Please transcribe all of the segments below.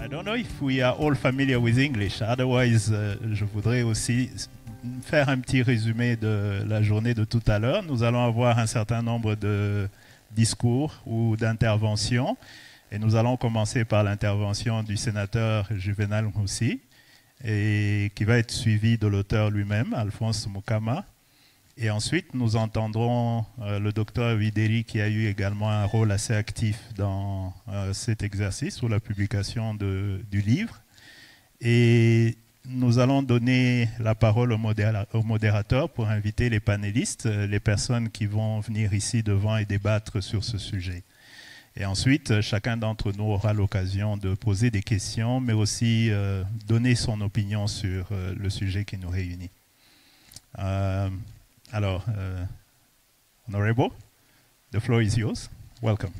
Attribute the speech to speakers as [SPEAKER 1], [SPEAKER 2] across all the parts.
[SPEAKER 1] I don't know if we are all familiar with English. Otherwise, je voudrais aussi faire un petit résumé de la journée de tout à l'heure. Nous allons avoir un certain nombre de discours ou d'interventions. Et nous allons commencer par l'intervention du sénateur Juvenal Moussi, et qui va être suivi de l'auteur lui-même, Alphonse Mukama. Et ensuite, nous entendrons le docteur Videri, qui a eu également un rôle assez actif dans cet exercice ou la publication du livre. Et nous allons donner la parole au modérateur pour inviter les panélistes, les personnes qui vont venir ici devant et débattre sur ce sujet. Et ensuite, chacun d'entre nous aura l'occasion de poser des questions, mais aussi donner son opinion sur le sujet qui nous réunit. Alors, Honorable, the floor is yours. Welcome.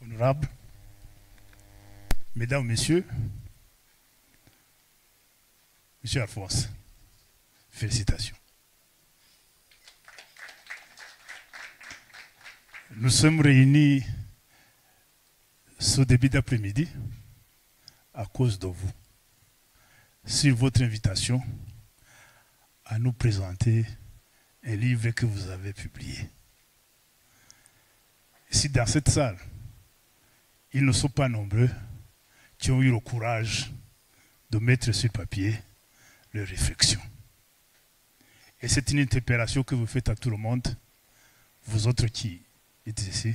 [SPEAKER 2] Honorables, Mesdames, Messieurs, Monsieur Alphonse, félicitations. Nous sommes réunis ce début d'après-midi à cause de vous, sur votre invitation à nous présenter un livre que vous avez publié. Ici, dans cette salle, ils ne sont pas nombreux qui ont eu le courage de mettre sur papier leurs réflexions. Et c'est une interpellation que vous faites à tout le monde, vous autres qui êtes ici,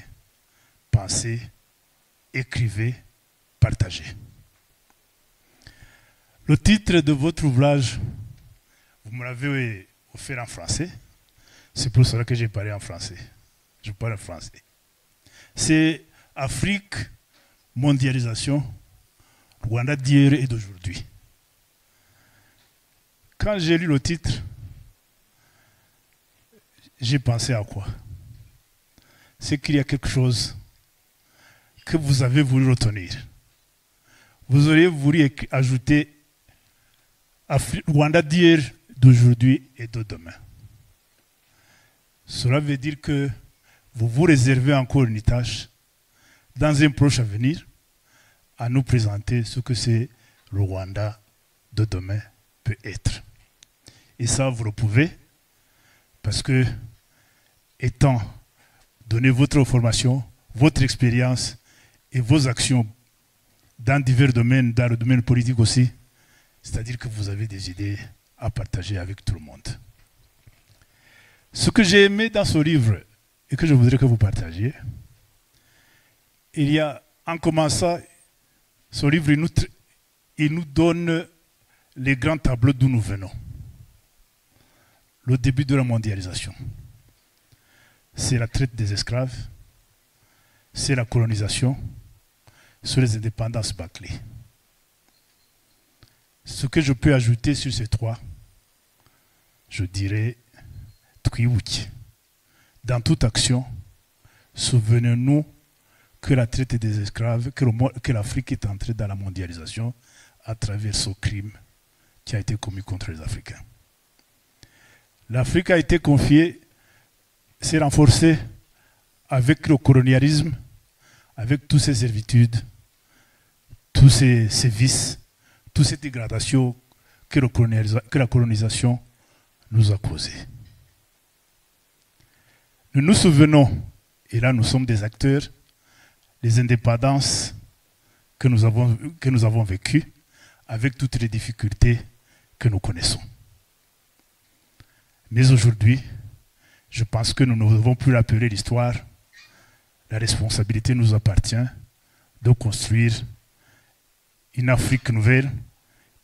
[SPEAKER 2] pensez, écrivez, partagez. Le titre de votre ouvrage, vous me l'avez offert en français, c'est pour cela que j'ai parlé en français. Je parle en français. C'est Afrique, mondialisation, Rwanda d'hier et d'aujourd'hui. Quand j'ai lu le titre, j'ai pensé à quoi? C'est qu'il y a quelque chose que vous avez voulu retenir. Vous auriez voulu ajouter Rwanda d'hier, d'aujourd'hui et de demain. Cela veut dire que vous vous réservez encore une tâche dans un proche avenir à nous présenter ce que c'est le Rwanda de demain peut être. Et ça, vous le pouvez, parce que, étant donné votre formation, votre expérience et vos actions dans divers domaines, dans le domaine politique aussi, c'est-à-dire que vous avez des idées à partager avec tout le monde. Ce que j'ai aimé dans ce livre et que je voudrais que vous partagiez, il y a, en commençant, ce livre, il nous donne les grands tableaux d'où nous venons. Le début de la mondialisation. C'est la traite des esclaves, c'est la colonisation, c'est les indépendances bâclées. Ce que je peux ajouter sur ces trois, je dirais, twibuke. Dans toute action, souvenez-nous que la traite des esclaves, que l'Afrique est entrée dans la mondialisation à travers ce crime qui a été commis contre les Africains. L'Afrique a été confiée, s'est renforcée avec le colonialisme, avec toutes ces servitudes, tous ces vices, toutes ces dégradations que la colonisation nous a causées. Nous nous souvenons, et là nous sommes des acteurs, les indépendances que nous avons vécues avec toutes les difficultés que nous connaissons. Mais aujourd'hui, je pense que nous ne devons plus rappeler l'histoire. La responsabilité nous appartient de construire une Afrique nouvelle,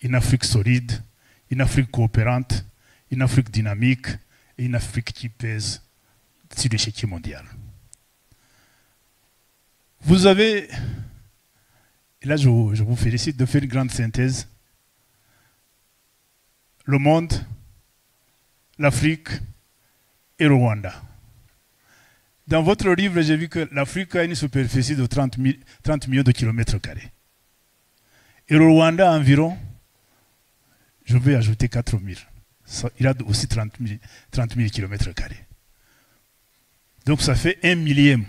[SPEAKER 2] une Afrique solide, une Afrique coopérante, une Afrique dynamique et une Afrique qui pèse sur l'échiquier mondial. Vous avez, et là je vous félicite de faire une grande synthèse, le monde, l'Afrique et le Rwanda. Dans votre livre, j'ai vu que l'Afrique a une superficie de 30 millions de kilomètres carrés. Et le Rwanda, environ, je vais ajouter 4 000. Il a aussi 30 000 kilomètres carrés. Donc ça fait 1 millième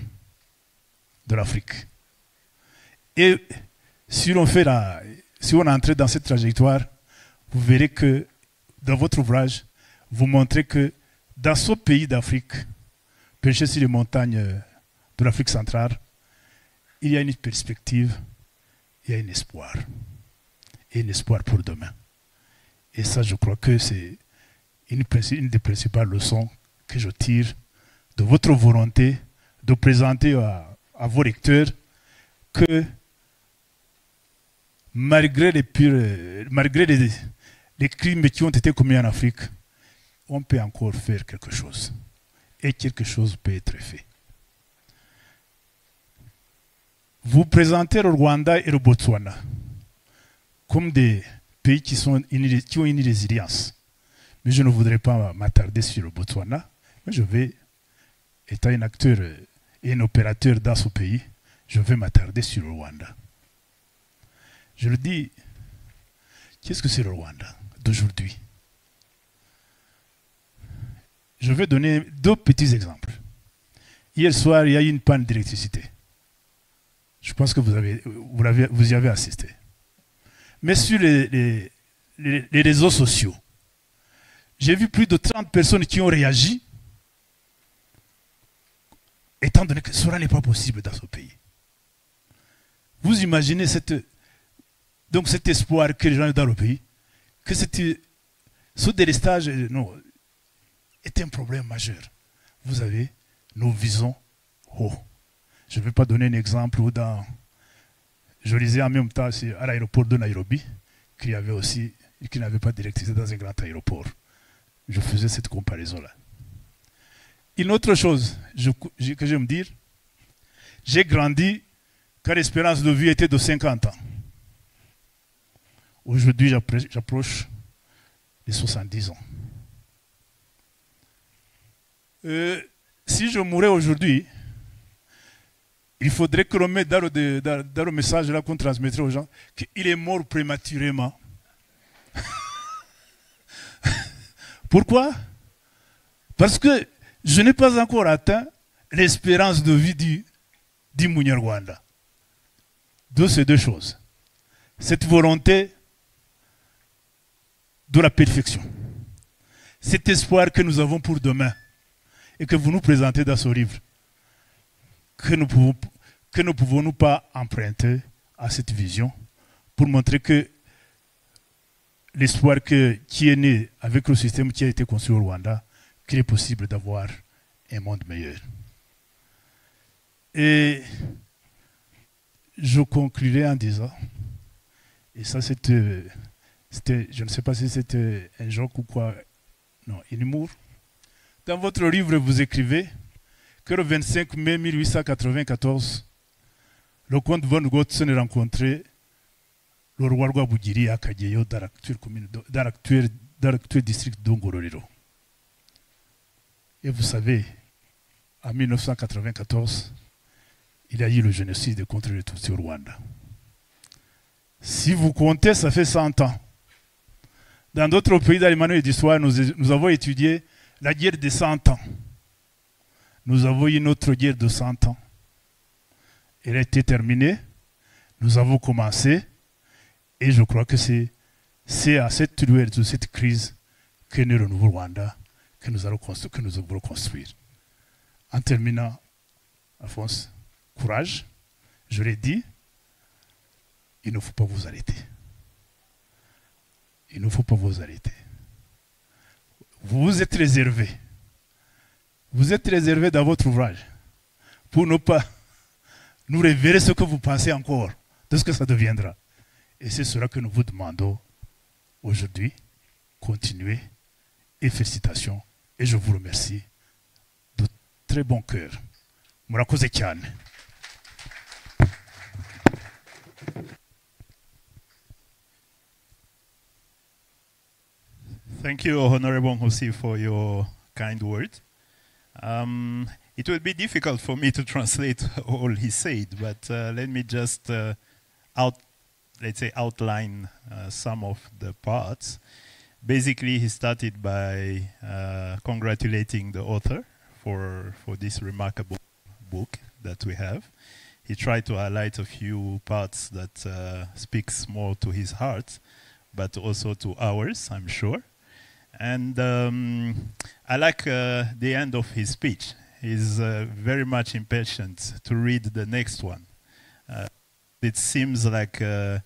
[SPEAKER 2] de l'Afrique. Et si on est entré dans cette trajectoire, vous verrez que dans votre ouvrage, vous montrez que dans ce pays d'Afrique, perché sur les montagnes de l'Afrique centrale, il y a une perspective, il y a un espoir. Et un espoir pour demain. Et ça, je crois que c'est une des principales leçons que je tire de votre volonté de présenter à vos lecteurs que malgré les crimes qui ont été commis en Afrique, on peut encore faire quelque chose. Et quelque chose peut être fait. Vous présentez le Rwanda et le Botswana comme des pays qui ont une résilience. Mais je ne voudrais pas m'attarder sur le Botswana. Mais je vais, étant un acteur et un opérateur dans ce pays, je vais m'attarder sur le Rwanda. Je le dis, qu'est-ce que c'est le Rwanda d'aujourd'hui? Je vais donner 2 petits exemples. Hier soir, il y a eu une panne d'électricité. Je pense que vous y avez assisté. Mais sur les réseaux sociaux, j'ai vu plus de 30 personnes qui ont réagi, étant donné que cela n'est pas possible dans ce pays. Vous imaginez cet espoir que les gens ont dans le pays, que ce délestage est un problème majeur. Vous avez, nous visons haut. Je ne vais pas donner un exemple où je lisais en même temps à l'aéroport de Nairobi qu'il n'avait pas d'électricité dans un grand aéroport. Je faisais cette comparaison-là. Une autre chose que je me dire, j'ai grandi quand l'espérance de vie était de 50 ans. Aujourd'hui, j'approche les 70 ans. Si je mourais aujourd'hui, il faudrait que l'on mette dans le message là qu'on transmettrait aux gens qu'il est mort prématurément. Pourquoi? Parce que je n'ai pas encore atteint l'espérance de vie du Munyarwanda. De ces 2 choses. Cette volonté de la perfection. Cet espoir que nous avons pour demain et que vous nous présentez dans ce livre. Que ne pouvons-nous pas emprunter à cette vision pour montrer que l'espoir qui est né avec le système qui a été construit au Rwanda, qu'il est possible d'avoir un monde meilleur. Et je conclurai en disant, et ça c'était, je ne sais pas si c'était un joke ou quoi, non, un humour. Dans votre livre, vous écrivez que le 25 mai 1894, le comte von Gotzen rencontrait le roi Rwabugiri à Kageyo dans l'actuel district d'Ongororero. Et vous savez, en 1994, il y a eu le génocide contre les Tutsis au Rwanda. Si vous comptez, ça fait 100 ans. Dans d'autres pays d'Allemagne et d'histoire, nous avons étudié la guerre de 100 ans. Nous avons eu une autre guerre de 100 ans. Elle a été terminée. Nous avons commencé. Et je crois que c'est à cette lueur de cette crise qu'est né le nouveau Rwanda que nous allons construire. En terminant, Alphonse, courage. Je l'ai dit, il ne faut pas vous arrêter. Il ne faut pas vous arrêter. Vous vous êtes réservé. Vous êtes réservé dans votre ouvrage pour ne pas nous révéler ce que vous pensez encore de ce que ça deviendra. Et c'est cela que nous vous demandons aujourd'hui. Continuez et félicitations. Et je vous remercie de très bon cœur. Murakoze cyane.
[SPEAKER 1] Thank you, Honorable Hosi, for your kind words. It will be difficult for me to translate all he said, but let me just outline some of the parts. Basically, he started by congratulating the author for this remarkable book that we have. He tried to highlight a few parts that speaks more to his heart, but also to ours, I'm sure. And I like the end of his speech. He's very much impatient to read the next one. It seems like the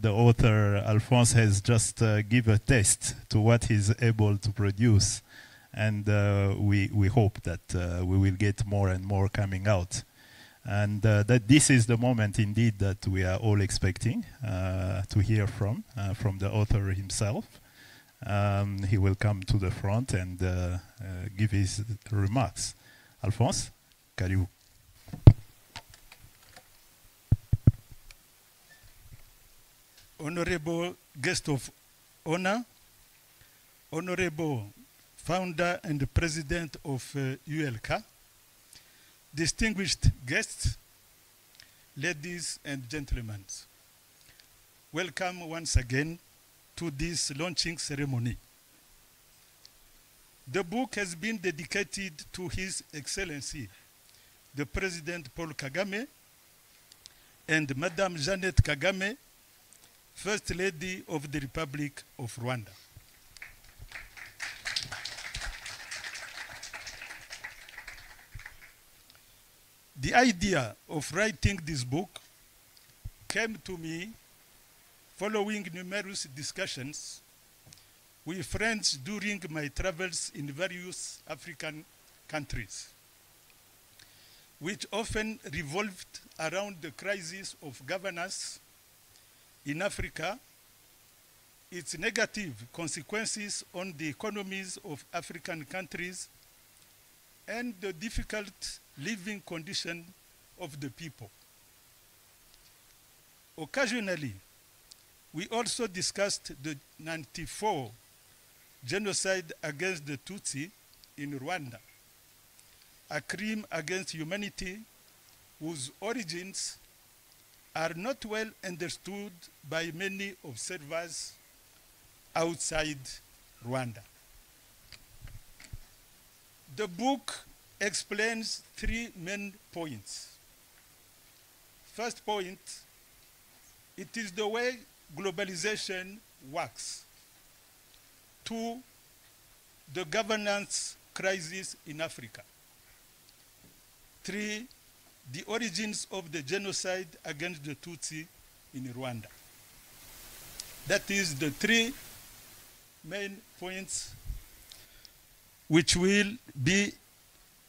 [SPEAKER 1] author, Alphonse, has just given a test to what he's able to produce. And we hope that we will get more and more coming out. And that this is the moment indeed that we are all expecting to hear from the author himself. He will come to the front and give his remarks. Alphonse, karibu.
[SPEAKER 3] Honorable guest of honor, honorable founder and president of ULK, distinguished guests, ladies and gentlemen, welcome once again to this launching ceremony. The book has been dedicated to His Excellency, the President Paul Kagame, and Madame Jeannette Kagame, First Lady of the Republic of Rwanda. The idea of writing this book came to me following numerous discussions with friends during my travels in various African countries, which often revolved around the crisis of governance in Africa, its negative consequences on the economies of African countries, and the difficult living condition of the people. Occasionally, we also discussed the 94 genocide against the Tutsi in Rwanda, a crime against humanity whose origins are not well understood by many observers outside Rwanda. The book explains three main points. First point, it is the way globalization works. Two, the governance crisis in Africa. Three, the origins of the genocide against the Tutsi in Rwanda. That is the three main points which will be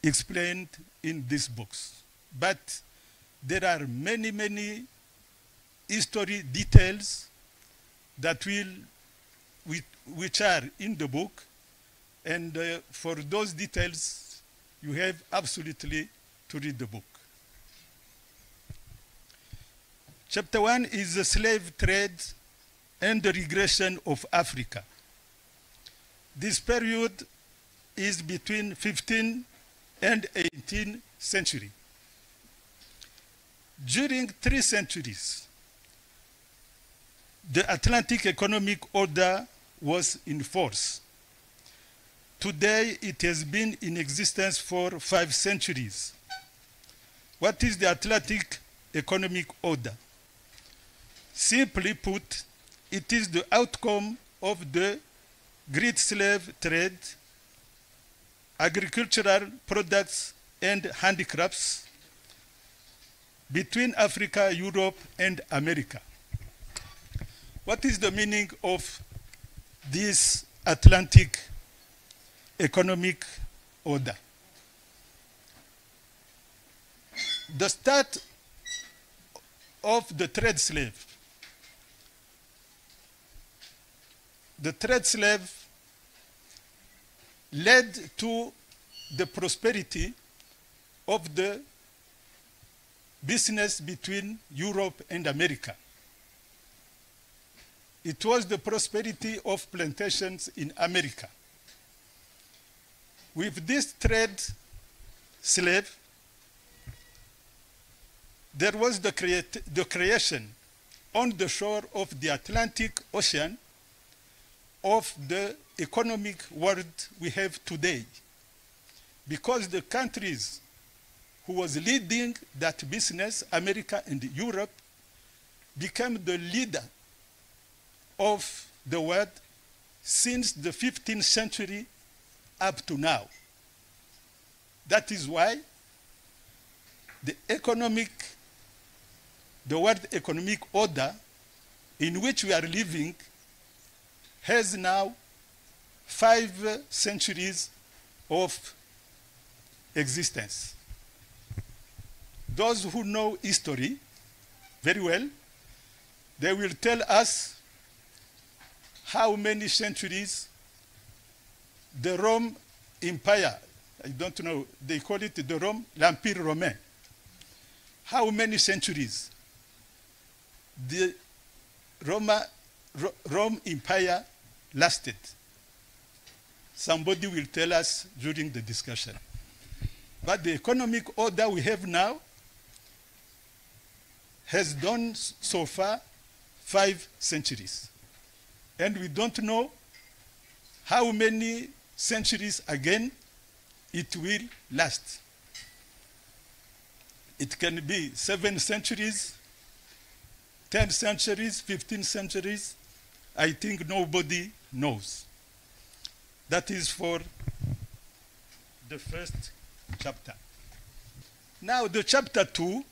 [SPEAKER 3] explained in these books. But there are many, many history details that which are in the book, and for those details, you have absolutely to read the book. Chapter 1 is the slave trade and the regression of Africa. This period is between 15th and 18th century. During 3 centuries, the Atlantic Economic Order was in force. Today, it has been in existence for 5 centuries. What is the Atlantic Economic Order? Simply put, it is the outcome of the great slave trade, agricultural products, and handicrafts between Africa, Europe, and America. What is the meaning of this Atlantic Economic Order? The start of the trade slave. The trade slave led to the prosperity of the business between Europe and America. It was the prosperity of plantations in America. With this trade, slave, there was the creation on the shore of the Atlantic Ocean of the economic world we have today. Because the countries who was leading that business, America and Europe, became the leader of the world since the 15th century up to now. That is why the World Economic Order in which we are living has now 5 centuries of existence. Those who know history very well, they will tell us how many centuries the Rome Empire, I don't know, they call it l'Empire Romain. How many centuries the Rome Empire lasted? Somebody will tell us during the discussion. But the economic order we have now has done so far 5 centuries. And we don't know how many centuries again it will last. It can be 7 centuries, 10 centuries, 15 centuries. I think nobody knows. That is for the first chapter. Now the chapter 2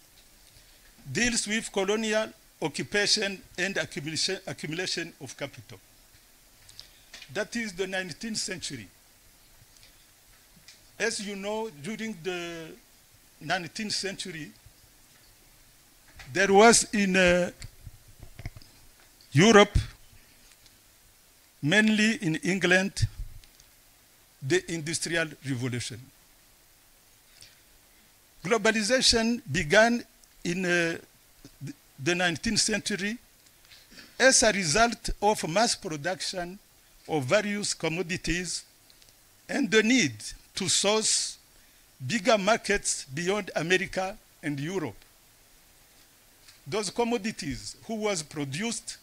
[SPEAKER 3] deals with colonial occupation and accumulation of capital. That is the 19th century. As you know, during the 19th century, there was in Europe, mainly in England, the Industrial Revolution. Globalization began in the 19th century as a result of mass production of various commodities and the need to source bigger markets beyond America and Europe. Those commodities who was produced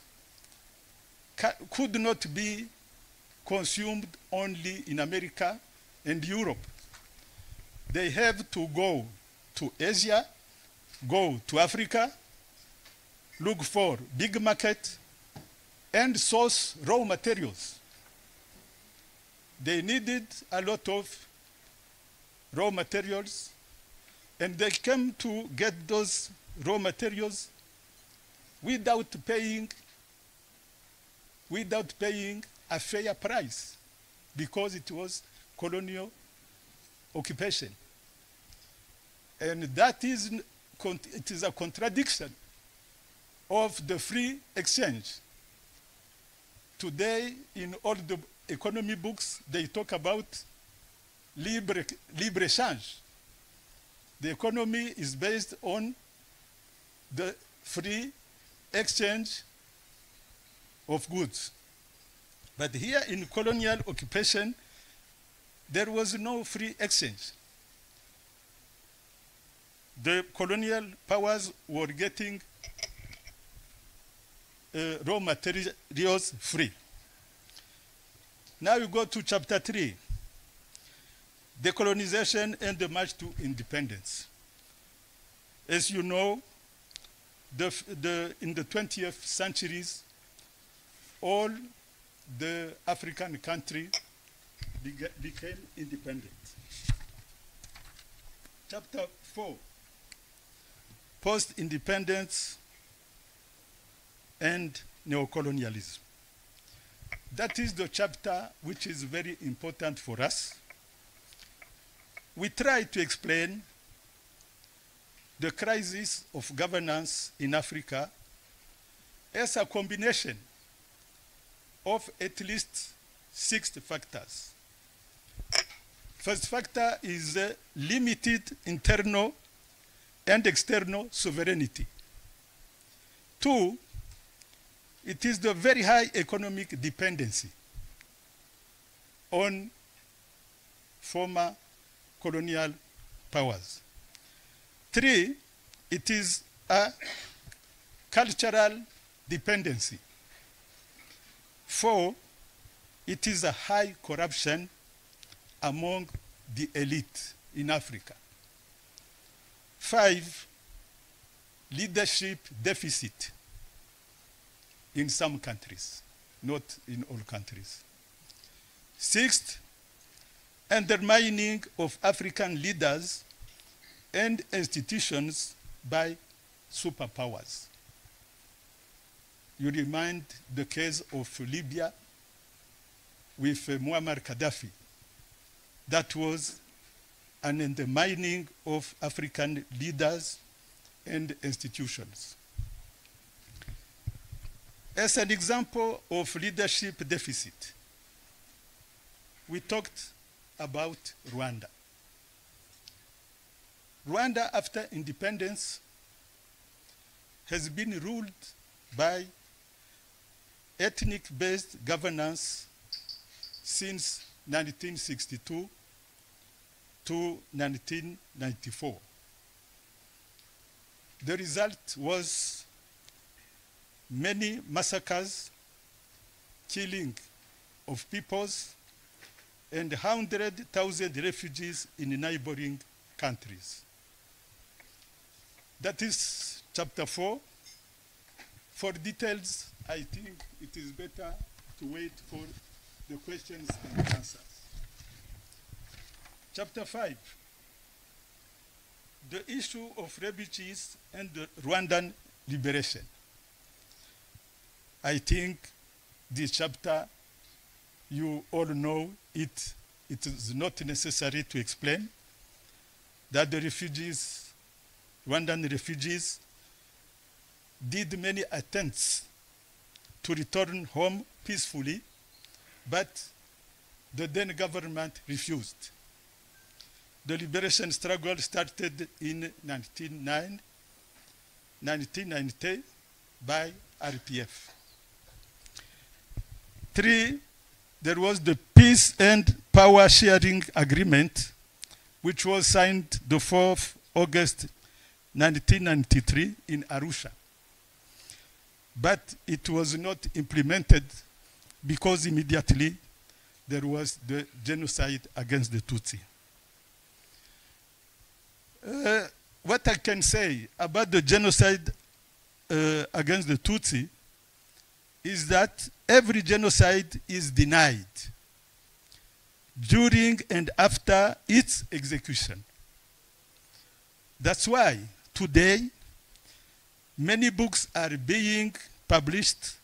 [SPEAKER 3] could not be consumed only in America and Europe. They have to go to Asia, go to Africa, look for big market, and source raw materials. They needed a lot of raw materials, and they came to get those raw materials without paying a fair price, because it was colonial occupation. And that is, it is a contradiction of the free exchange. Today, in all the economy books, they talk about libre-échange. The economy is based on the free exchange of goods. But here in colonial occupation, there was no free exchange. The colonial powers were getting raw materials free. Now you go to chapter 3, decolonization and the march to independence. As you know, in the 20th centuries, all the African countries became independent. Chapter 4, post-independence and neocolonialism. That is the chapter which is very important for us. We try to explain the crisis of governance in Africa as a combination of at least 6 factors. First factor is limited internal and external sovereignty. 2, it is the very high economic dependency on former colonial powers. 3, it is a cultural dependency. 4, it is a high corruption among the elite in Africa. 5, leadership deficit in some countries, not in all countries. 6, undermining of African leaders and institutions by superpowers. You remind the case of Libya with Muammar Gaddafi. That was an undermining of African leaders and institutions. As an example of leadership deficit, we talked about Rwanda. Rwanda, after independence, has been ruled by ethnic-based governance since 1962 to 1994. The result was many massacres, killing of peoples, and 100,000 refugees in neighboring countries. That is chapter 4. For details, I think it is better to wait for the questions and answers. Chapter 5, the issue of refugees and the Rwandan liberation. I think this chapter, you all know it. It is not necessary to explain that the refugees, Rwandan refugees, did many attempts to return home peacefully, but the then government refused. The liberation struggle started in 1990 by RPF. 3, there was the Peace and Power Sharing Agreement, which was signed the 4th August 1993 in Arusha. But it was not implemented because immediately there was the genocide against the Tutsi. What I can say about the genocide against the Tutsi is that every genocide is denied during and after its execution. That's why today many books are being published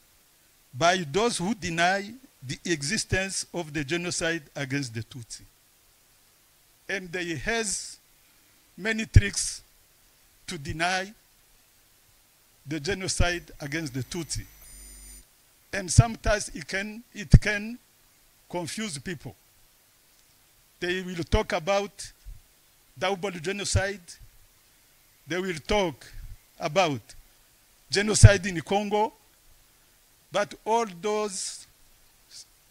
[SPEAKER 3] by those who deny the existence of the genocide against the Tutsi. And they has many tricks to deny the genocide against the Tutsi. And sometimes it can confuse people. They will talk about double genocide. They will talk about genocide in Congo. But all those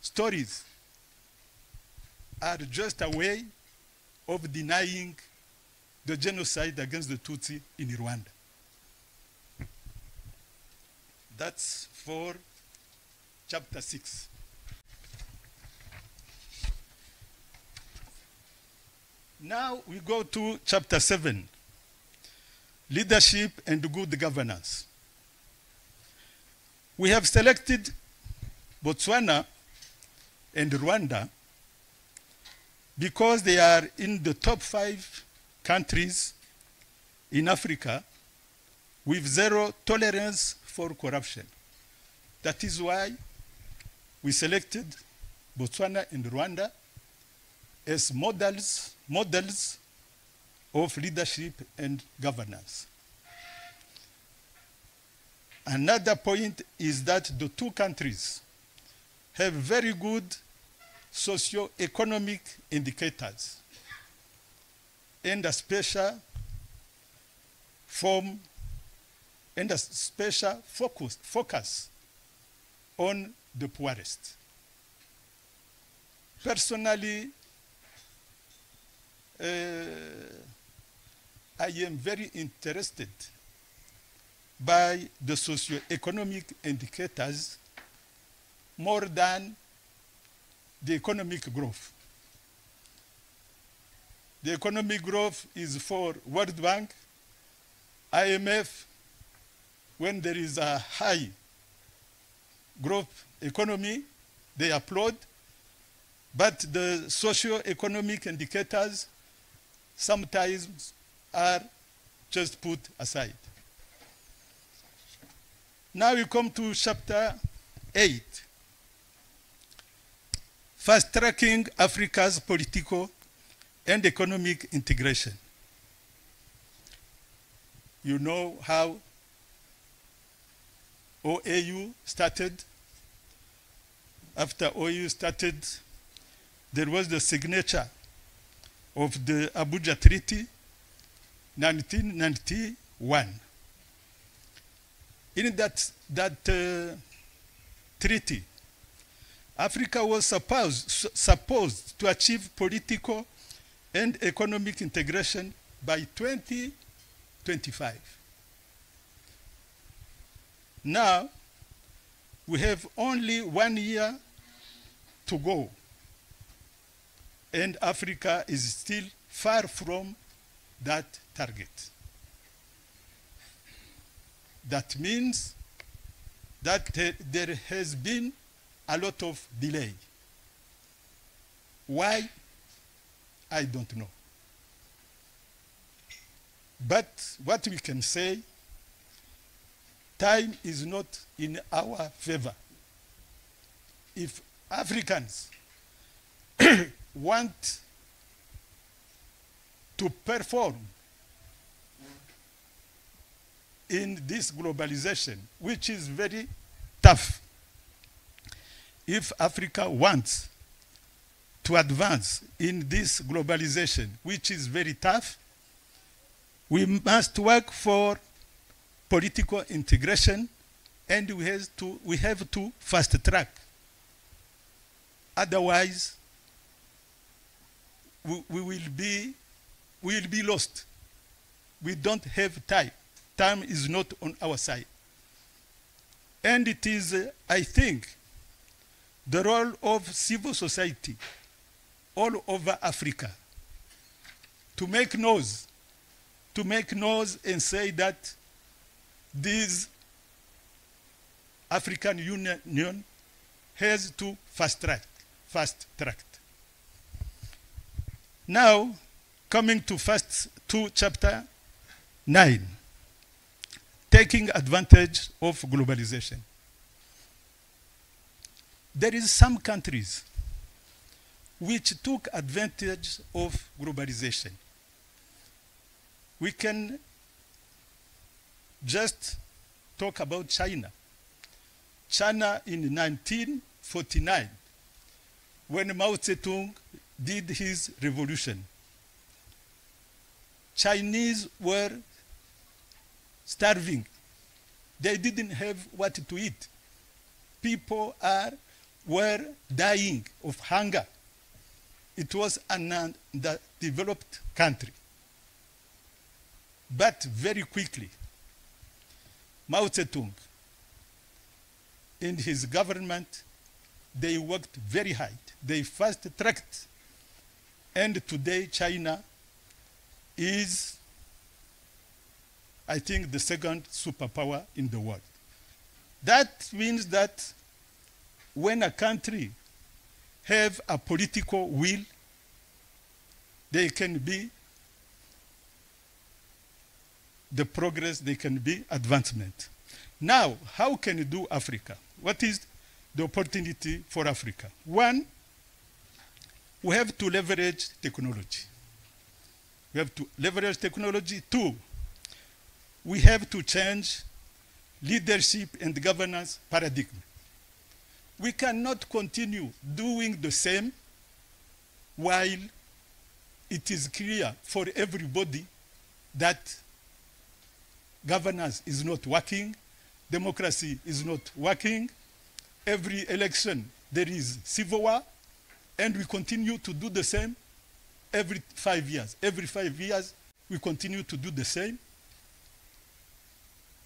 [SPEAKER 3] stories are just a way of denying the genocide against the Tutsi in Rwanda. That's for chapter 6. Now we go to chapter 7, leadership and good governance. We have selected Botswana and Rwanda because they are in the top 5 countries in Africa with zero tolerance for corruption. That is why we selected Botswana and Rwanda as models of leadership and governance. Another point is that the two countries have very good socio-economic indicators and a special focus on the poorest. Personally, I am very interested by the socio-economic indicators more than the economic growth. The economic growth is for World Bank, IMF. When there is a high growth economy, they applaud. But the socio-economic indicators sometimes are just put aside. Now we come to chapter 8. Fast-tracking Africa's political and economic integration. You know how OAU started. After OAU started, there was the signature of the Abuja Treaty, 1991. In that treaty, Africa was supposed to achieve political and economic integration by 2025. Now, we have only 1 year to go, and Africa is still far from that target. That means that there has been a lot of delay. Why? I don't know. But what we can say, time is not in our favor. If Africans want to perform in this globalization, which is very tough, if Africa wants to advance in this globalization, which is very tough, we must work for political integration, and we have to fast track. Otherwise, we will be lost. We don't have time. Time is not on our side. And it is, I think, the role of civil society all over Africa to make noise and say that this African Union has to fast track. Now, coming to chapter 9, taking advantage of globalization. There is some countries which took advantage of globalization. We can just talk about China. China in 1949, when Mao Zedong did his revolution, Chinese were starving. They didn't have what to eat. People were dying of hunger. It was an underdeveloped country. But very quickly, Mao Zedong and his government, they worked very hard. They fast-tracked. And today, China is, I think, the second superpower in the world. That means that when a country have a political will, they can be the progress, they can be advancement. Now, how can you do Africa? What is the opportunity for Africa? One, we have to leverage technology. We have to leverage technology. Two, we have to change leadership and governance paradigm. We cannot continue doing the same while it is clear for everybody that governance is not working, democracy is not working, every election there is civil war, and we continue to do the same every 5 years. Every 5 years we continue to do the same,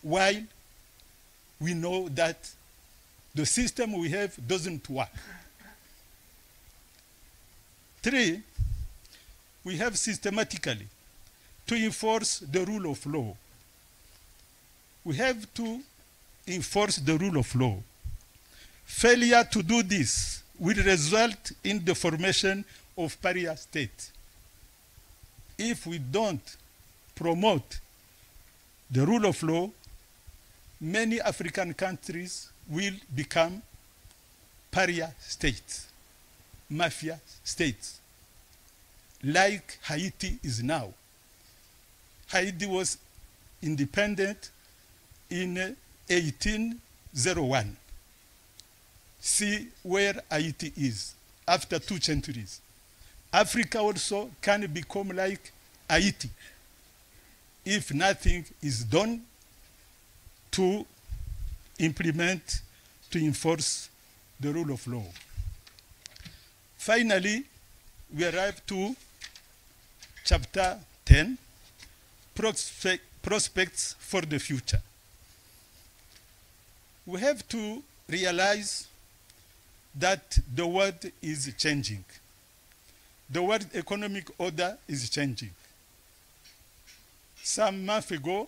[SPEAKER 3] while we know that the system we have doesn't work. 3, we have systematically to enforce the rule of law. We have to enforce the rule of law. Failure to do this will result in the formation of pariah states. If we don't promote the rule of law, many African countries will become pariah states, mafia states, like Haiti is now. Haiti was independent in 1801. See where Haiti is after 2 centuries. Africa also can become like Haiti if nothing is done to implement, to enforce the rule of law. Finally, we arrive to chapter 10, prospects for the future. We have to realize that the world is changing. The world economic order is changing. Some months ago,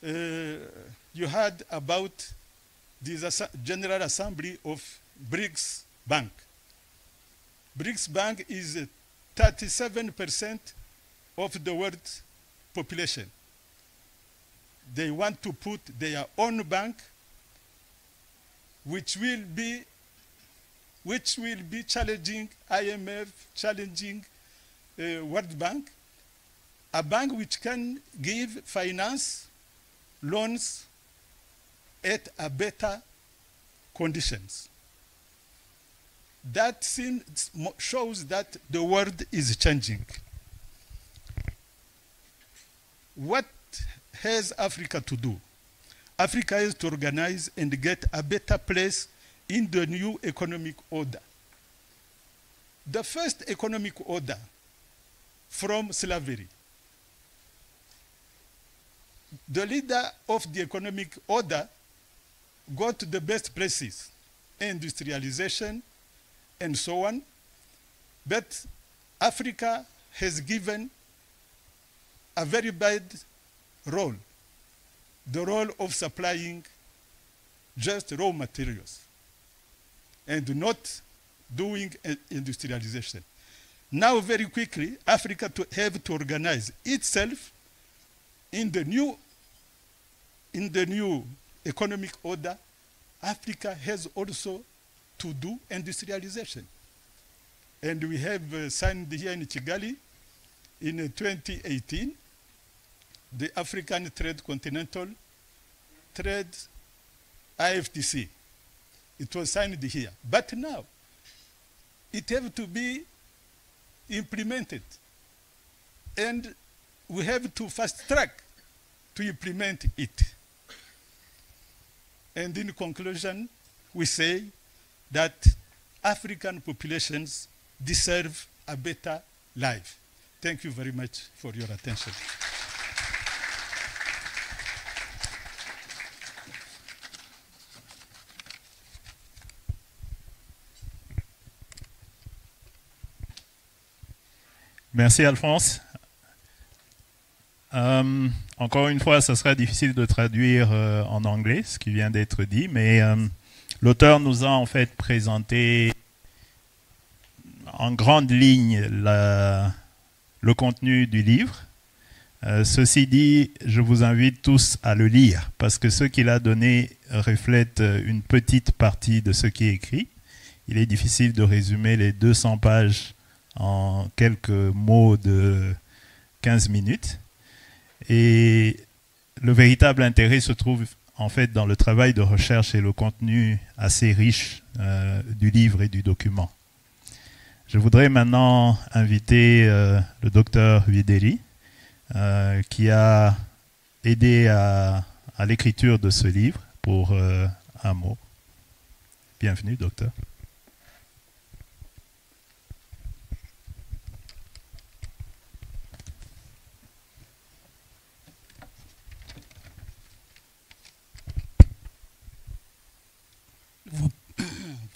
[SPEAKER 3] you heard about the General Assembly of BRICS Bank. BRICS Bank is 37% of the world's population. They want to put their own bank, which will be challenging IMF, challenging World Bank, a bank which can give finance, loans at a better conditions. That shows that the world is changing. What has Africa to do? Africa has to organize and get a better place in the new economic order. The first economic order from slavery. The leader of the economic order got the best places, industrialization and so on, but Africa has given a very bad role, the role of supplying just raw materials and not doing industrialization. Now, very quickly, Africa have to organize itself in the new economic order. Africa has also to do industrialization. And we have signed here in Kigali in 2018 the African Continental Trade AFTC. It was signed here. But now, it has to be implemented. And we have to fast track to implement it. And in conclusion, we say that African populations deserve a better life. Thank you very much for your attention.
[SPEAKER 1] Merci Alphonse. Encore une fois, ce sera difficile de traduire en anglais ce qui vient d'être dit, mais l'auteur nous a en fait présenté en grande ligne le contenu du livre. Ceci dit, je vous invite tous à le lire parce que ce qu'il a donné reflète une petite partie de ce qui est écrit. Il est difficile de résumer les 200 pages en quelques mots de 15 minutes. Et le véritable intérêt se trouve en fait dans le travail de recherche et le contenu assez riche du livre et du document. Je voudrais maintenant inviter le docteur Huideri qui a aidé à l'écriture de ce livre pour un mot. Bienvenue, docteur.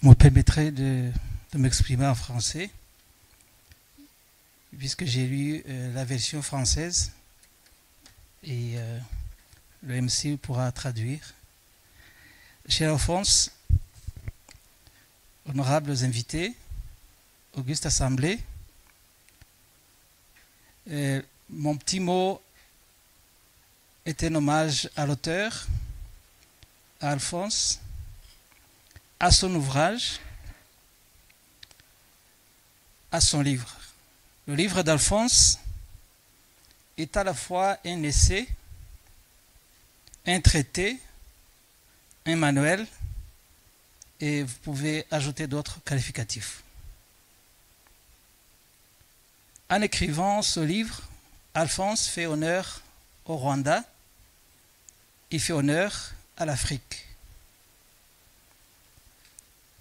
[SPEAKER 4] me permettrez de m'exprimer en français, puisque j'ai lu la version française et le MC pourra traduire. Cher Alphonse, honorables invités, auguste assemblée, mon petit mot est un hommage à l'auteur, à Alphonse, à son ouvrage, à son livre. Le livre d'Alphonse est à la fois un essai, un traité, un manuel, et vous pouvez ajouter d'autres qualificatifs. En écrivant ce livre, Alphonse fait honneur au Rwanda, il fait honneur à l'Afrique.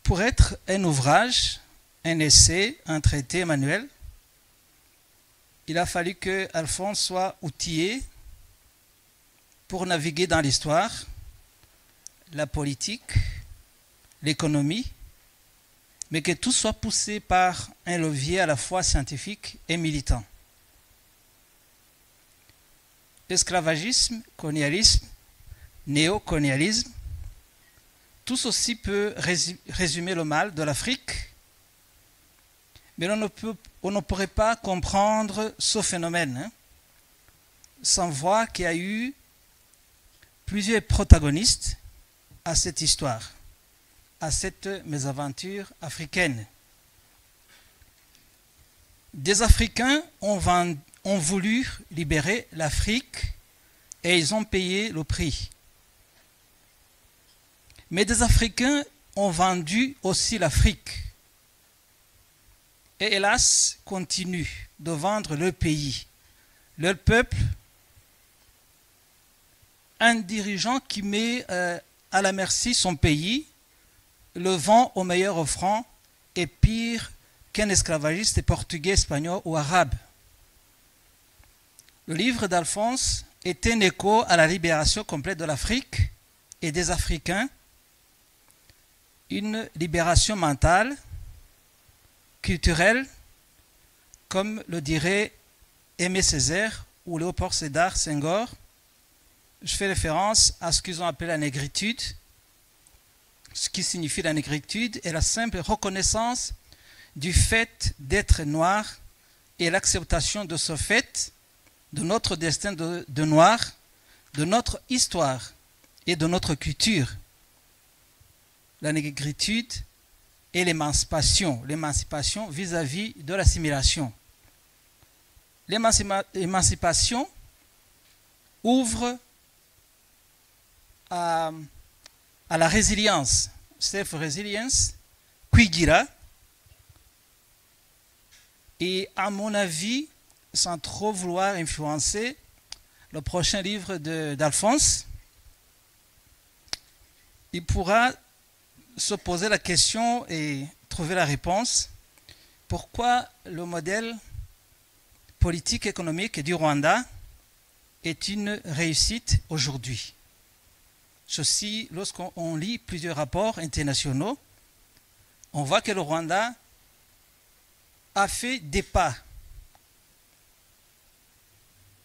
[SPEAKER 4] Pour être un ouvrage, un essai, un traité, un manuel, il a fallu que Alphonse soit outillé pour naviguer dans l'histoire, la politique, l'économie, mais que tout soit poussé par un levier à la fois scientifique et militant. Esclavagisme, colonialisme, néocolonialisme, tout ceci peut résumer le mal de l'Afrique, mais on ne pourrait pas comprendre ce phénomène sans voir qu'il y a eu plusieurs protagonistes à cette histoire, à cette mésaventure africaine. Des Africains ont voulu libérer l'Afrique et ils ont payé le prix. Mais des Africains ont vendu aussi l'Afrique et hélas continuent de vendre leur pays, leur peuple. Un dirigeant qui met à la merci son pays, le vend au meilleur offrant est pire qu'un esclavagiste portugais, espagnol ou arabe. Le livre d'Alphonse est un écho à la libération complète de l'Afrique et des Africains, une libération mentale, culturelle, comme le dirait Aimé Césaire ou Léopold Sédar Senghor. Je fais référence à ce qu'ils ont appelé la négritude. Ce qui signifie la négritude est la simple reconnaissance du fait d'être noir et l'acceptation de ce fait, de notre destin de noir, de notre histoire et de notre culture. La négritude et l'émancipation vis-à-vis de l'assimilation. L'émancipation ouvre à la résilience, self-resilience, Kwigira. Et à mon avis, sans trop vouloir influencer le prochain livre d'Alphonse, il pourra se poser la question et trouver la réponse. Pourquoi le modèle politique et économique du Rwanda est une réussite aujourd'hui? Ceci, lorsqu'on lit plusieurs rapports internationaux, on voit que le Rwanda a fait des pas.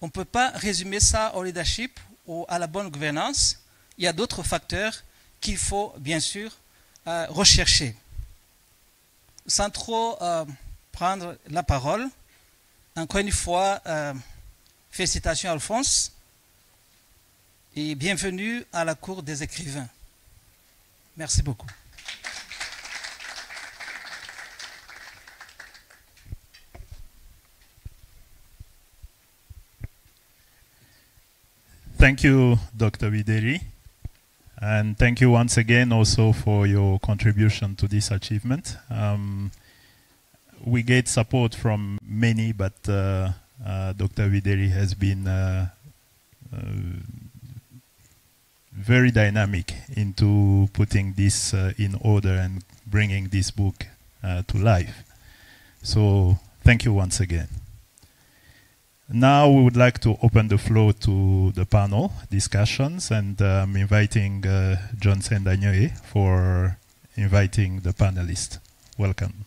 [SPEAKER 4] On ne peut pas résumer ça au leadership ou à la bonne gouvernance. Il y a d'autres facteurs qu'il faut bien sûr rechercher. Sans trop prendre la parole, encore une fois, félicitations Alphonse et bienvenue à la cour des écrivains. Merci beaucoup.
[SPEAKER 1] Thank you, Dr. Bideri. And thank you once again also for your contribution to this achievement. We get support from many, but Dr. Bideri has been very dynamic into putting this in order and bringing this book to life. So thank you once again. Now we would like to open the floor to the panel discussions, and I'm inviting John Sendanyoe for inviting the panelists. Welcome.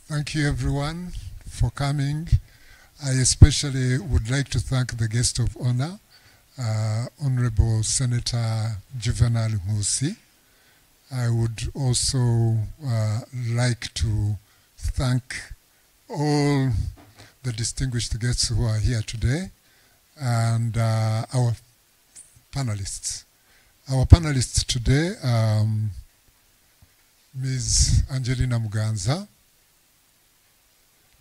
[SPEAKER 5] Thank you everyone for coming. I especially would like to thank the guest of honor, Honorable Senator Juvenal Musi. I would also like to thank all the distinguished guests who are here today and our panelists. Our panelists today, Ms. Angelina Muganza,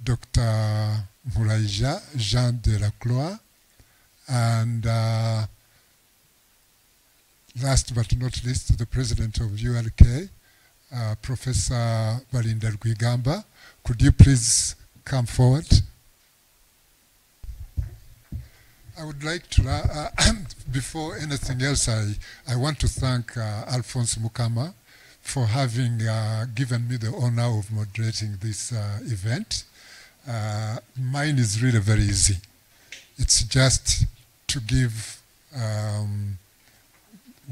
[SPEAKER 5] Dr. Muraija Jean de la Croix, and last but not least, the president of ULK, Professor Balinda Rwigamba. Could you please come forward? I would like to, before anything else, I want to thank Alphonse Mukama for having given me the honor of moderating this event. Mine is really very easy. It's just to give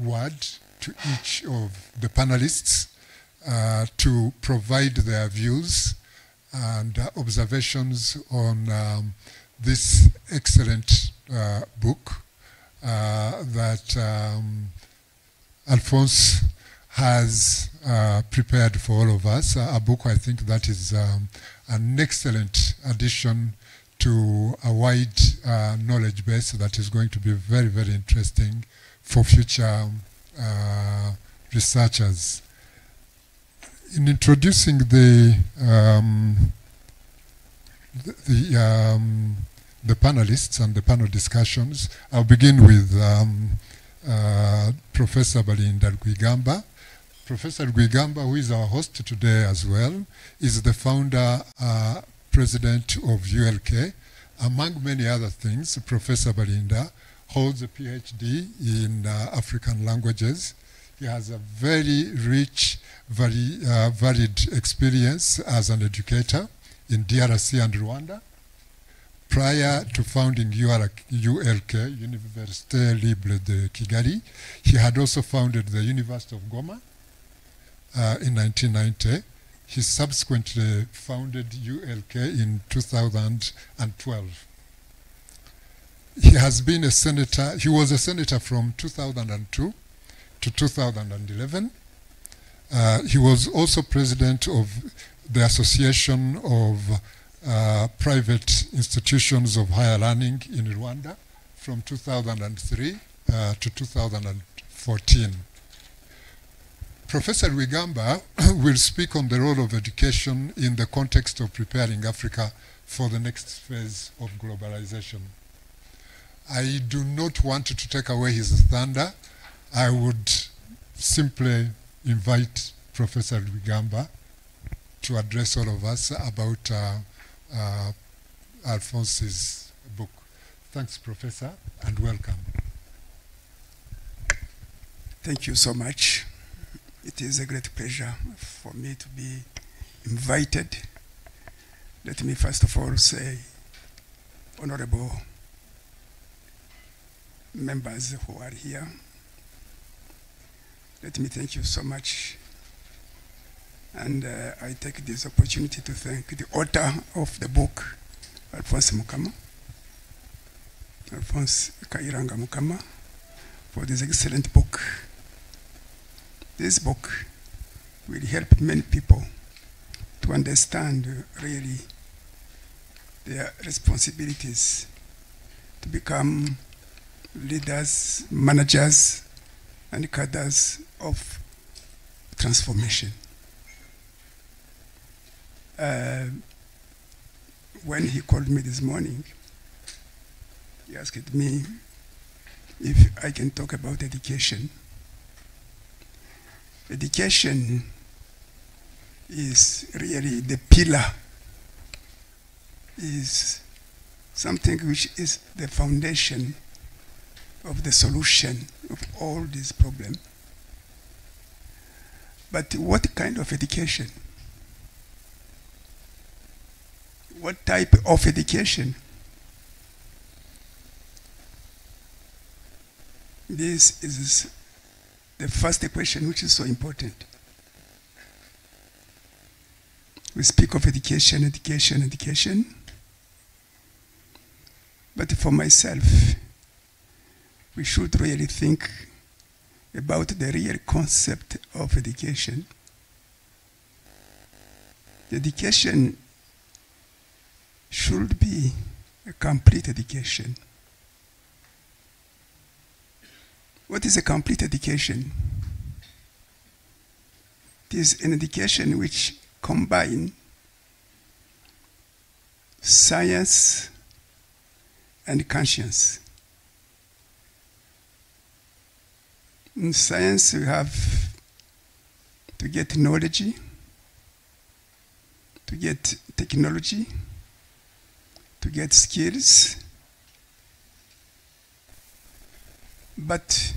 [SPEAKER 5] word to each of the panelists to provide their views and observations on this excellent book that Alphonse has prepared for all of us. A book I think that is an excellent addition to a wide knowledge base that is going to be very, very interesting for future researchers. In introducing the panelists and the panel discussions, I'll begin with Professor Balinda Rwigamba. Professor Rwigamba, who is our host today as well, is the founder, president of ULK. Among many other things, Professor Balinda holds a PhD in African languages. He has a very rich, very varied experience as an educator in DRC and Rwanda. Prior to founding ULK, Université Libre de Kigali, he had also founded the University of Goma in 1990. He subsequently founded ULK in 2012. He has been a senator. He was a senator from 2002 to 2011. He was also president of the Association of Private Institutions of Higher Learning in Rwanda from 2003 to 2014. Professor Rwigamba will speak on the role of education in the context of preparing Africa for the next phase of globalization. I do not want to take away his thunder. I would simply invite Professor Rwigamba to address all of us about Alphonse's book. Thanks, Professor, and welcome.
[SPEAKER 6] Thank you so much. It is a great pleasure for me to be invited. Let me first of all say, honorable members who are here, let me thank you so much. And I take this opportunity to thank the author of the book, Alphonse Mukama, Alphonse Kairanga Mukama, for this excellent book. This book will help many people to understand really their responsibilities to become leaders, managers, and cadres of transformation. When he called me this morning, he asked me if I can talk about education. Education is really the pillar, is something which is the foundation of the solution of all these problems. But what kind of education? What type of education? This is the first question, which is so important. We speak of education, education, education. But for myself, we should really think about the real concept of education. Education should be a complete education. What is a complete education? It is an education which combines science and conscience. In science, we have to get knowledge, to get technology, to get skills. But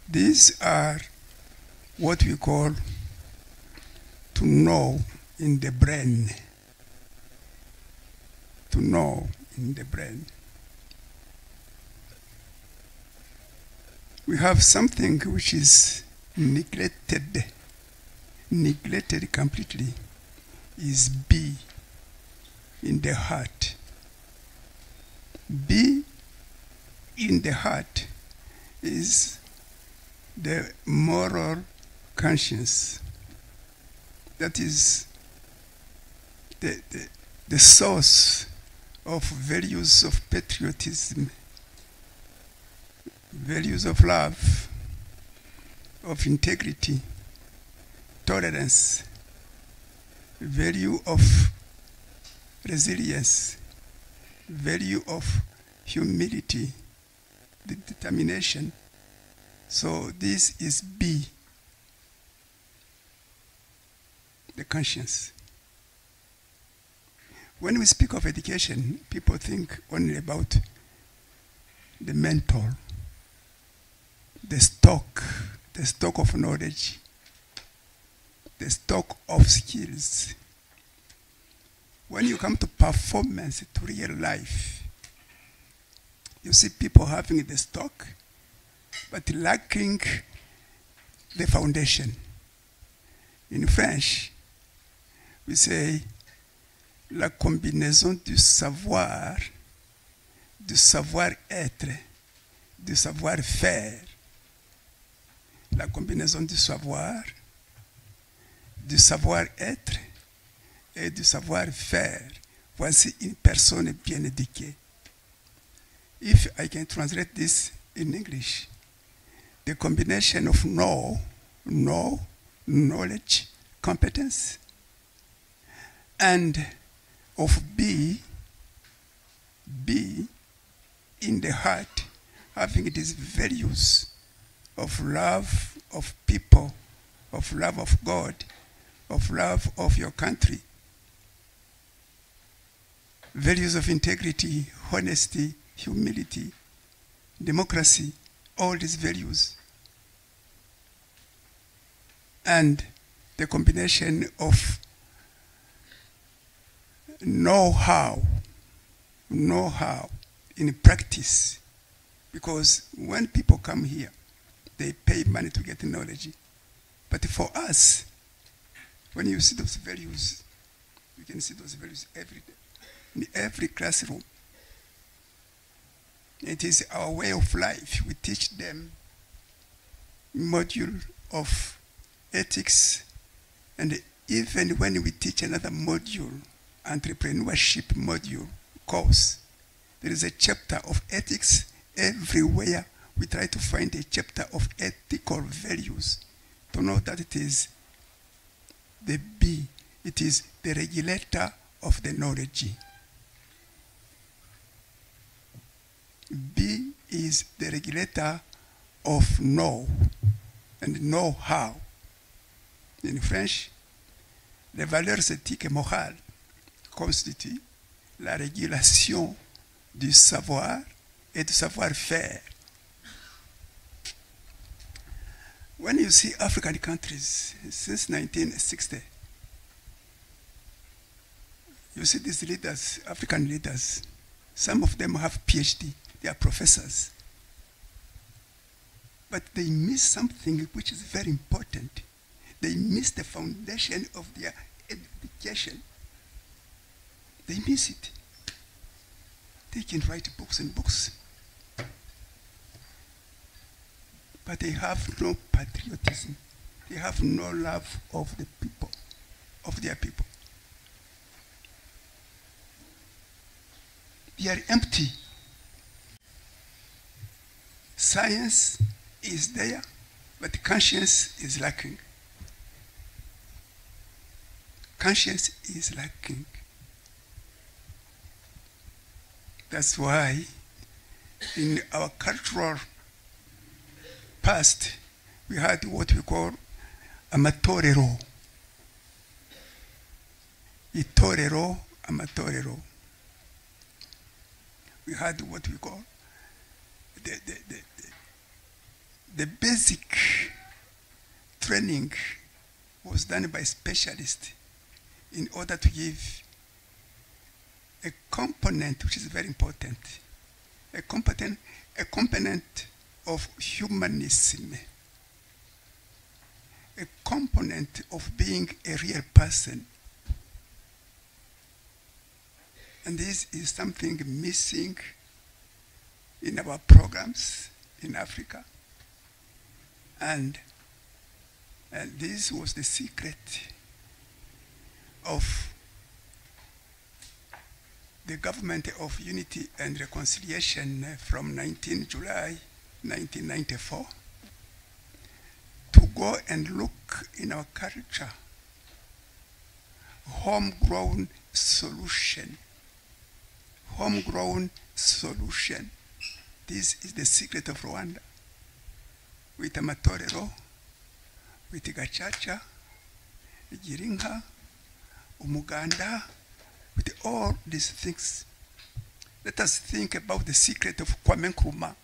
[SPEAKER 6] these are what we call to know in the brain. To know in the brain. We have something which is neglected completely, is B in the heart. B in the heart is the moral conscience. That is the source of values of patriotism, values of love, of integrity, tolerance, value of resilience, value of humility, the determination. So this is B, the conscience. When we speak of education, people think only about the mental, the stock of knowledge, the stock of skills. When you come to performance, to real life, you see people having the stock, but lacking the foundation. In French, we say, la combinaison du savoir-être, du savoir-faire. La combinaison du savoir, du savoir-être et du savoir-faire. Voici une personne bien éduquée. If I can translate this in English, the combination of knowledge, competence, and of B in the heart, having these values of love of people, of love of God, of love of your country, values of integrity, honesty, humility, democracy, all these values. And the combination of know-how in practice. Because when people come here, they pay money to get knowledge. But for us, when you see those values, you can see those values every day, in every classroom. It is our way of life. We teach them module of ethics, and even when we teach another module, entrepreneurship module course, there is a chapter of ethics. Everywhere we try to find a chapter of ethical values to know that it is the B, it is the regulator of the knowledge. B is the regulator of know and know-how. In French, les valeurs éthiques et morales constituent la régulation du savoir et du savoir-faire. When you see African countries since 1960, You see these leaders, African leaders, some of them have PhD, they are professors. But they miss something which is very important. They miss the foundation of their education. They miss it. They can write books and books. But they have no patriotism. They have no love of the people, of their people. They are empty. Science is there, but conscience is lacking. Conscience is lacking. That's why in our cultural past, we had what we call amatorero. Itorero, amatorero. We had what we call the basic training was done by specialists in order to give a component which is very important, a component of humanism, a component of being a real person. And this is something missing in our programs in Africa. And this was the secret of the Government of Unity and Reconciliation from 19 July 1994 to go and look in our culture, homegrown solution. Homegrown solution. This is the secret of Rwanda. With amatorero, with gacaca, girinka, umuganda, with all these things. Let us think about the secret of Kwame Nkrumah,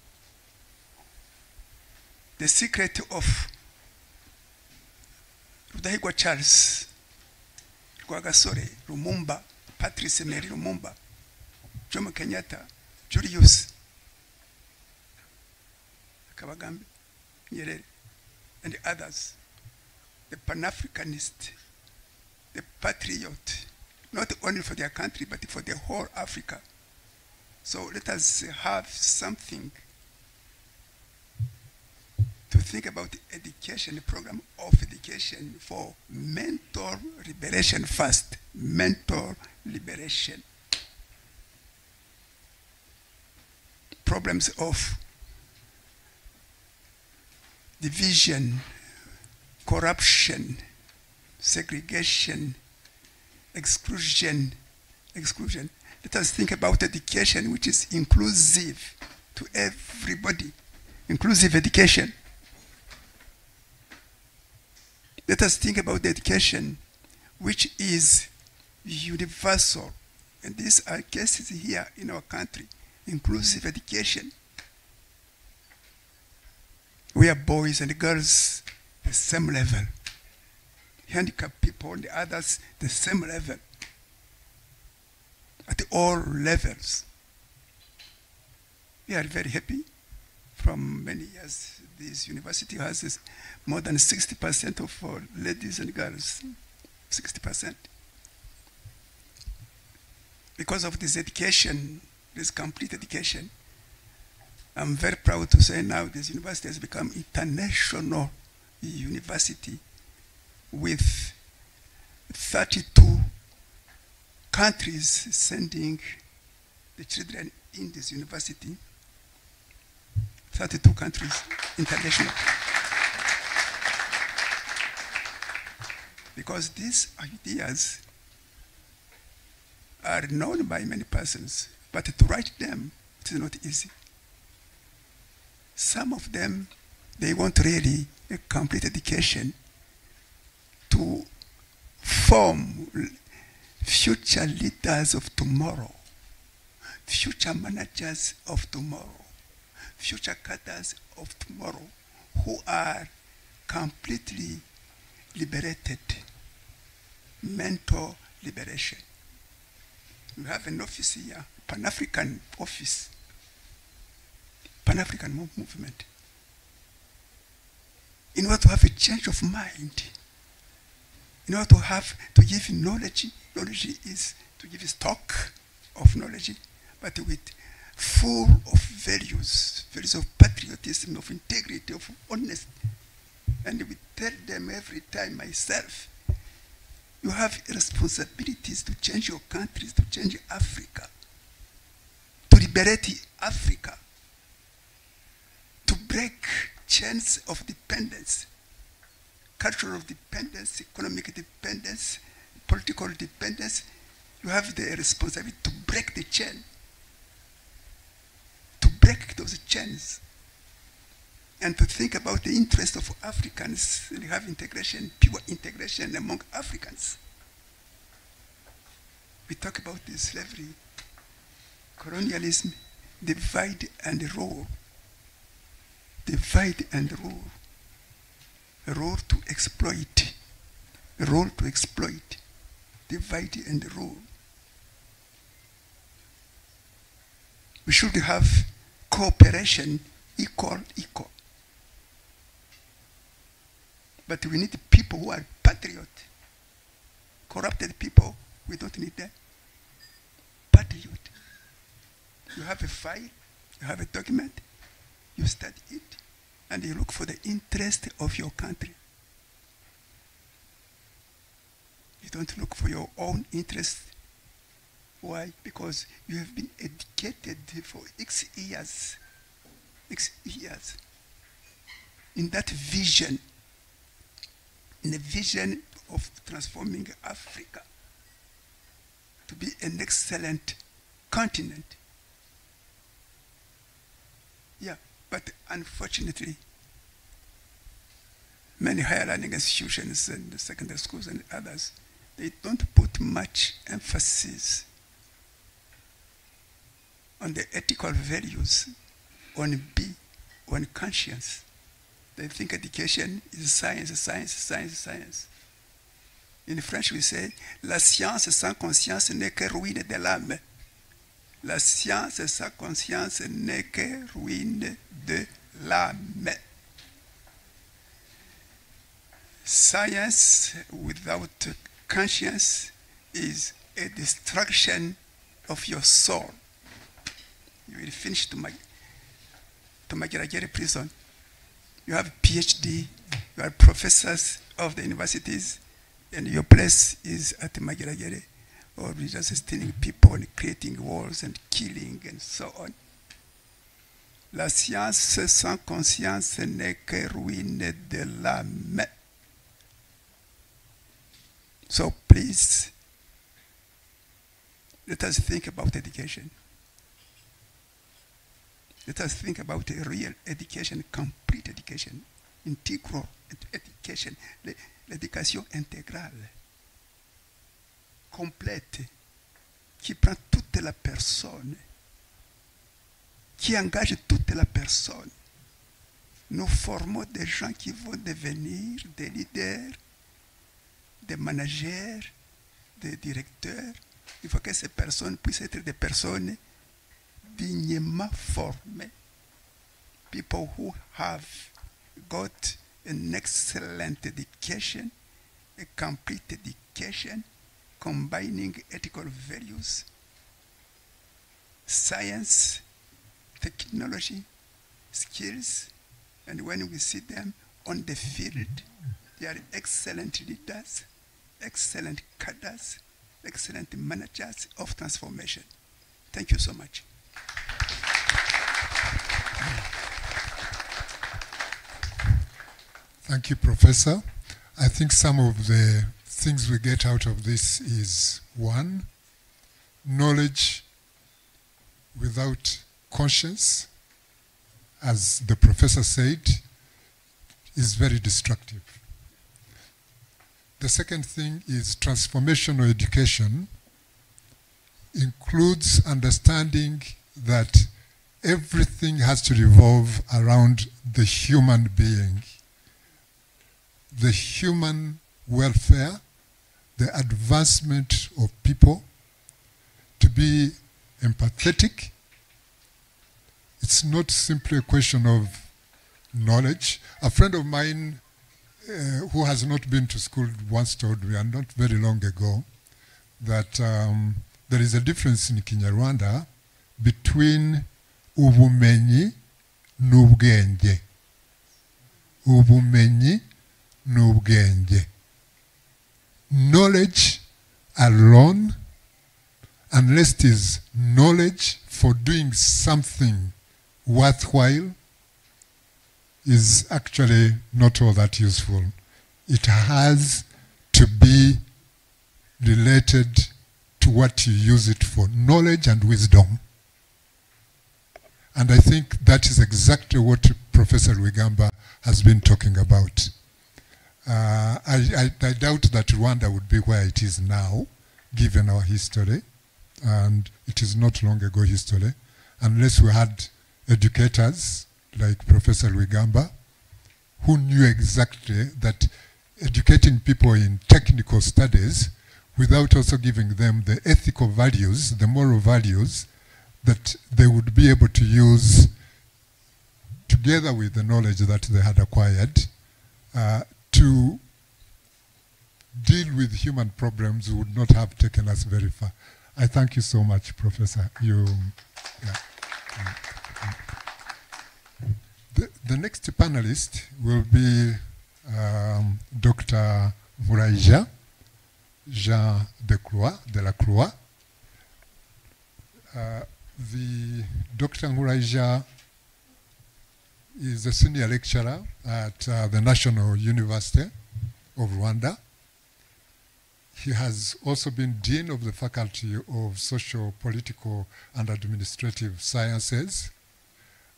[SPEAKER 6] the secret of Rudahigwa Charles, Rwagasore, Lumumba, Patrice Emery Lumumba, Jomo Kenyatta, Julius, Kabagambe, Nyerere, and the others, the Pan-Africanist, the patriot, not only for their country, but for the whole Africa. So let us have something to think about the education, the program of education for mental liberation first, mental liberation. Problems of division, corruption, segregation, exclusion. Let us think about education which is inclusive to everybody, inclusive education. Let us think about the education which is universal. And these are cases here in our country, inclusive education. We are boys and girls the same level. Handicapped people and the others the same level. At all levels. We are very happy. From many years, this university has more than 60% of ladies and girls. 60%. Because of this education, this complete education, I'm very proud to say now this university has become international university with 32 countries sending the children in this university. 32 countries, international. Because these ideas are known by many persons, but to write them, it is not easy. Some of them, they want really a complete education to form future leaders of tomorrow, future managers of tomorrow, future cadres of tomorrow who are completely liberated, mental liberation. We have an office here, Pan-African office, Pan-African movement. In order to have a change of mind, in order to give knowledge, knowledge is to give stock of knowledge, but with full of values of patriotism, of integrity, of honesty. And we tell them every time myself, you have responsibilities to change your countries, to change Africa, to liberate Africa, to break chains of dependence, cultural dependence, economic dependence, political dependence. You have the responsibility to break the chain, to break those chains, and to think about the interest of Africans and have integration, pure integration among Africans. We talk about this slavery, colonialism, divide and rule. Divide and rule. A rule to exploit. A rule to exploit. Divide and rule. We should have cooperation, equal. But we need people who are patriot. Corrupted people, we don't need them. Patriot. You have a file, you have a document, you study it, and you look for the interest of your country. You don't look for your own interest. Why? Because you have been educated for X years. In that vision, in the vision of transforming Africa to be an excellent continent. Yeah, but unfortunately, many higher learning institutions and secondary schools and others, they don't put much emphasis on the ethical values, on conscience. They think education is science. In French, we say, la science sans conscience n'est que ruine de l'âme. La science sans conscience n'est que ruine de l'âme. Science without conscience is a destruction of your soul. You will finish to Mageragere prison. You have PhD, you are professors of the universities, and your place is at Mageragere, or just stealing people and creating wars and killing and so on. La science sans conscience n'est que ruine de l'âme. So please, let us think about education. Let us think about a real education, complete education, integral education, l'éducation intégrale, complète, qui prend toute la personne, qui engage toute la personne. Nous formons des gens qui vont devenir des leaders, des managers, des directeurs. Il faut que ces personnes puissent être des personnes dignement formés. People who have got an excellent education, a complete education, combining ethical values, science, technology, skills, and when we see them on the field, they are excellent leaders, excellent cadres, excellent managers of transformation. Thank you so much.
[SPEAKER 5] Thank you, Professor. I think some of the things we get out of this is, one, knowledge without conscience, as the professor said, is very destructive. The second thing is transformational education includes understanding that everything has to revolve around the human being, the human welfare, the advancement of people, to be empathetic. It's not simply a question of knowledge. A friend of mine who has not been to school once told me, and not very long ago, that there is a difference in Kinyarwanda between ubumenyi n'ubwenge. Ubumenyi n'ubwenge. Knowledge alone, unless it is knowledge for doing something worthwhile, is actually not all that useful. It has to be related to what you use it for, knowledge and wisdom. And I think that is exactly what Professor Rwigamba has been talking about. I doubt that Rwanda would be where it is now, given our history, and it is not long ago history, unless we had educators like Professor Rwigamba, who knew exactly that educating people in technical studies without also giving them the ethical values, the moral values, that they would be able to use together with the knowledge that they had acquired to deal with human problems would not have taken us very far. I thank you so much, Professor. The next panelist will be Dr. Muraija Jean de la Croix. The Dr. Muraija is a senior lecturer at the National University of Rwanda. He has also been Dean of the Faculty of Social, Political, and Administrative Sciences,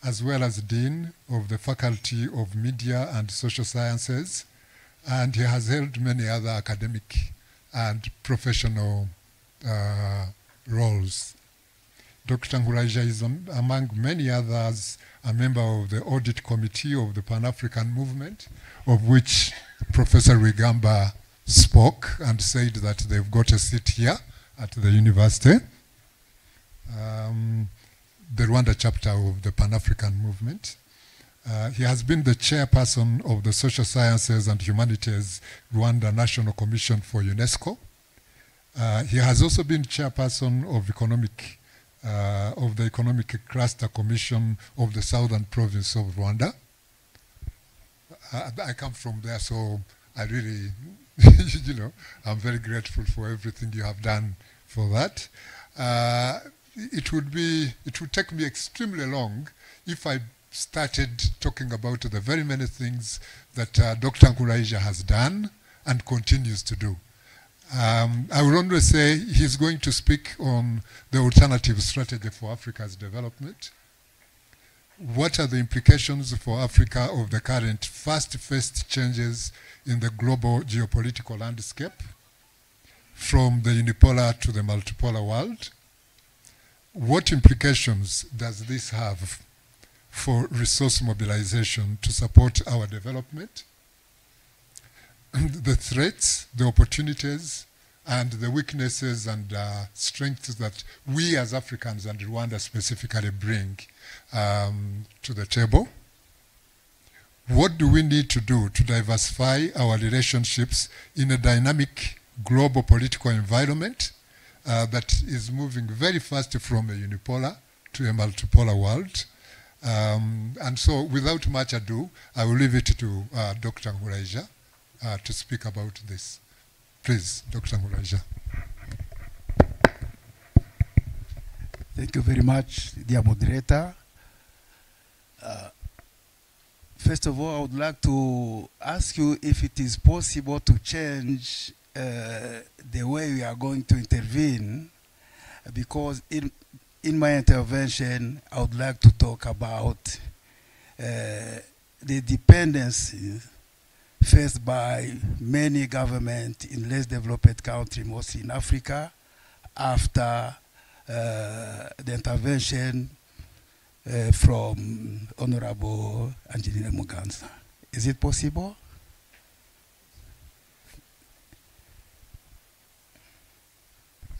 [SPEAKER 5] as well as Dean of the Faculty of Media and Social Sciences, and he has held many other academic and professional roles. Dr. Muraija is, among many others, a member of the Audit Committee of the Pan-African Movement, of which Professor Rwigamba spoke and said that they've got a seat here at the university. The Rwanda chapter of the Pan-African Movement. He has been the chairperson of the Social Sciences and Humanities Rwanda National Commission for UNESCO. He has also been chairperson of the Economic Cluster Commission of the Southern Province of Rwanda. I come from there, so I really, I'm very grateful for everything you have done for that. It would take me extremely long if I started talking about the very many things that Dr. Muraija has done and continues to do. I will only say he's going to speak on the alternative strategy for Africa's development. What are the implications for Africa of the current fast-paced changes in the global geopolitical landscape, from the unipolar to the multipolar world? What implications does this have for resource mobilization to support our development? The threats, the opportunities, and the weaknesses and strengths that we as Africans and Rwanda specifically bring to the table. What do we need to do to diversify our relationships in a dynamic global political environment that is moving very fast from a unipolar to a multipolar world? And so without much ado, I will leave it to Dr. Muraija to speak about this. Please, Dr. Muraija.
[SPEAKER 6] Thank you very much, dear moderator. First of all, I would like to ask you if it is possible to change the way we are going to intervene, because in my intervention, I would like to talk about the dependencies faced by many governments in less developed countries, mostly in Africa, after the intervention from Honorable Angelina Muganza. Is it possible?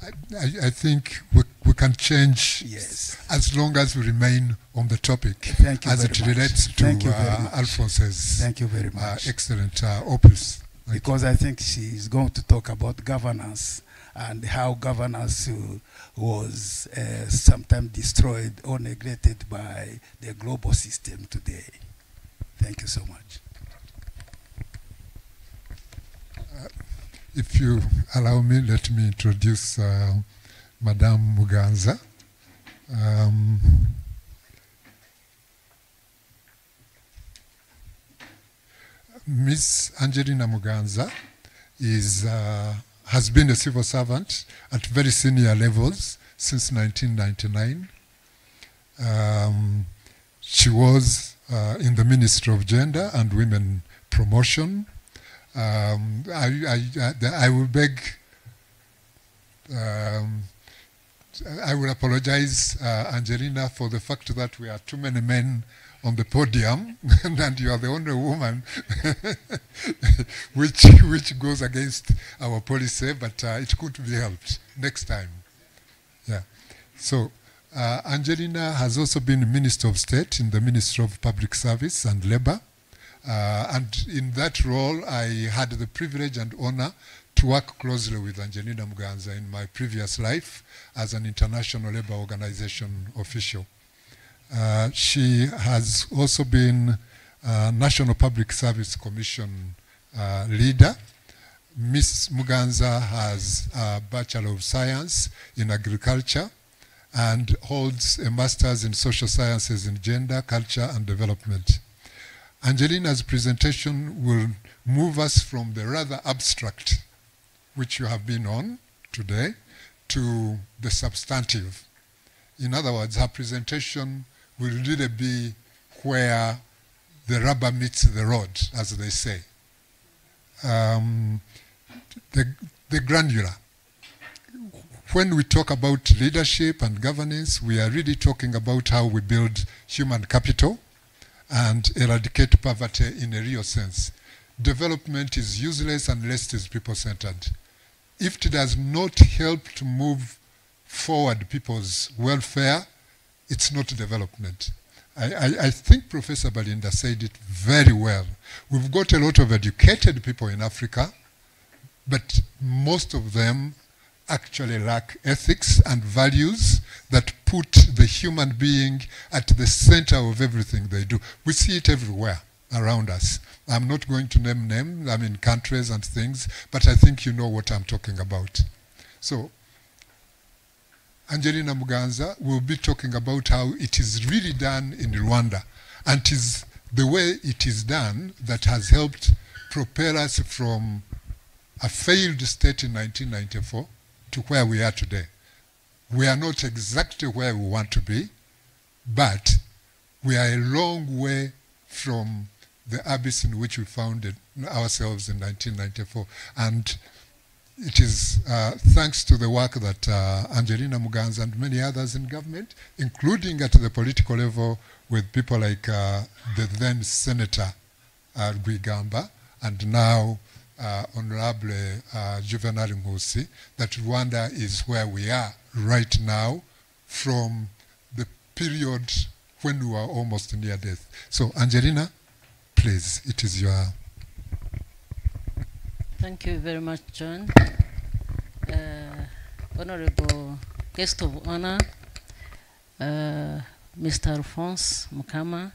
[SPEAKER 5] I think we can change
[SPEAKER 6] Yes.
[SPEAKER 5] as long as we remain on the topic.
[SPEAKER 6] Thank you
[SPEAKER 5] as
[SPEAKER 6] very
[SPEAKER 5] it
[SPEAKER 6] much.
[SPEAKER 5] relates to
[SPEAKER 6] Thank you very much.
[SPEAKER 5] Alphonse's
[SPEAKER 6] Thank you very much.
[SPEAKER 5] excellent opus.
[SPEAKER 6] Because I think she is going to talk about governance and how governance was sometimes destroyed or neglected by the global system today. Thank you so much.
[SPEAKER 5] If you allow me, let me introduce Madame Muganza. Miss Angelina Muganza has been a civil servant at very senior levels since 1999. She was in the Ministry of Gender and Women Promotion. I will beg, I will apologize, Angelina, for the fact that we are too many men on the podium and you are the only woman, which goes against our policy, but it could be helped next time. Yeah. So Angelina has also been Minister of State in the Ministry of Public Service and Labor. And in that role, I had the privilege and honor to work closely with Angelina Muganza in my previous life as an International Labour Organization official. She has also been National Public Service Commission leader. Ms. Muganza has a Bachelor of Science in Agriculture and holds a Master's in Social Sciences in Gender, Culture and Development. Angelina's presentation will move us from the rather abstract, which you have been on today, to the substantive. In other words, her presentation will really be where the rubber meets the road, as they say. The granular. When we talk about leadership and governance, we are really talking about how we build human capital and eradicate poverty in a real sense. Development is useless unless it is people-centered. If it does not help to move forward people's welfare, it's not development. I think Professor Balinda said it very well. We've got a lot of educated people in Africa, but most of them actually lack ethics and values that put the human being at the center of everything they do. We see it everywhere around us. I'm not going to name names, I mean countries and things, but I think you know what I'm talking about. So, Angelina Muganza will be talking about how it is really done in Rwanda, and it is the way it is done that has helped propel us from a failed state in 1994 to where we are today. We are not exactly where we want to be, but we are a long way from the abyss in which we found ourselves in 1994. And it is thanks to the work that Angelina Muganza and many others in government, including at the political level with people like the then Senator Rwigamba, and now Honorable Juvenal Nkusi, that Rwanda is where we are right now from the period when we were almost near death. So Angelina, please, it is your...
[SPEAKER 7] Thank you very much, John. Honorable guest of honor, Mr. Alphonse Mukama,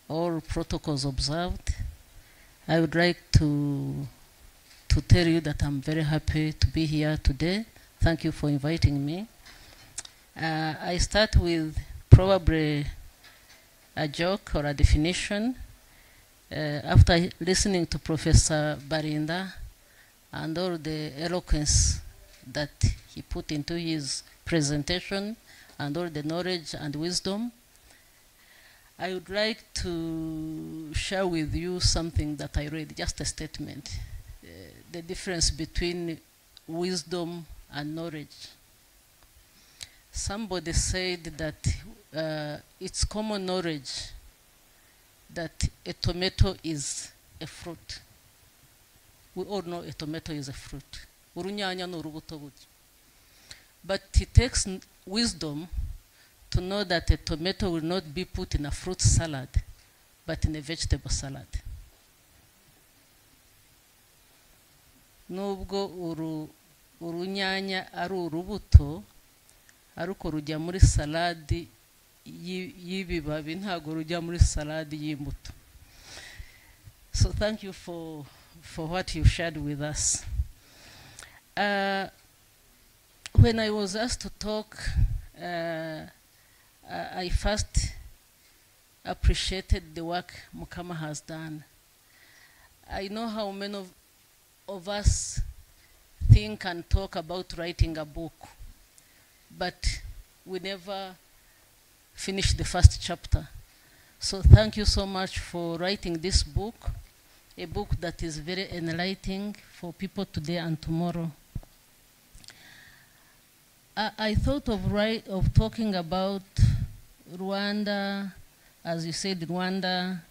[SPEAKER 7] all protocols observed. I would like to tell you that I'm very happy to be here today. Thank you for inviting me. I start with probably a joke or a definition. After listening to Professor Barinda and all the eloquence that he put into his presentation and all the knowledge and wisdom, I would like to share with you something that I read, just a statement, the difference between wisdom and knowledge. Somebody said that it's common knowledge that a tomato is a fruit. We all know a tomato is a fruit. Urunyanya ni urubuto burya. But it takes wisdom to know that a tomato will not be put in a fruit salad, but in a vegetable salad. Nubwo urunyanya ari urubuto, ariko rujya muri saladi y'ibibabi, ntago rujya muri saladi y'imbuto. So thank you for what you shared with us. When I was asked to talk, I first appreciated the work Mukama has done. I know how many of us think and talk about writing a book, but we never finish the first chapter. So thank you so much for writing this book, a book that is very enlightening for people today and tomorrow. I thought of talking about Rwanda, as you said, Rwanda,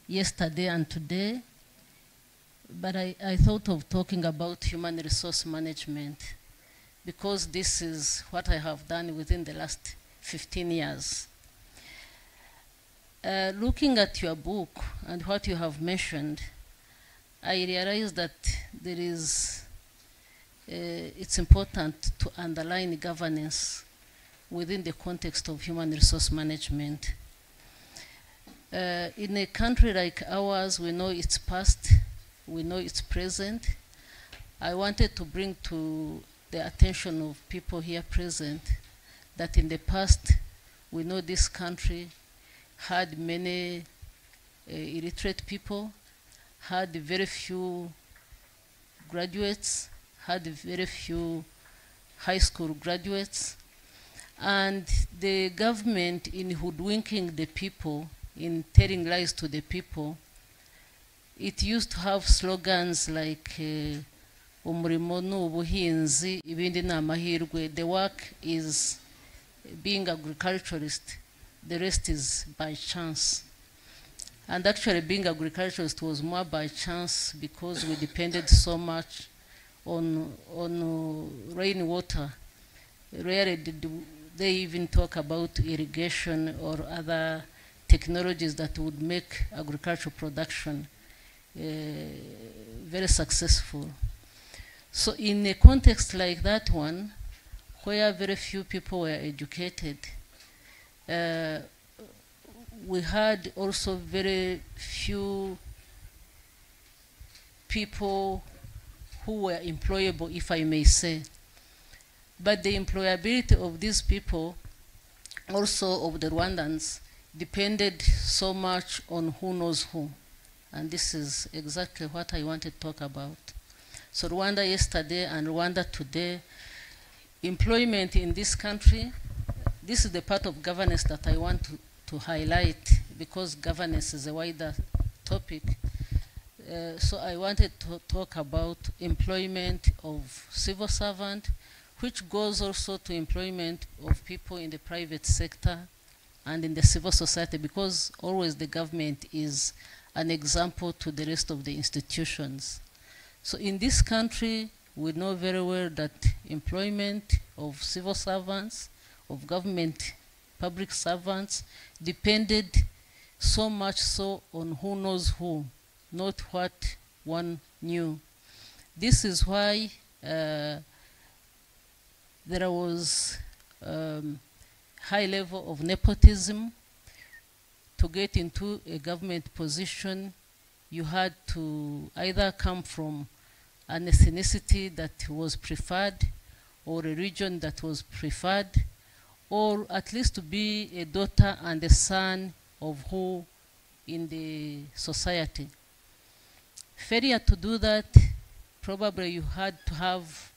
[SPEAKER 7] yesterday and today, but I thought of talking about human resource management, because this is what I have done within the last 15 years. Looking at your book and what you have mentioned, I realized that there is, it's important to underline governance within the context of human resource management. In a country like ours, we know its past, we know its present. I wanted to bring to the attention of people here present that in the past, we know this country had many illiterate people, had very few graduates, had very few high school graduates, and the government, in hoodwinking the people, in telling lies to the people, it used to have slogans like umurimo n'ubuhinzi ibindi n'amahirwe. The work is being agriculturist, the rest is by chance. And actually being agriculturist was more by chance because we depended so much on rainwater. Rarely did they even talk about irrigation or other technologies that would make agricultural production very successful. So in a context like that one, where very few people were educated, we had also very few people who were employable, if I may say. But the employability of these people, also of the Rwandans, depended so much on who knows who. And this is exactly what I wanted to talk about. So Rwanda yesterday and Rwanda today, employment in this country, this is the part of governance that I want to highlight, because governance is a wider topic. So I wanted to talk about employment of civil servant, which goes also to employment of people in the private sector and in the civil society, because always the government is an example to the rest of the institutions. So in this country, we know very well that employment of civil servants, of government public servants, depended so much so on who knows who, not what one knew. This is why there was high level of nepotism. To get into a government position, you had to either come from an ethnicity that was preferred, or a region that was preferred, or at least to be a daughter and a son of who in the society. Failure to do that, probably you had to have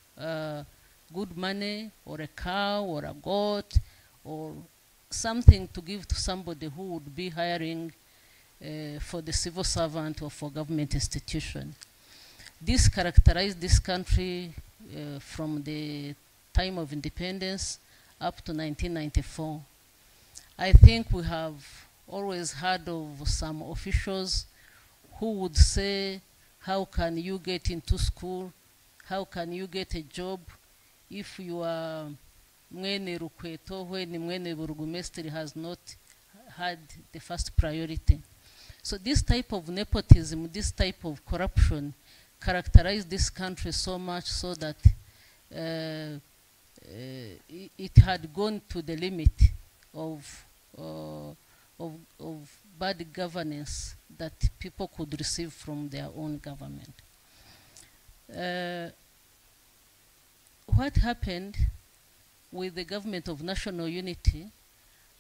[SPEAKER 7] good money, or a cow, or a goat, or something to give to somebody who would be hiring for the civil servant or for government institution. This characterized this country from the time of independence up to 1994. I think we have always heard of some officials who would say, how can you get into school? How can you get a job if you are Mwene Rukweto, when Mwene Burugumestri has not had the first priority. So this type of nepotism, this type of corruption characterized this country so much so that it had gone to the limit of bad governance that people could receive from their own government. What happened with the government of national unity,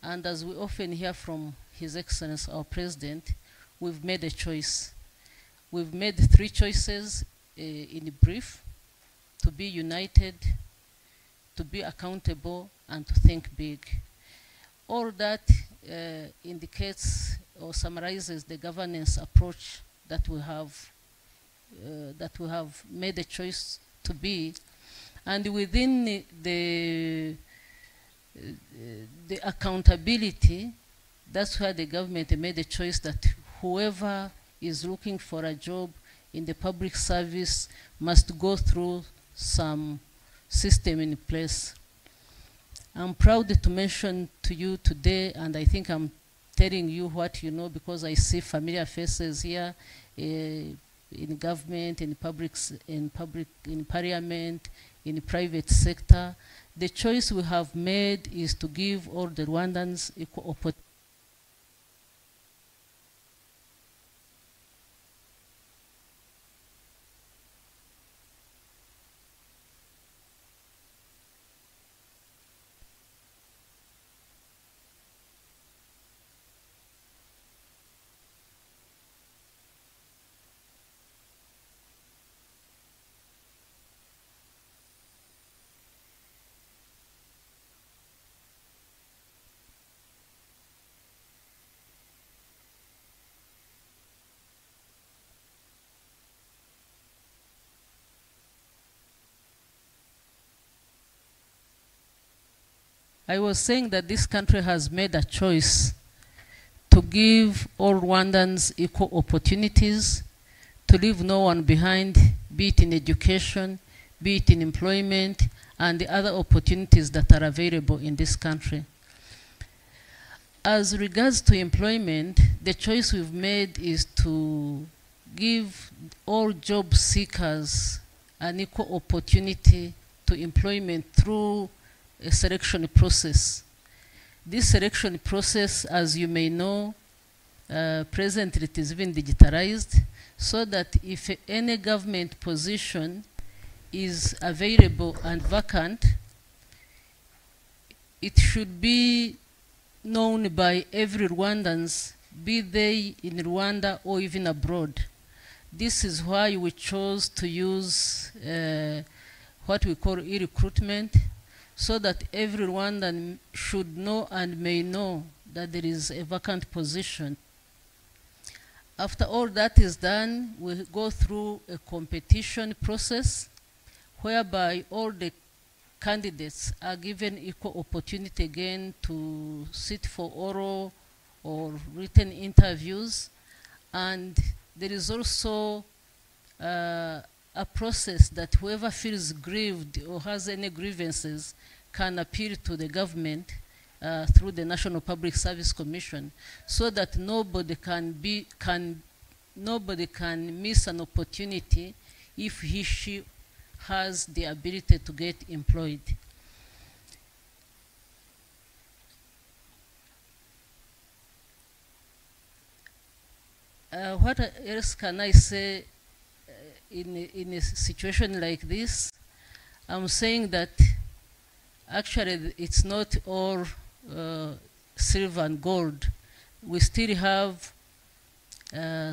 [SPEAKER 7] and as we often hear from His Excellency, our President, we've made a choice. We've made 3 choices in brief: to be united, to be accountable, and to think big. All that indicates or summarizes the governance approach that we have made a choice to be. And within the accountability, that's where the government made a choice that whoever is looking for a job in the public service must go through some system in place. I'm proud to mention to you today, and I think I'm telling you what you know because I see familiar faces here in government, in parliament, in the private sector. The choice we have made is to give all the Rwandans equal opportunity. I was saying that this country has made a choice to give all Rwandans equal opportunities, to leave no one behind, be it in education, be it in employment, and the other opportunities that are available in this country. As regards to employment, the choice we've made is to give all job seekers an equal opportunity to employment through a selection process. This selection process, as you may know, presently it is even digitalized, so that if any government position is available and vacant, it should be known by every Rwandans, be they in Rwanda or even abroad. This is why we chose to use what we call e-recruitment, so that every Rwandan should know and may know that there is a vacant position. After all that is done, we go through a competition process whereby all the candidates are given equal opportunity again to sit for oral or written interviews. And there is also a process that whoever feels grieved or has any grievances can appeal to the government through the National Public Service Commission, so that nobody can miss an opportunity if she has the ability to get employed. What else can I say in a situation like this? I'm saying that actually it's not all silver and gold. We still have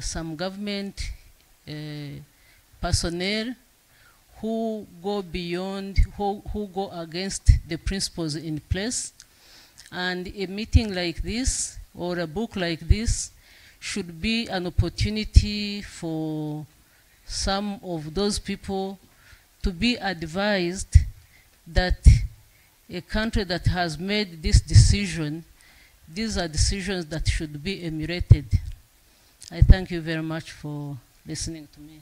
[SPEAKER 7] some government personnel who go beyond, who go against the principles in place. And a meeting like this or a book like this should be an opportunity for some of those people to be advised that a country that has made this decision, these are decisions that should be emulated. I thank you very much for listening to me.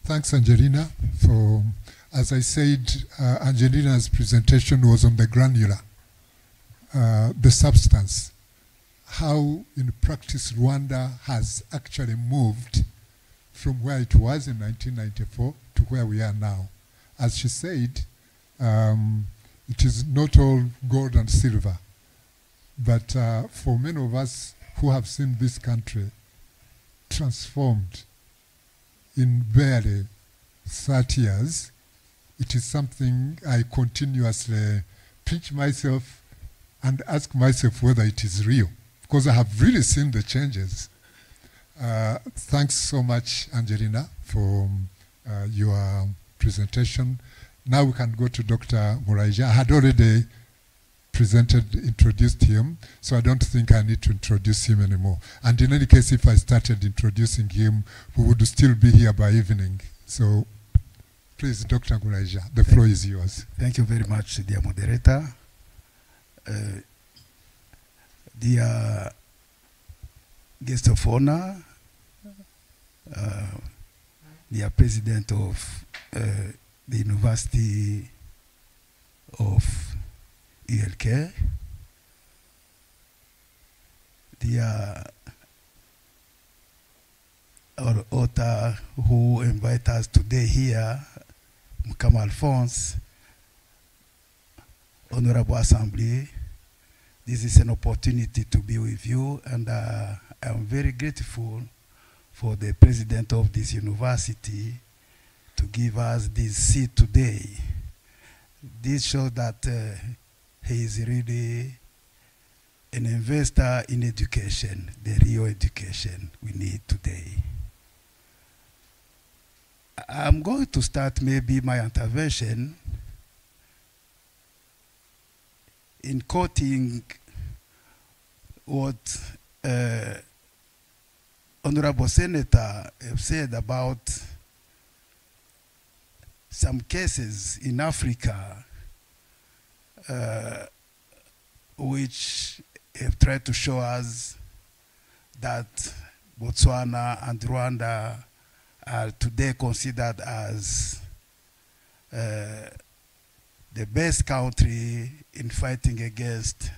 [SPEAKER 5] Thanks, Angelina, for, as I said, Angelina's presentation was on the granular, the substance, how in practice Rwanda has actually moved from where it was in 1994 to where we are now. As she said, it is not all gold and silver, but for many of us who have seen this country transformed in barely 30 years, it is something I continuously pinch myself and ask myself whether it is real, because I have really seen the changes. Thanks so much, Angelina, for your presentation. Now we can go to Dr. Muraija. I had already introduced him, so I don't think I need to introduce him anymore. And in any case, if I started introducing him, we would still be here by evening. So please, Dr. Muraija, the floor is yours.
[SPEAKER 8] Thank you very much, dear moderator. Dear guest of honor, dear president of the University of ULK, dear our author who invite us today here, Mukama Alphonse, Honorable Assembly, this is an opportunity to be with you, and I'm very grateful for the president of this university to give us this seat today. This shows that he is really an investor in education, the real education we need today. I'm going to start maybe my intervention in quoting what Honorable Senator have said about some cases in Africa which have tried to show us that Botswana and Rwanda are today considered as the best country in fighting against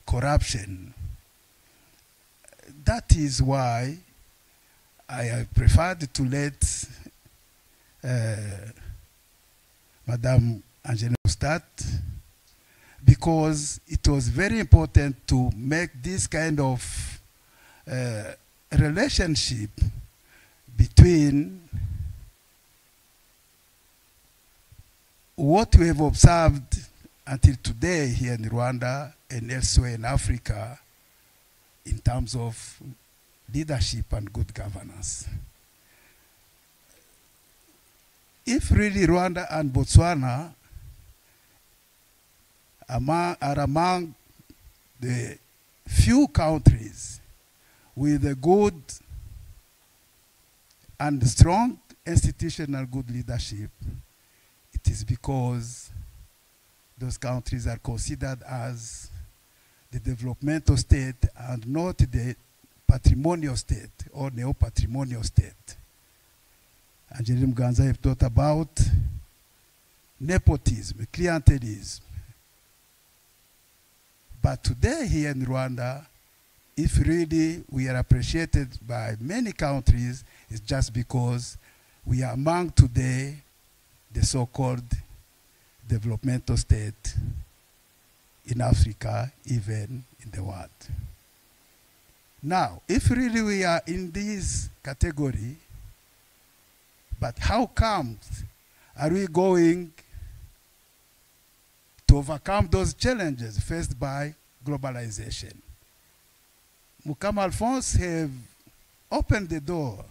[SPEAKER 8] corruption. That is why I have preferred to let Madame Angelina start, because it was very important to make this kind of relationship between what we have observed until today here in Rwanda and elsewhere in Africa in terms of leadership and good governance. If really Rwanda and Botswana are among the few countries with a good and strong institutional good leadership, it is because those countries are considered as the developmental state and not the patrimonial state or neo-patrimonial state. Angelina Muganza have thought about nepotism, clientelism. But today here in Rwanda, if really we are appreciated by many countries, it's just because we are among today the so-called developmental state in Africa, even in the world. Now, if really we are in this category, but how come are we going to overcome those challenges faced by globalization? Mukama Alphonse have opened the door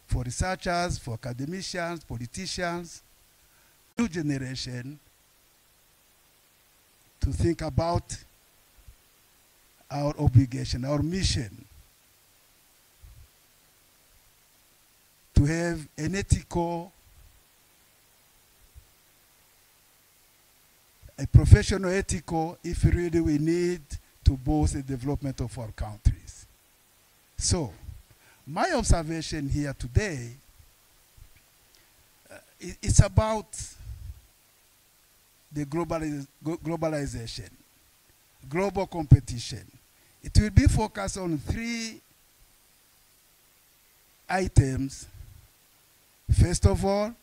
[SPEAKER 8] for researchers, for academicians, politicians, new generation to think about our obligation, our mission to have an ethical, a professional ethical, if really we need to boost the development of our countries. So, my observation here today it's about the globalization, global competition. It will be focused on 3 items. First of all,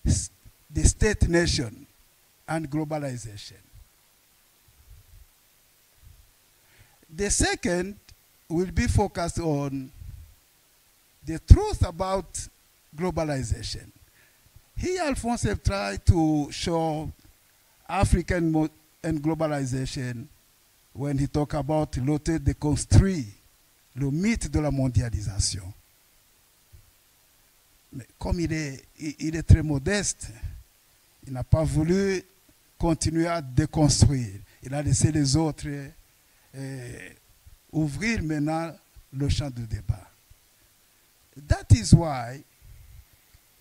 [SPEAKER 8] the state nation and globalization. The second will be focused on the truth about globalization. Here, Alphonse have tried to show African and globalization when he talk about l'auteur déconstruit, le mythe de la mondialisation. Mais comme il est très modeste, il n'a pas voulu continuer à déconstruire. Il a laissé les autres ouvrir maintenant le champ de débat. That is why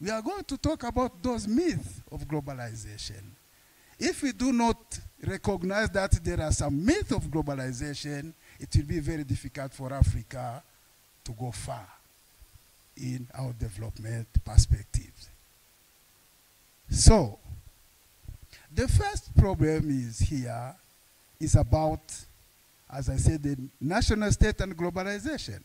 [SPEAKER 8] we are going to talk about those myths of globalization. If we do not recognize that there are some myths of globalization, it will be very difficult for Africa to go far in our development perspectives. So, the first problem is about, as I said, the national state and globalization.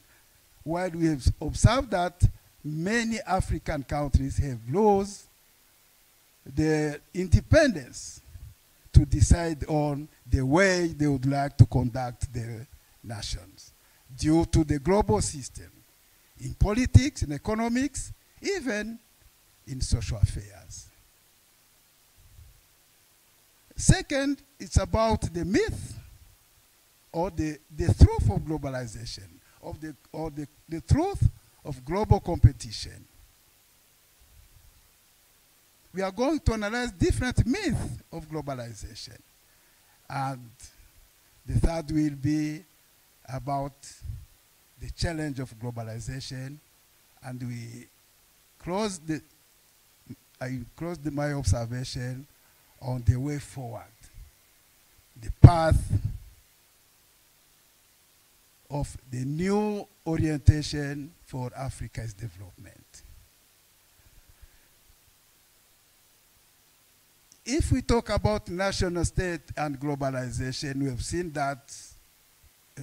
[SPEAKER 8] While we have observed that many African countries have lost their independence to decide on the way they would like to conduct their nations due to the global system in politics, in economics, even in social affairs. Second, it's about the myth or the truth of globalization, or the truth of global competition. We are going to analyze different myths of globalization. And the third will be about the challenge of globalization. And I closed my observation on the way forward, the path of the new orientation for Africa's development. If we talk about national state and globalization, we have seen that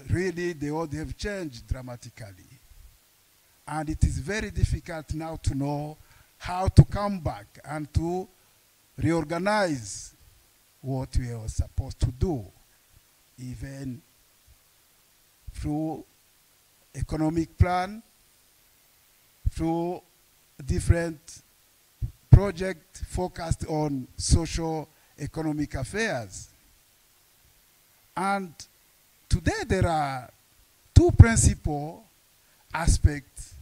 [SPEAKER 8] really the world have changed dramatically. And it is very difficult now to know how to come back and to reorganize what we are supposed to do, even through economic plan, through different projects focused on socio-economic affairs. And today there are 2 principal aspects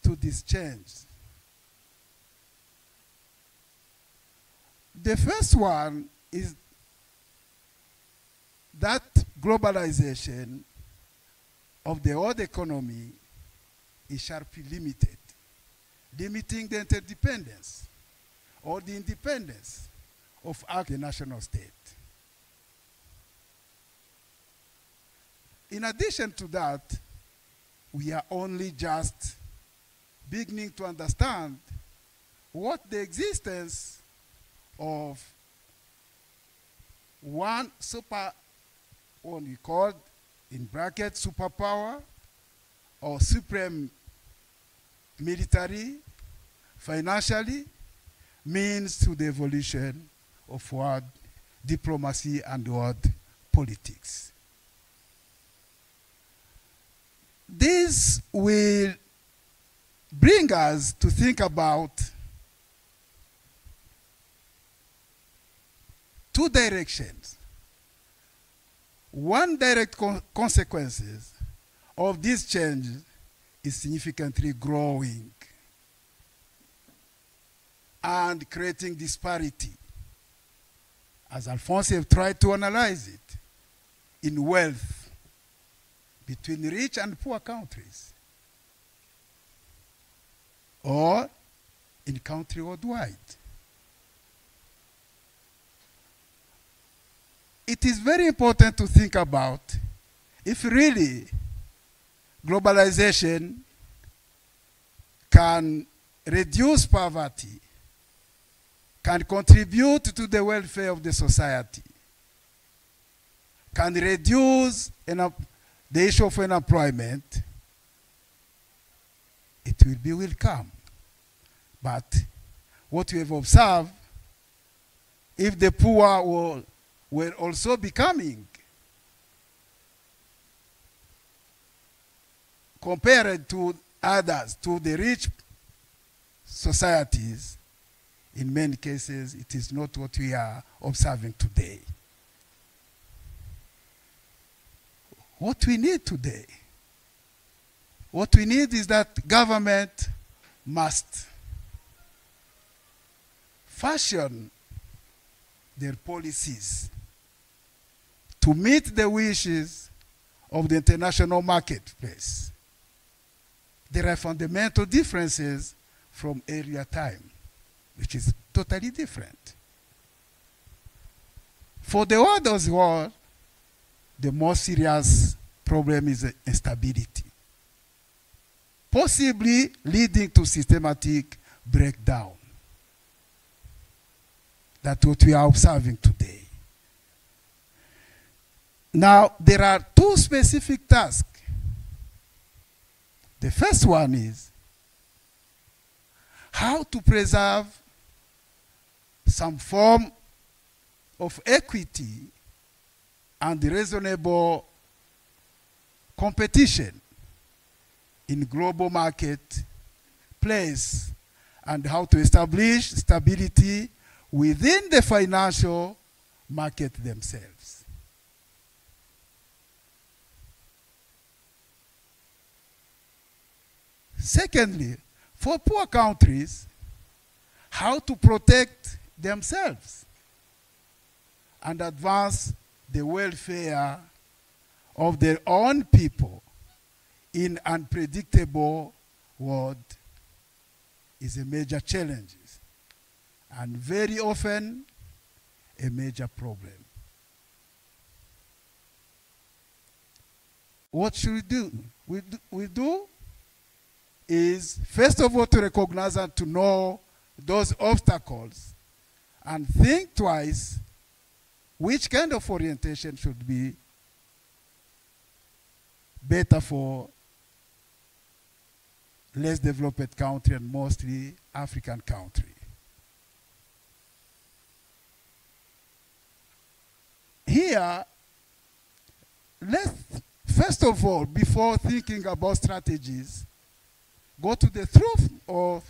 [SPEAKER 8] to this change. The first one is that globalization of the world economy is sharply limited, limiting the interdependence or the independence of our national state. In addition to that, we are only just beginning to understand what the existence of one what we call in brackets superpower or supreme military, financially, means to the evolution of world diplomacy and world politics. This will bring us to think about 2 directions. One direct consequences of this change is significantly growing and creating disparity, as Alphonse have tried to analyze it, in wealth between rich and poor countries, or in countries worldwide. It is very important to think about if really globalization can reduce poverty, can contribute to the welfare of the society, can reduce the issue of unemployment, it will be welcome. But what we have observed, if the poor were also becoming, compared to others, to the rich societies, in many cases, it is not what we are observing today. What we need today, what we need is that government must fashion their policies to meet the wishes of the international marketplace. There are fundamental differences from earlier time, which is totally different. For the others world, the most serious problem is instability, possibly leading to systematic breakdown. That's what we are observing today. Now, there are two specific tasks. The first one is how to preserve some form of equity and reasonable competition in global marketplace, and how to establish stability within the financial market themselves. Secondly, for poor countries, how to protect themselves and advance the welfare of their own people in unpredictable world is a major challenge, and very often a major problem. What should we do? We do is, first of all, to recognize and to know those obstacles and think twice which kind of orientation should be better for less developed country and mostly African country. Here, let's first of all, before thinking about strategies, go to the truth of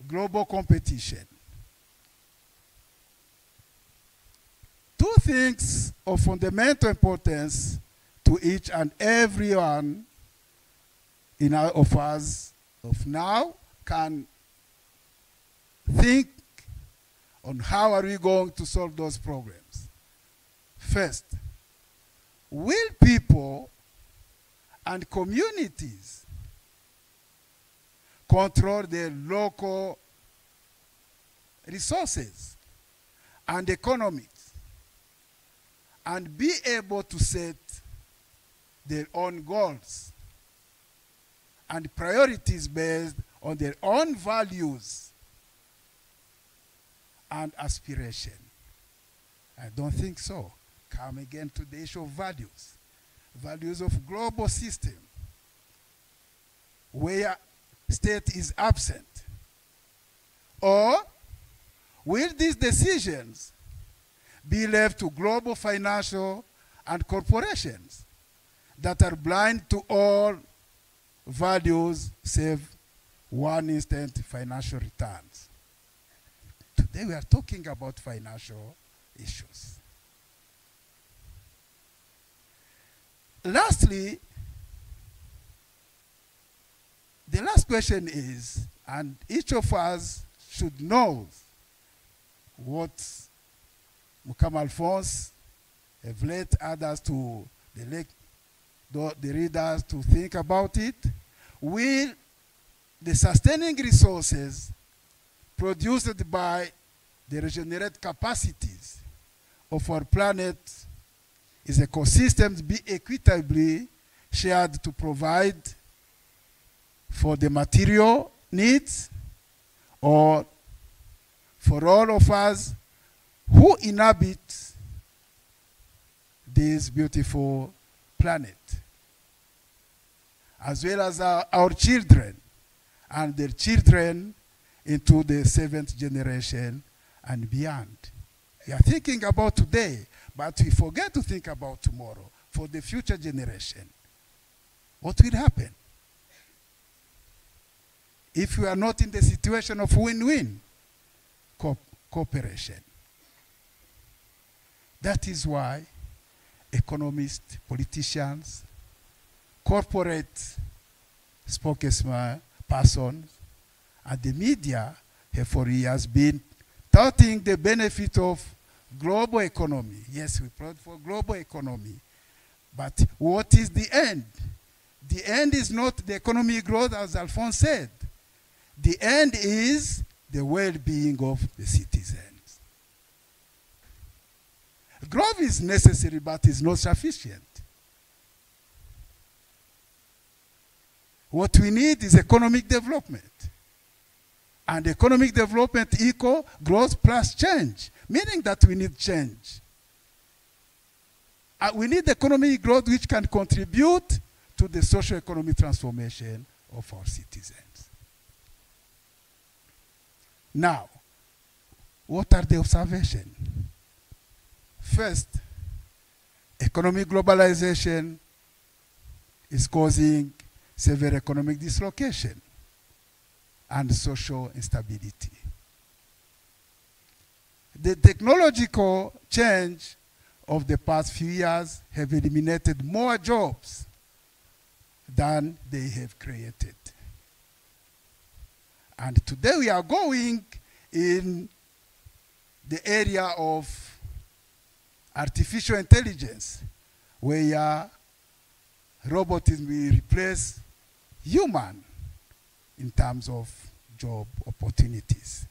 [SPEAKER 8] global competition. Two things of fundamental importance to each and every one of us of now can think on how are we going to solve those problems. First, will people and communities control their local resources and economics and be able to set their own goals and priorities based on their own values and aspiration? I don't think so. Come again to the issue of values. Values of global system where state is absent. Or will these decisions be left to global financial and corporations that are blind to all values save one instant financial returns? Today we are talking about financial issues. Lastly, the last question is, and each of us should know what Mukama Alphonse have led others to, the readers to think about it. Will the sustaining resources produced by the regenerate capacities of our planet is ecosystems be equitably shared to provide for the material needs or for all of us who inhabit this beautiful planet, as well as our children and their children into the 7th generation and beyond. We are thinking about today, but we forget to think about tomorrow for the future generation. What will happen if we are not in the situation of win-win cooperation? That is why economists, politicians, corporate spokespersons, and the media have for years been touting the benefit of global economy. Yes, we plot for global economy. But what is the end? The end is not the economic growth, as Alphonse said. The end is the well-being of the citizens. Growth is necessary, but is not sufficient. What we need is economic development. And economic development equals growth plus change, meaning that we need change. We need economic growth which can contribute to the socio-economic transformation of our citizens. Now, what are the observations? First, economic globalization is causing severe economic dislocation and social instability. The technological change of the past few years have eliminated more jobs than they have created. And today we are going in the area of artificial intelligence, where robotism will replace human in terms of job opportunities.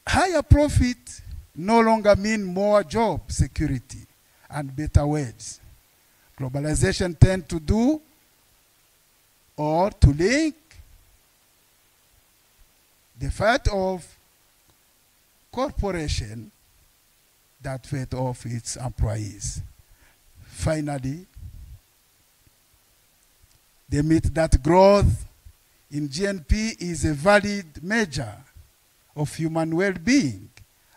[SPEAKER 8] Higher profit no longer mean more job security and better wage. Globalization tends to do or to link the fate of corporation that fate of its employees. Finally, they admit that growth in GNP is a valid measure of human well-being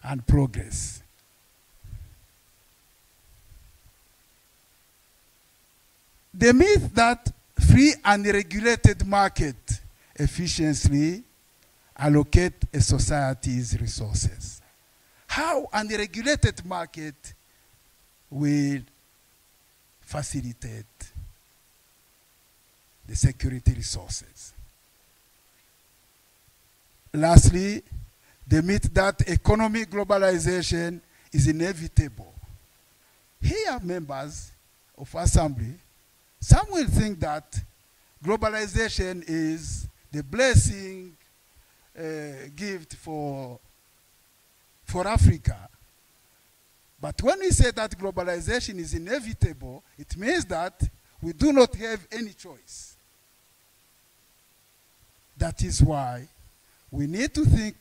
[SPEAKER 8] and progress. The myth that free and regulated market efficiently allocate a society's resources. How an unregulated market will facilitate the security resources. Lastly, the myth that economic globalization is inevitable. Here, members of Assembly, some will think that globalization is the blessing gift for Africa. But when we say that globalization is inevitable, it means that we do not have any choice. That is why we need to think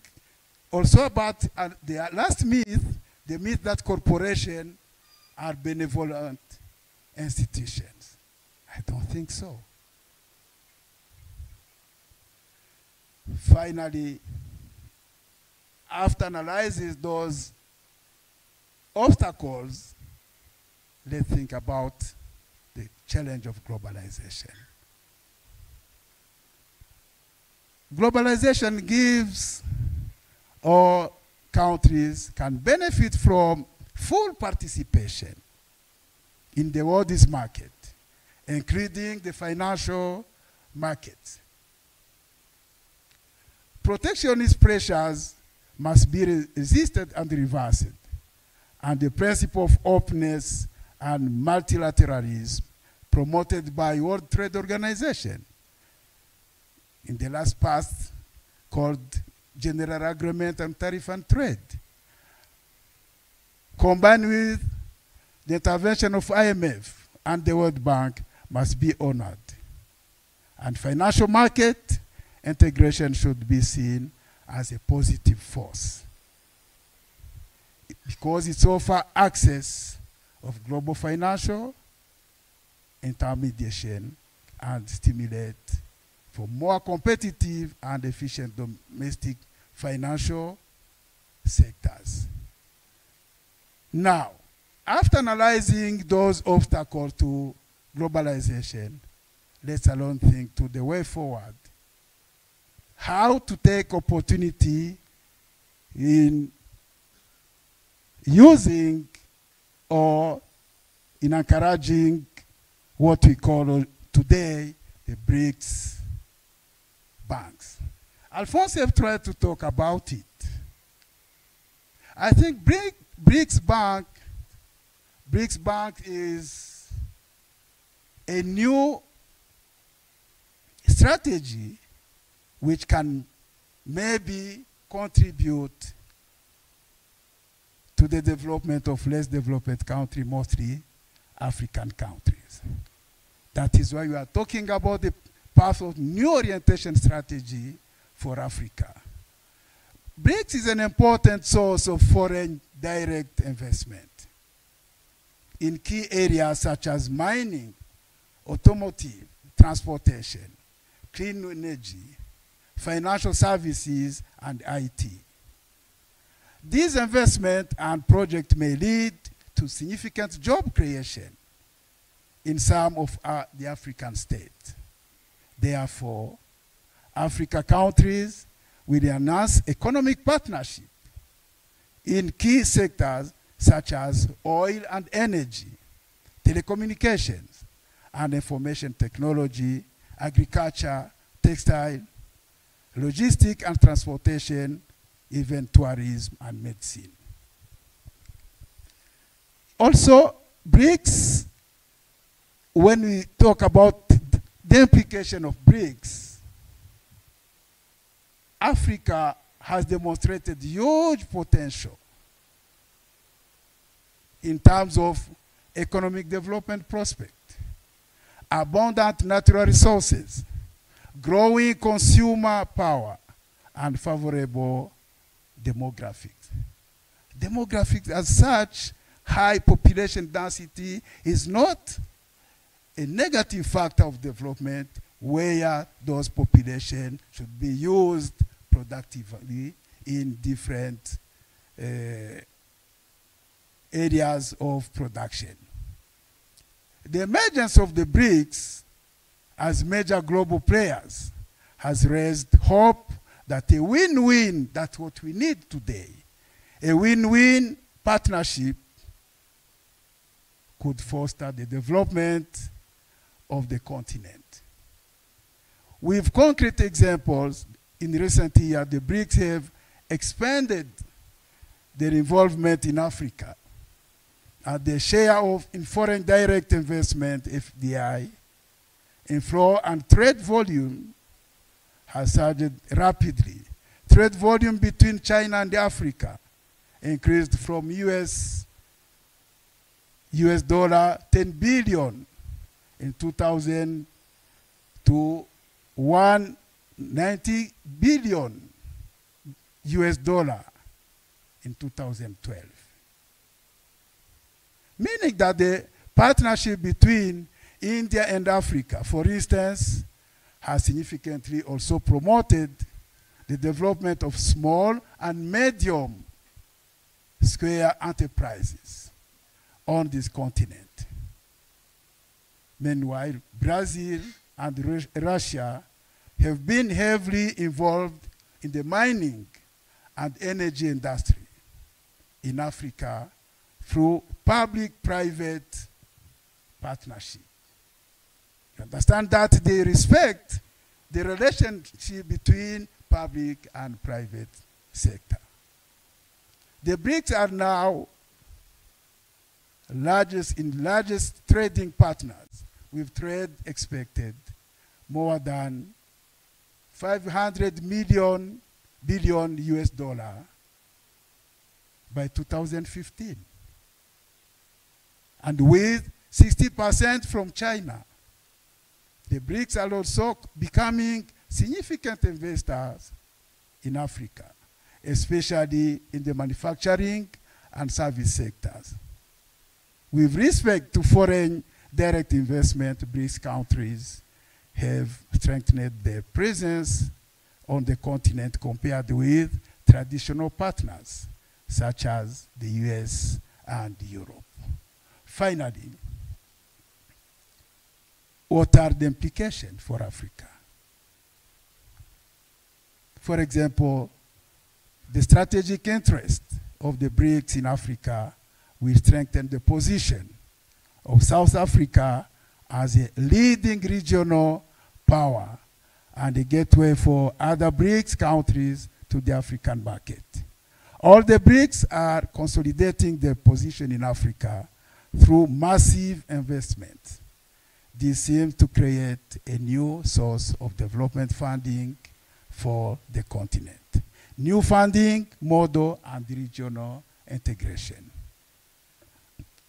[SPEAKER 8] also about the last myth, the myth that corporations are benevolent institutions. I don't think so. Finally, after analyzing those obstacles, let's think about the challenge of globalization. Globalization gives all countries can benefit from full participation in the world's market, including the financial market. Protectionist pressures must be resisted and reversed, and the principle of openness and multilateralism promoted by World Trade Organization in the last past called General Agreement on Tariff and Trade, combined with the intervention of IMF and the World Bank, must be honored. And financial market integration should be seen as a positive force because it offers access of global financial intermediation and stimulate for more competitive and efficient domestic financial sectors. Now, after analyzing those obstacles to globalization, let's alone think to the way forward. How to take opportunity in using or in encouraging what we call today the BRICS banks. Alphonse have tried to talk about it. I think BRICS Bank is a new strategy which can maybe contribute to the development of less developed countries, mostly African countries. That is why we are talking about the path of new orientation strategy for Africa. BRICS is an important source of foreign direct investment in key areas such as mining, automotive, transportation, clean energy, financial services, and IT. These investments and projects may lead to significant job creation in some of the African states. Therefore, Africa countries will enhance economic partnership in key sectors such as oil and energy, telecommunications, and information technology, agriculture, textile, logistics and transportation, even tourism and medicine. Also, BRICS, when we talk about the implication of BRICS, Africa has demonstrated huge potential in terms of economic development prospect, abundant natural resources, growing consumer power, and favorable demographics. Demographics as such, high population density is not a negative factor of development where those populations should be used productively in different areas of production. The emergence of the BRICS as major global players has raised hope that a win-win, that's what we need today, a win-win partnership could foster the development of the continent. With concrete examples, in recent years, the BRICS have expanded their involvement in Africa. The share of in foreign direct investment, FDI, inflow and trade volume has surged rapidly. Trade volume between China and Africa increased from US dollar 10 billion in 2000 to 190 billion US dollar in 2012. Meaning that the partnership between India and Africa, for instance, has significantly also promoted the development of small and medium scale enterprises on this continent. Meanwhile, Brazil and Russia have been heavily involved in the mining and energy industry in Africa through public-private partnership. You understand that they respect the relationship between public and private sector. The BRICS are now largest trading partners, with trade expected more than 500 billion US dollar by 2015. And with 60% from China. The BRICS are also becoming significant investors in Africa, especially in the manufacturing and service sectors. With respect to foreign direct investment, BRICS countries have strengthened their presence on the continent compared with traditional partners, such as the US and Europe. Finally, what are the implications for Africa? For example, the strategic interest of the BRICS in Africa will strengthen the position of South Africa as a leading regional power and a gateway for other BRICS countries to the African market. All the BRICS are consolidating their position in Africa through massive investment. This seems to create a new source of development funding for the continent. New funding model and regional integration.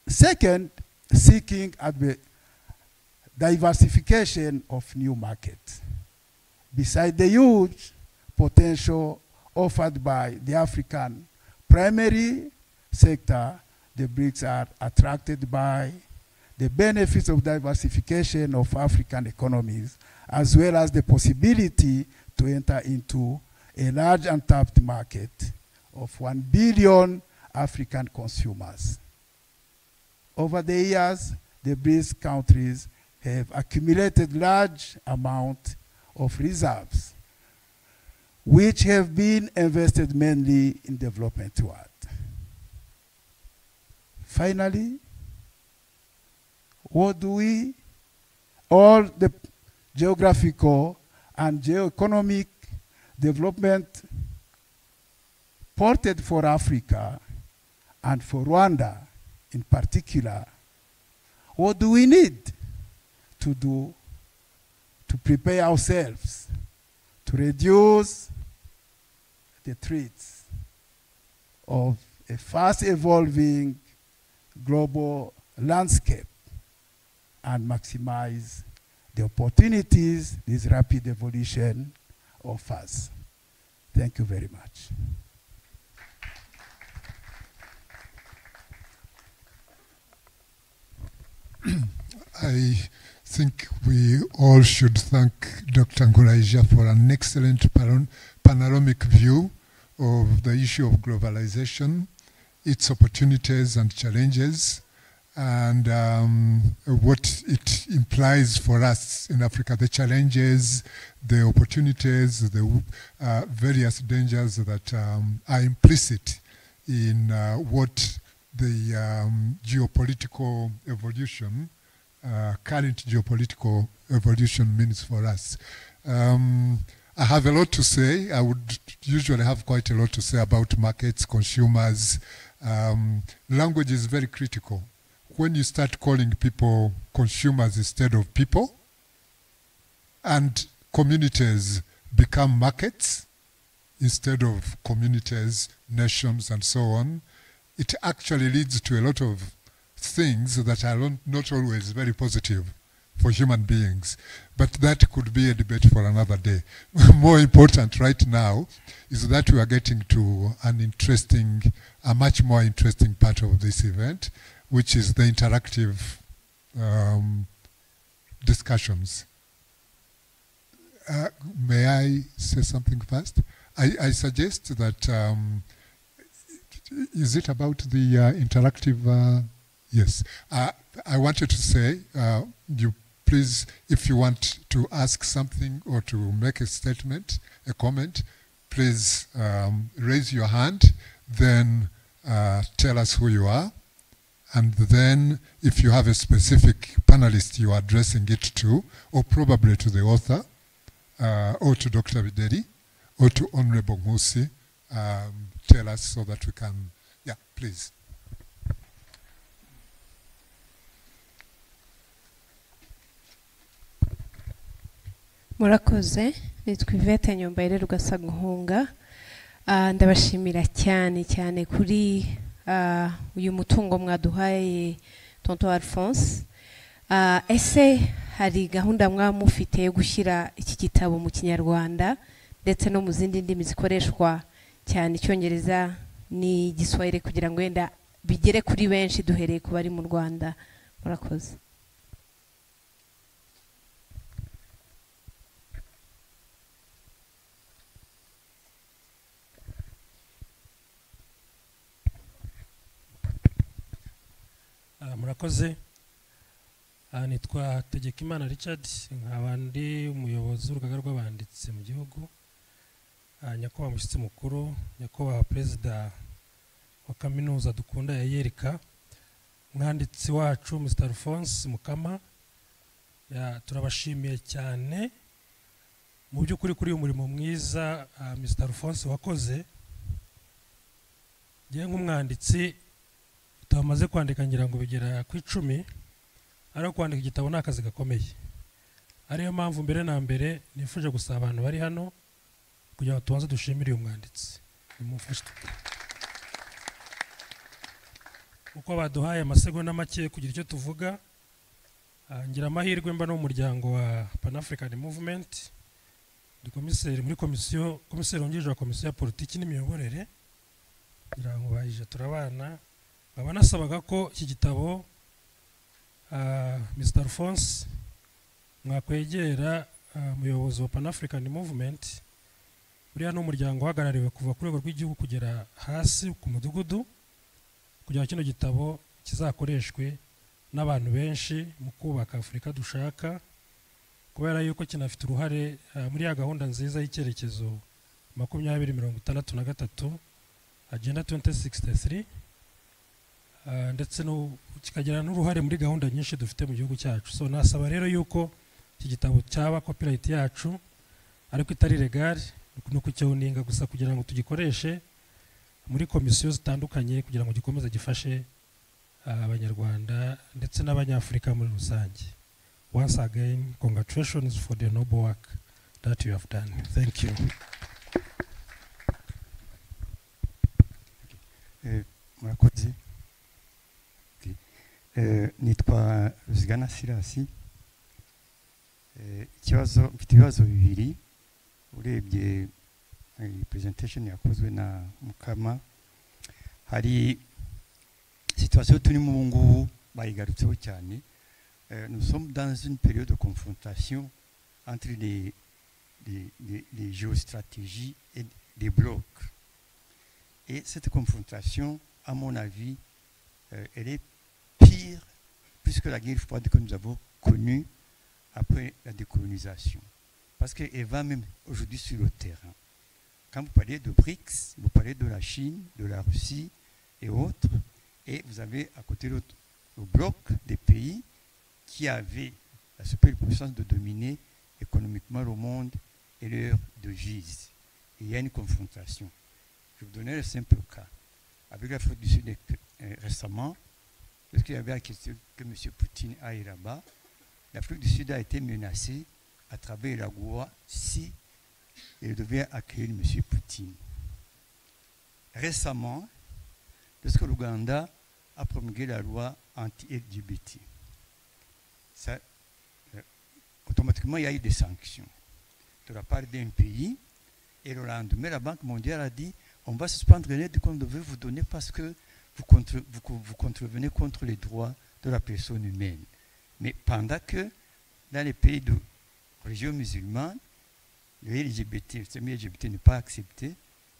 [SPEAKER 8] Second, seeking at the diversification of new markets. Besides the huge potential offered by the African primary sector, the BRICS are attracted by the benefits of diversification of African economies, as well as the possibility to enter into a large untapped market of 1 billion African consumers. Over the years, the BRICS countries have accumulated large amounts of reserves, which have been invested mainly in development world. Finally, what do we, all the geographical and geo-economic development ported for Africa and for Rwanda in particular, what do we need to do to prepare ourselves to reduce the threats of a fast evolving global landscape and maximize the opportunities this rapid evolution offers? Thank you very much.
[SPEAKER 5] I think we all should thank Dr. Nguraija for an excellent panoramic view of the issue of globalization, its opportunities and challenges, and what it implies for us in Africa, the challenges, the opportunities, the various dangers that are implicit in what the geopolitical evolution, current geopolitical evolution means for us. I have a lot to say. I would usually have quite a lot to say about markets, consumers. Language is very critical. When you start calling people consumers instead of people, and communities become markets instead of communities, nations, and so on, it actually leads to a lot of things that are not always very positive for human beings. But that could be a debate for another day. More important right now is that we are getting to a much more interesting part of this event, which is the interactive discussions. May I say something first? I suggest that, is it about the interactive? Yes. I wanted to say, you please, if you want to ask something or to make a statement, a comment, please raise your hand, then tell us who you are. And then if you have a specific panelist you are addressing it to, or probably to the author, or to Dr. Bideri, or to Honorable Musi, tell us so that we can, yeah, please.
[SPEAKER 9] Murakoze, nitwa Yvette Nyombayire Rugasaguhunga. Ndabashimira cyane cyane kuri uyu mutungo mwaduhaye Tonton Alphonse. Ese hari gahunda mwaba mufite yo gushyira iki gitabo mu kinyarwanda ndetse no mu zindi ndimi zikoreshwa cyane icyongereza n'igiswahili kugira ngo wenda bigere kuri benshi duhereye ku bari mu Rwanda? Murakoze.
[SPEAKER 10] Murakoze. Nitwa Tegekimana Richard, nkaba ndi umuyobozi w'urugaga rw'abanditsi mu gihugu. Nyakubahwa mushyitsi mukuru, nyakubahwa perezida wa kaminuza dukunda ya Yerika, umwanditsi wacu Mr. Alphonse Mukama, turabashimiye cyane mu by'ukuri kuri uyu murimo mwiza Mr. Alphonse wakoze. Ngiye nk'umwanditsi tutamaze kwandika ngira ngo bigera ku 10, ariko kwandika igitabo ni akazi gakomeye. Ariyo mpamvu mbere na mbere nifuje gusaba abantu bari hano kugira ngo tubanze dushimire uyu mwanditsi. Nimufashe uko baduhaye amasegonda make kugira icyo tuvuga. Ngira amahirwe mba no mu muryango wa Pan African Movement, ndi komiseri muri komiseri wungirije wa komisiyo ya politiki n'imiyoborere. Ngira ngo bayije turabana, baba nasabaga ko iki gitabo Mr. Alphonse mwakwegera umuyobozi wa Pan African Movement, buriya n'umuryango uhagarariwe kuva ku rwego rw'igihugu kugera hasi ku mudugudu, kugira kino gitabo kizakoreshwe n'abantu benshi mu kubaka Afurika dushaka, kubera yuko kinafite uruhare muri ya gahunda nziza y'icyerekezo 2063 Agenda 2063, ndetse no kikagira n'uruhare muri gahunda nyinshi dufite mu gihugu cyacu. So nasaba rero yuko iki gitabo cyaba copyright yacu ariko itari legal, no kucyawuninga gusa kugira ngo tugikoreshe muri komisiyo zitandukanye kugira ngo gikomeze gifashe abanyarwanda ndetse n'abanyafurika muri rusange. Once again, congratulations for the noble work that you have done. Thank you.
[SPEAKER 11] Murakoze. Nitwa Ruzigana Sirasi. Mfite ibibazo bibiri. Urebye presentation yakozwe na Mukama, hari situation turimo ubu ngubu bayigarutseho cyane. Nous sommes dans une période de confrontation entre les géostratégies et les blocs. Et cette confrontation, à mon avis, elle est pire plus que la guerre froide que nous avons connue après la décolonisation. Parce qu'elle va même aujourd'hui sur le terrain. Quand vous parlez de BRICS, vous parlez de la Chine, de la Russie et autres, et vous avez à côté le bloc des pays qui avaient la superpuissance de dominer économiquement le monde et leur devise. Et il y a une confrontation. Je vais vous donner un simple cas. Avec l'Afrique du Sud récemment, lorsqu'il y avait la question que M. Poutine aille là-bas, l'Afrique du Sud a été menacée à travers la Goa si il devait accueillir M. Poutine. Récemment, lorsque l'Ouganda a promulgué la loi anti-LGBT, automatiquement il y a eu des sanctions de la part d'un pays, et le lendemain la Banque mondiale a dit on va suspendre l'aide qu'on devait vous donner parce que vous contrevenez contre les droits de la personne humaine. Mais pendant que dans les pays de religion musulmane, le LGBT n'est pas accepté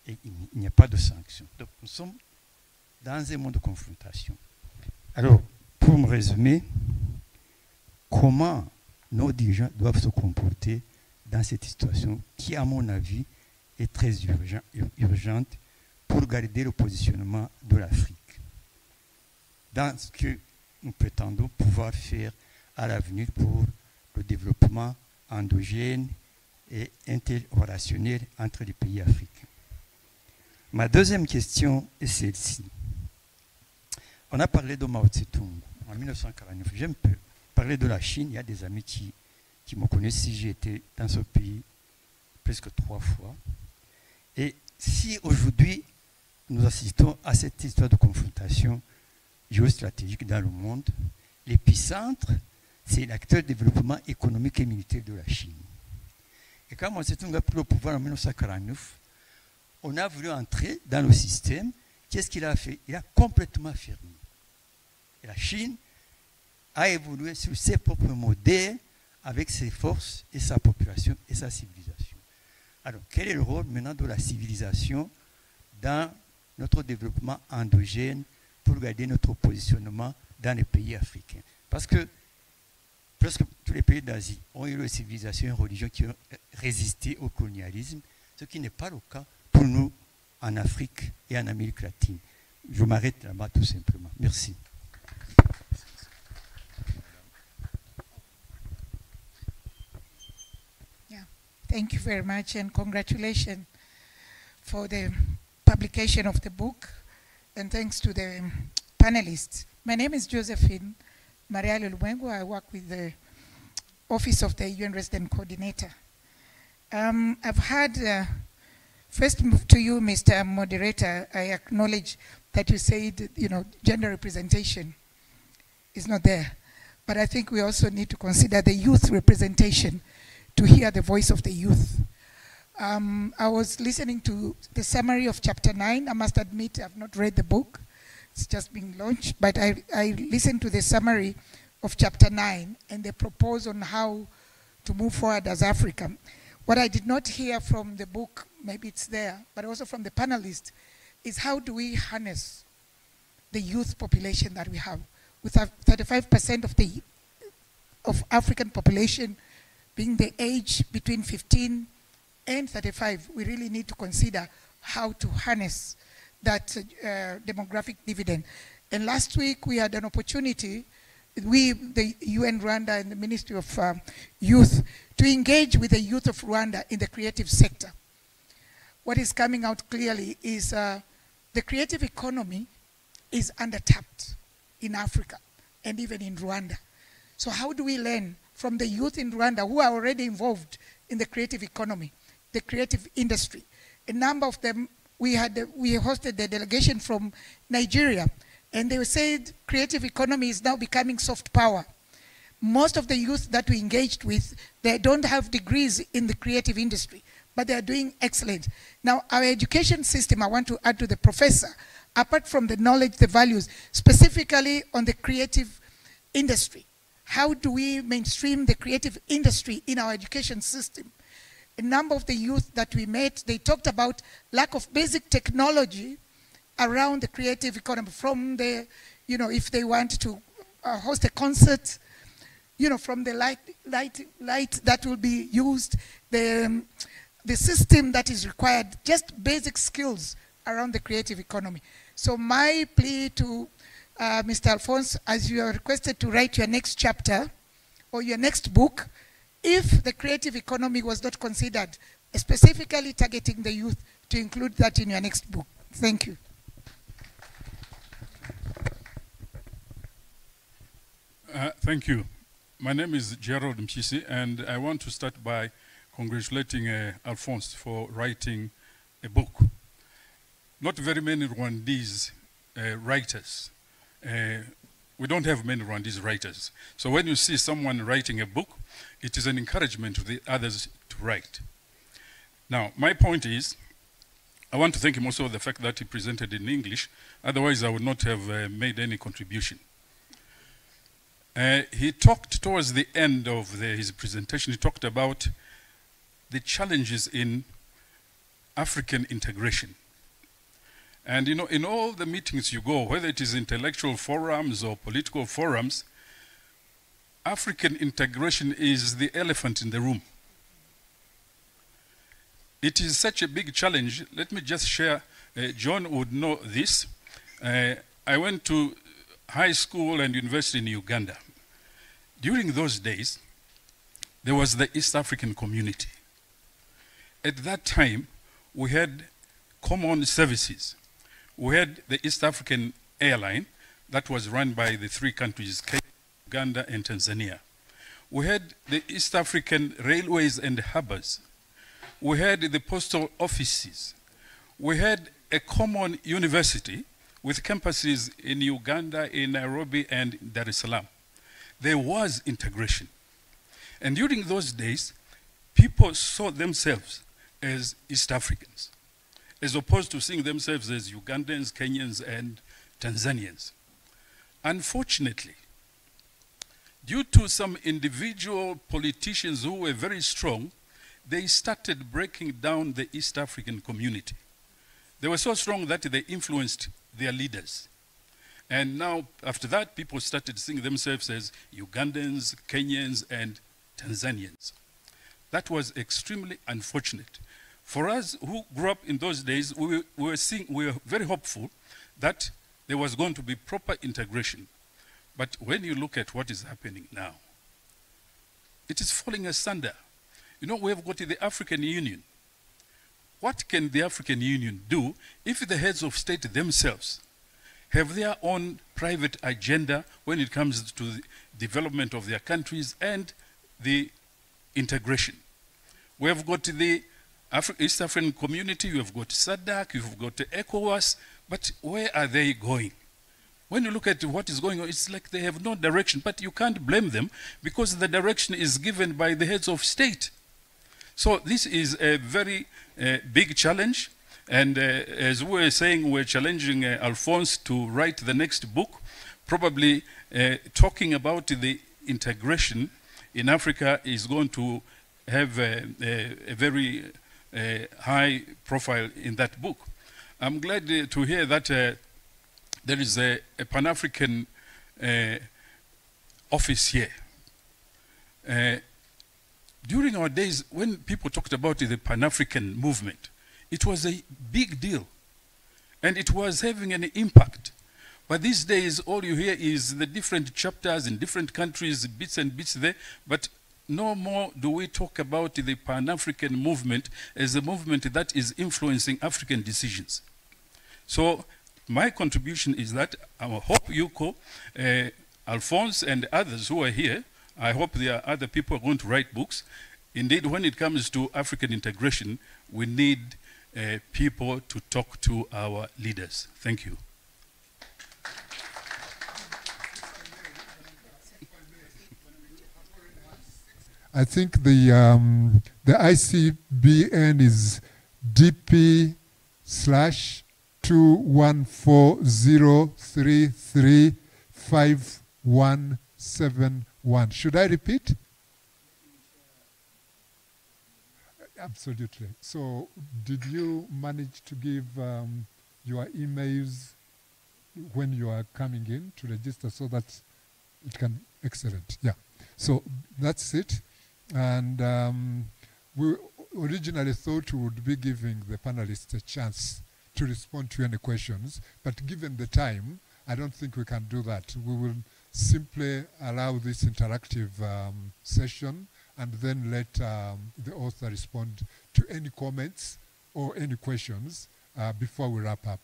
[SPEAKER 11] et il n'y a pas de sanctions. Donc nous sommes dans un monde de confrontation. Alors, pour me résumer, comment nos dirigeants doivent se comporter dans cette situation qui, à mon avis, est très urgente pour garder le positionnement de l'Afrique dans ce que nous prétendons pouvoir faire à l'avenir pour le développement endogène et interrelationnel entre les pays africains. Ma deuxième question est celle-ci. On a parlé de Mao Tse-tung en 1949. J'aime peu parler de la Chine. Il y a des amis qui me connaissent si j'ai été dans ce pays presque 3 fois. Et si aujourd'hui nous assistons à cette histoire de confrontation géostratégique dans le monde, l'épicentre c'est l'acteur de développement économique et militaire de la Chine. Et quand Mao Tse-tung a pris le pouvoir en 1949, on a voulu entrer dans le système. Qu'est-ce qu'il a fait? Il a complètement fermé. Et la Chine a évolué sur ses propres modèles avec ses forces et sa population et sa civilisation. Alors, quel est le rôle maintenant de la civilisation dans notre développement endogène pour garder notre positionnement dans les pays africains? Parce que presque tous les pays d'Asie ont eu une civilisation et une religion qui ont résisté au colonialisme, ce qui n'est pas le cas pour nous en Afrique et en Amérique latine. Je m'arrête là-bas tout simplement. Merci.
[SPEAKER 12] Thank you very much, and congratulations for the publication of the book, and thanks to the panelists. My name is Josephine Maria Lulwengo. I work with the Office of the UN Resident Coordinator. I've had, first to you, Mr. Moderator, I acknowledge that you said, gender representation is not there. But I think we also need to consider the youth representation to hear the voice of the youth. I was listening to the summary of chapter 9. I must admit I've not read the book. It's just being launched. But I listened to the summary of chapter 9 and the proposal on how to move forward as Africa. What I did not hear from the book, maybe it's there, but also from the panelists, is how do we harness the youth population that we have? With 35% of African population being the age between 15 and 35, we really need to consider how to harness that demographic dividend. And last week we had an opportunity, the UN Rwanda and the Ministry of Youth, to engage with the youth of Rwanda in the creative sector. What is coming out clearly is the creative economy is undertapped in Africa and even in Rwanda. So how do we learn from the youth in Rwanda who are already involved in the creative economy, the creative industry? A number of them, we hosted the delegation from Nigeria, and they said creative economy is now becoming soft power. Most of the youth that we engaged with, they don't have degrees in the creative industry, but they are doing excellent. Now, our education system, I want to add to the professor, apart from the knowledge, the values, specifically on the creative industry. How do we mainstream the creative industry in our education system? A number of the youth that we met, they talked about lack of basic technology around the creative economy, from the, if they want to host a concert, from the light that will be used, the system that is required, just basic skills around the creative economy. So my plea to Mr. Alphonse, as you are requested to write your next chapter or your next book, if the creative economy was not considered, specifically targeting the youth, to include that in your next book. Thank you.
[SPEAKER 13] Thank you. My name is Gerald Mpisi, and I want to start by congratulating Alphonse for writing a book. Not very many Rwandese writers. We don't have many Rwandese writers. So when you see someone writing a book, it is an encouragement to the others to write. Now, my point is, I want to thank him also for the fact that he presented in English. Otherwise, I would not have made any contribution. He talked towards the end of his presentation, he talked about the challenges in African integration. And in all the meetings you go, whether it is intellectual forums or political forums, African integration is the elephant in the room. It is such a big challenge. Let me just share, John would know this. I went to high school and university in Uganda. During those days, there was the East African community. At that time, we had common services. We had the East African airline that was run by the three countries, Kenya, Uganda, and Tanzania. We had the East African railways and harbors. We had the postal offices. We had a common university with campuses in Uganda, in Nairobi, and Dar es Salaam. there was integration. And during those days, people saw themselves as East Africans, as opposed to seeing themselves as Ugandans, Kenyans, and Tanzanians. Unfortunately, due to some individual politicians who were very strong, they started breaking down the East African community. They were so strong that they influenced their leaders. And now, after that, people started seeing themselves as Ugandans, Kenyans, and Tanzanians. That was extremely unfortunate. For us who grew up in those days, we were very hopeful that there was going to be proper integration. But when you look at what is happening now, it is falling asunder. You know, we have got the African Union. What can the African Union do if the heads of state themselves have their own private agenda when it comes to the development of their countries and the integration? We have got the East African community, you have got SADC, you've got ECOWAS, but where are they going? When you look at what is going on, it's like they have no direction, but you can't blame them because the direction is given by the heads of state. So this is a very big challenge. And as we were saying, we're challenging Alphonse to write the next book, probably talking about the integration in Africa is going to have a very high profile in that book. I'm glad to hear that there is a Pan-African office here. During our days, when people talked about the Pan-African movement, it was a big deal, and it was having an impact. But these days, all you hear is the different chapters in different countries, bits and bits there, but no more do we talk about the Pan-African movement as a movement that is influencing African decisions. So my contribution is that I hope Yuko, Alphonse, and others who are here, I hope there are other people who are going to write books. Indeed, when it comes to African integration, we need people to talk to our leaders. Thank you.
[SPEAKER 5] I think the ICBN is DP/214033517. Should I repeat? Absolutely. So did you manage to give your emails when you are coming in to register so that it can, excellent, yeah. So that's it. And we originally thought we would be giving the panelists a chance to respond to any questions, but given the time, I don't think we can do that. We will simply allow this interactive session and then let the author respond to any comments or any questions before we wrap up.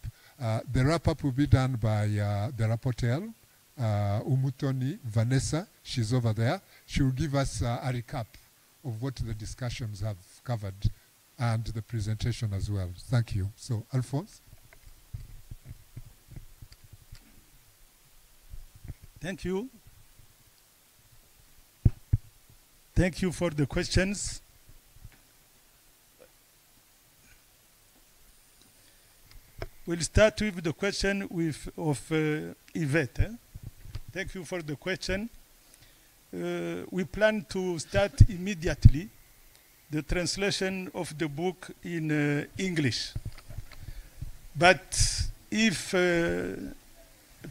[SPEAKER 5] The wrap-up will be done by the rapporteur, Umutoni Vanessa. She's over there. She will give us a recap of what the discussions have covered and the presentation as well. Thank you. So, Alphonse.
[SPEAKER 3] Thank you. Thank you for the questions. We'll start with the question of Yvette. Thank you for the question. We plan to start immediately the translation of the book in English. But if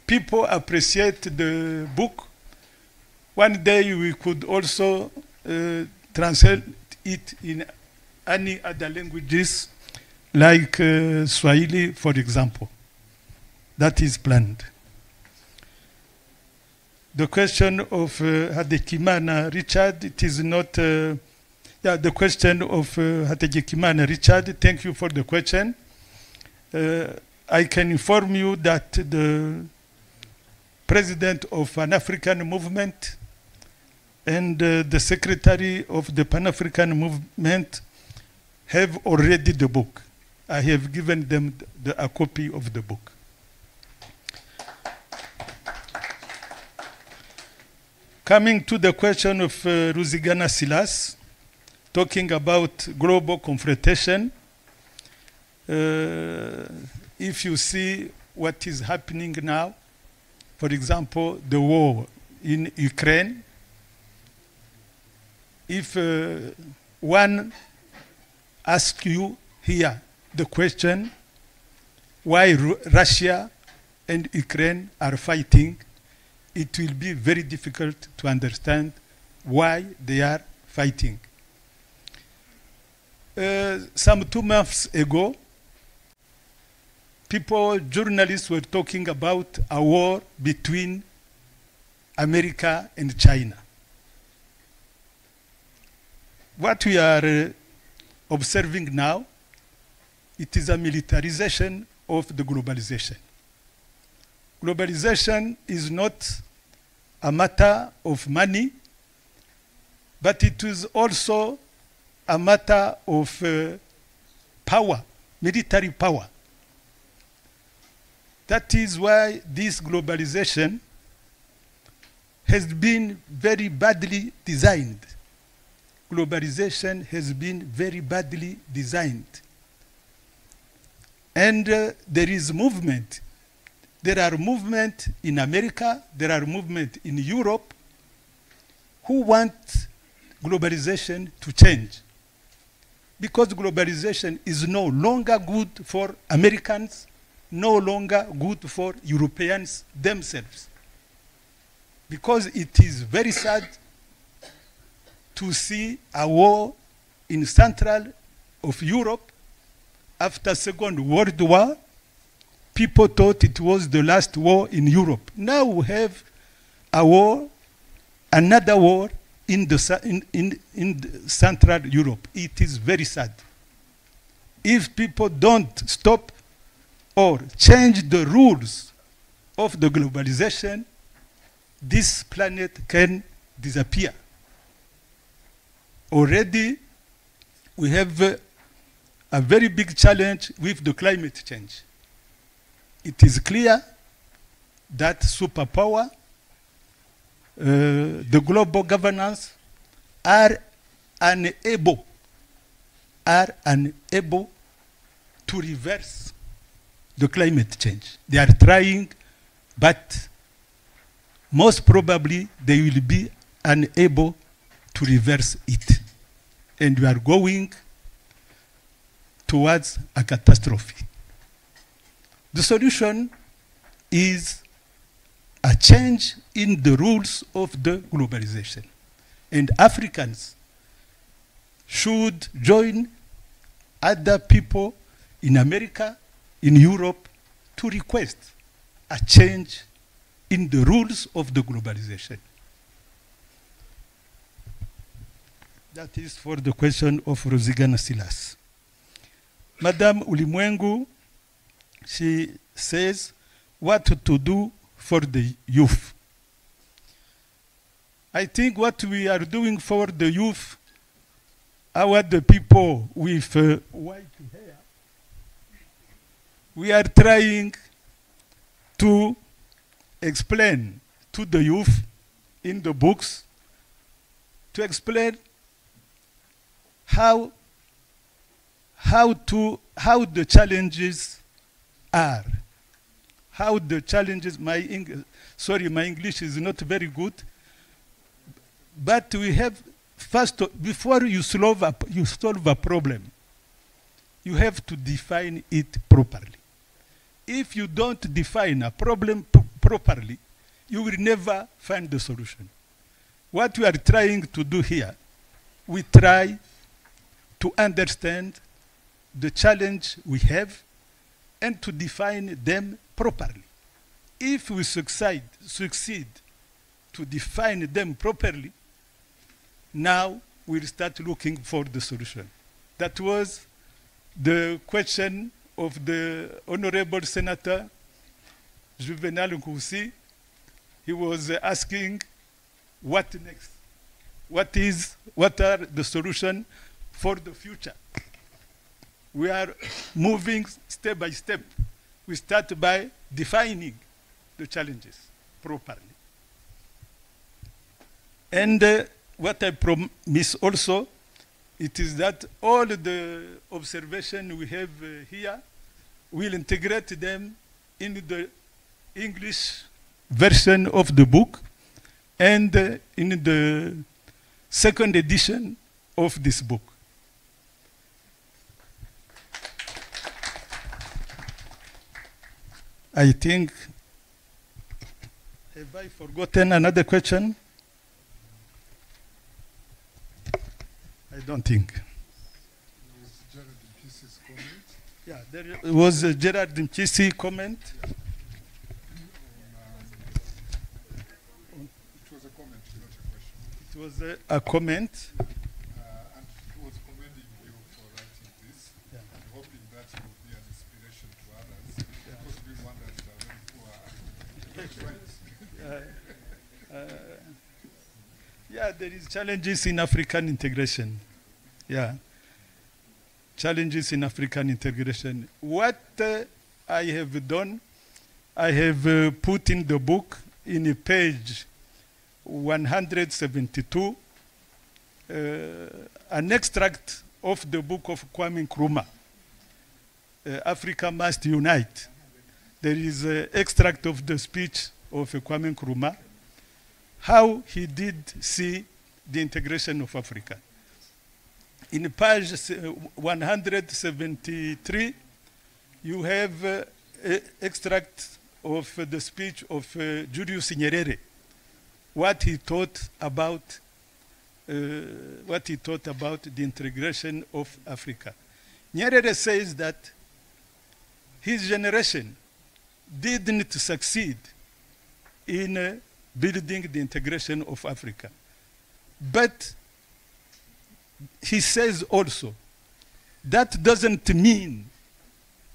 [SPEAKER 3] people appreciate the book, one day we could also translate it in any other languages, like Swahili, for example. That is planned. The question of Hadekimana Richard, it is not, the question of Hadekimana Richard, thank you for the question. I can inform you that the president of an African movement and the secretary of the Pan-African movement have already the book. I have given them a copy of the book. Coming to the question of Ruzigana Silas, talking about global confrontation, if you see what is happening now, for example, the war in Ukraine, if one asks you here the question why Russia and Ukraine are fighting, it will be very difficult to understand why they are fighting. Some 2 months ago, journalists were talking about a war between America and China. What we are observing now, it is a militarization of the globalization. Globalization is not a matter of money, but it is also a matter of power, military power. That is why this globalization has been very badly designed. Globalization has been very badly designed. And there is movement. There are movements in America, there are movements in Europe who want globalization to change. Because globalization is no longer good for Americans, no longer good for Europeans themselves. Because it is very sad to see a war in central of Europe after Second World War. People thought it was the last war in Europe. Now we have a war, another war in the Central Europe. It is very sad. If people don't stop or change the rules of the globalization, this planet can disappear. Already we have a very big challenge with the climate change. It is clear that superpower, the global governance are unable to reverse the climate change. They are trying, but most probably they will be unable to reverse it. And we are going towards a catastrophe. The solution is a change in the rules of the globalization. And Africans should join other people in America, in Europe, to request a change in the rules of the globalization. That is for the question of Ruzigana Silas. Madame Ulimwengu, she says, what to do for the youth. I think what we are doing for the youth, the people with white hair, we are trying to explain to the youth in the books, to explain how the challenges are. How the challenges, my English is not very good, but we have, first, before you solve a problem, you have to define it properly. If you don't define a problem properly, you will never find the solution. What we are trying to do here, we try to understand the challenge we have and to define them properly. If we succeed to define them properly, now we'll start looking for the solution. That was the question of the Honorable Senator Juvenal Nkusi. He was asking, what next? What are the solutions for the future? We are moving step by step. We start by defining the challenges properly. And what I promise also, it is that all the observations we have here, we'll integrate them in the English version of the book and in the second edition of this book. I think, have I forgotten another question? I don't think. Yeah, there was a Gerard Mkisi comment.
[SPEAKER 5] It was a comment, not a question.
[SPEAKER 3] It was a comment.
[SPEAKER 5] And he was commending you for writing this, and hoping that it will be an inspiration to others, because we Rwandans are very poor.
[SPEAKER 3] Yeah, there is challenges in African integration. Yeah, challenges in African integration. What I have done, I have put in the book in page 172 an extract of the book of Kwame Nkrumah, Africa Must Unite. There is an extract of the speech of Kwame Nkrumah, how he did see the integration of Africa. In page 173, you have an extract of the speech of Julius Nyerere, what he thought about the integration of Africa. Nyerere says that his generation didn't succeed in building the integration of Africa. But he says also that doesn't mean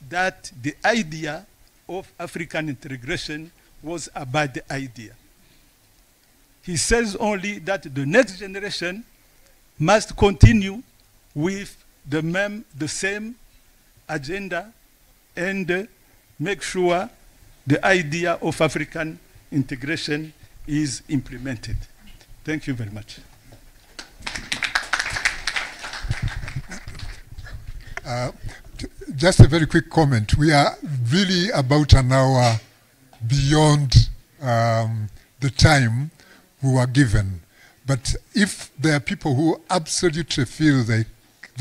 [SPEAKER 3] that the idea of African integration was a bad idea. He says only that the next generation must continue with the same agenda and make sure the idea of African integration is implemented. Thank you very much.
[SPEAKER 5] Just a very quick comment. We are really about an hour beyond the time we were given. But if there are people who absolutely feel they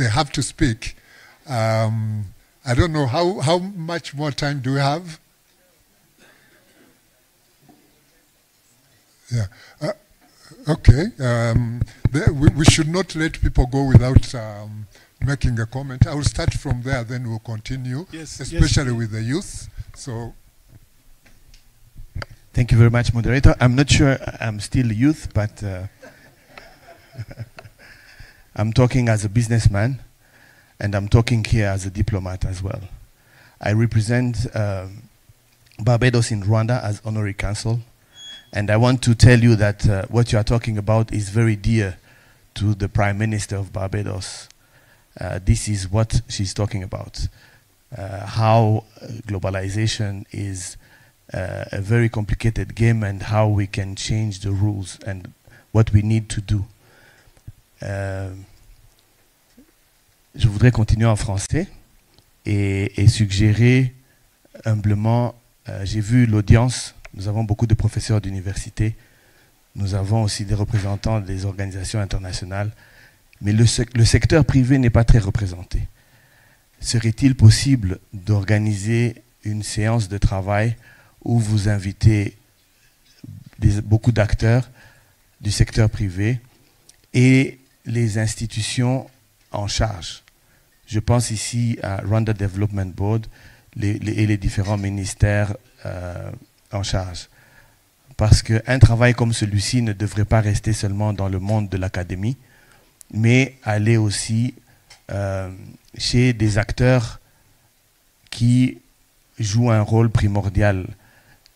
[SPEAKER 5] have to speak, I don't know, how much more time do we have? Yeah. Okay. We should not let people go without making a comment. I will start from there, then we'll continue,
[SPEAKER 3] yes,
[SPEAKER 5] especially with the youth. So,
[SPEAKER 14] thank you very much, moderator. I'm not sure I'm still youth, but I'm talking as a businessman, and I'm talking here as a diplomat as well. I represent Barbados in Rwanda as honorary consul, and I want to tell you that what you are talking about is very dear to the Prime Minister of Barbados. This is what she's talking about, how globalization is a very complicated game and how we can change the rules and what we need to do. Je voudrais continuer en français et suggérer humblement, j'ai vu l'audience, nous avons beaucoup de professeurs d'université, nous avons aussi des représentants des organisations internationales, mais le secteur privé n'est pas très représenté. Serait-il possible d'organiser une séance de travail où vous invitez beaucoup d'acteurs du secteur privé et les institutions en charge? Je pense ici à Rwanda Development Board et les différents ministères en charge. Parce qu'un travail comme celui-ci ne devrait pas rester seulement dans le monde de l'académie, mais aller aussi chez des acteurs qui jouent un rôle primordial,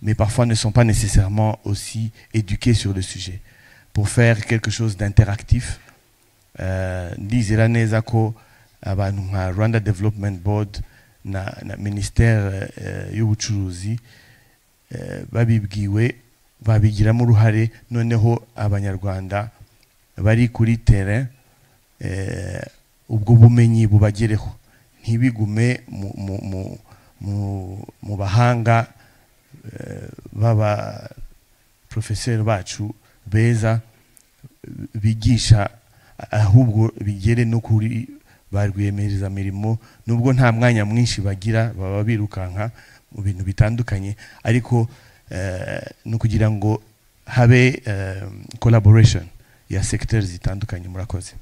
[SPEAKER 14] mais parfois ne sont pas nécessairement aussi éduqués sur le sujet. Pour faire quelque chose d'interactif, ndizera neza ko abantu nka Rwanda Development Board na ministère y'ubucuruzi babibwiwe babigiramo uruhare, noneho abanyarwanda bari kuri terrain ubwo bumenyi bubagereho, ntibigume mu bahanga baba professeur bacu beza bigisha, ahubwo bigere no kuri ba rwiyemezamirimo, nubwo nta mwanya mwinshi bagira, baba birukanka mu bintu bitandukanye, ariko no kugira ngo habe collaboration ya sectors zitandukanye. Murakoze.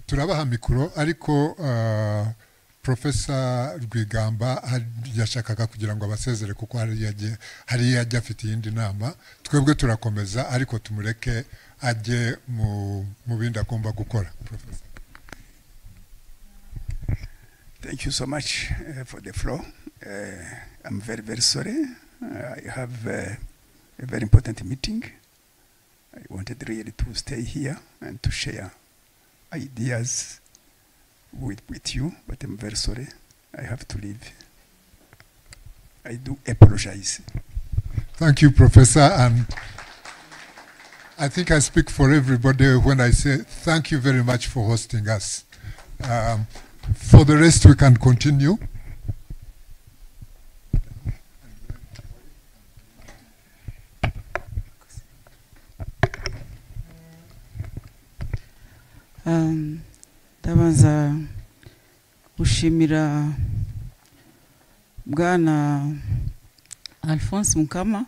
[SPEAKER 5] Turabaha mikoro, ariko Profesa Rwigamba yashakaga kugira ngo abasezere kuko hari yajya afite iyindi nama. Twebwe turakomeza, ariko tumureke ajye mu bindi agomba gukora. Professor.
[SPEAKER 6] Thank you so much for the floor. I'm very, very sorry. I have a very important meeting. I wanted really to stay here and to share ideas with you, but I'm very sorry. I have to leave. I do apologize.
[SPEAKER 5] Thank you, Professor. And I think I speak for everybody when I say thank you very much for hosting us. For the rest, we can continue.
[SPEAKER 15] Ndabanza gushimira Bwana Alphonse Mukama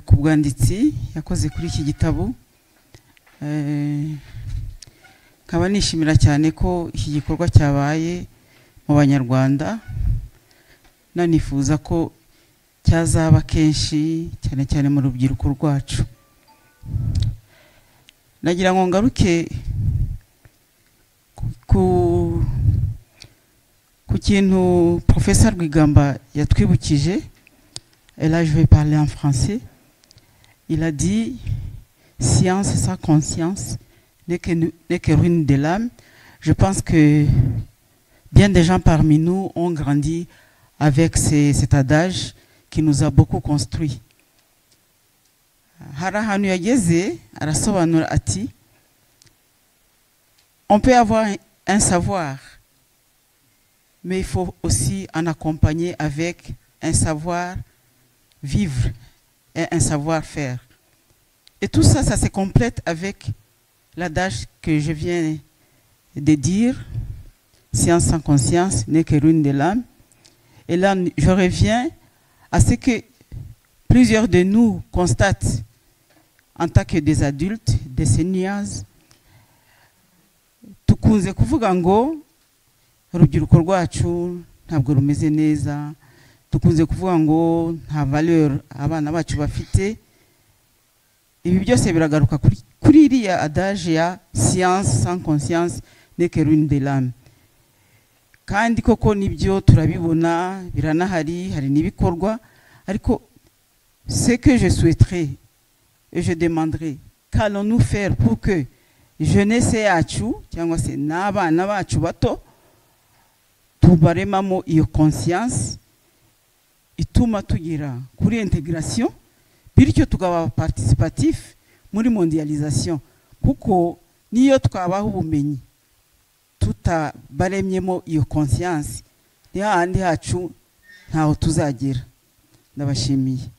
[SPEAKER 15] ku bwanditsi yakoze kuri iki gitabo. Nkaba nishimira cyane ko iki gikorwa cyabaye mu Banyarwanda, nanifuza ko cyazaba kenshi, cyane cyane mu rubyiruko rwacu. Nagira ngo ngaruke ku kintu Professeur Rwigamba yatwibukije. Et là je vais parler en français. Il a dit science sans conscience n'est que ruine de l'âme. Je pense que bien des gens parmi nous ont grandi avec cet adage qui nous a beaucoup construit. Hari ahantu yageze arasobanura ati on peut avoir un savoir, mais il faut aussi en accompagner avec un savoir vivre et un savoir-faire. Et tout ça, ça se complète avec l'adage que je viens de dire, science sans conscience n'est que ruine de l'âme. Et là, je reviens à ce que plusieurs de nous constatent en tant que des adultes, des seniors. Tukunze kuvuga ngo urubyiruko rwacu ntabwo rumeze neza, tukunze kuvuga ngo nta valeur abana bacu bafite. Ibi byose biragaruka kuri iriya adage ya science sans conscience n'est que ruine de l'âme. Kandi koko nibyo turabibona, biranahari, hari n'ibikorwa, ariko ce que je souhaiterais et je demanderais, qu'allons-nous faire pour que jeunesse yacu cyangwa se n'abana bacu bato tubaremamo iyo conscience ituma tugira kuri intégration, bityo tukaba participatif muri mondialisation, kuko niyo twabaho ubumenyi tutabaremyemo iyo conscience ni hahandi hacu ntaho tuzagera. Ndabashimiye.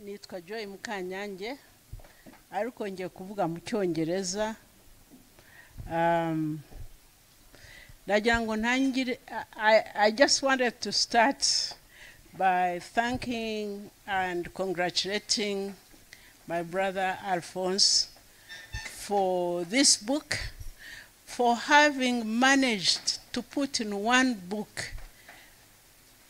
[SPEAKER 7] Nitwa Joy Mukanyange, ariko ngiye kuvuga mu Cyongereza. Nagira ngo ntangire, I just wanted to start by thanking and congratulating my brother Alphonse for this book, for having managed to put in one book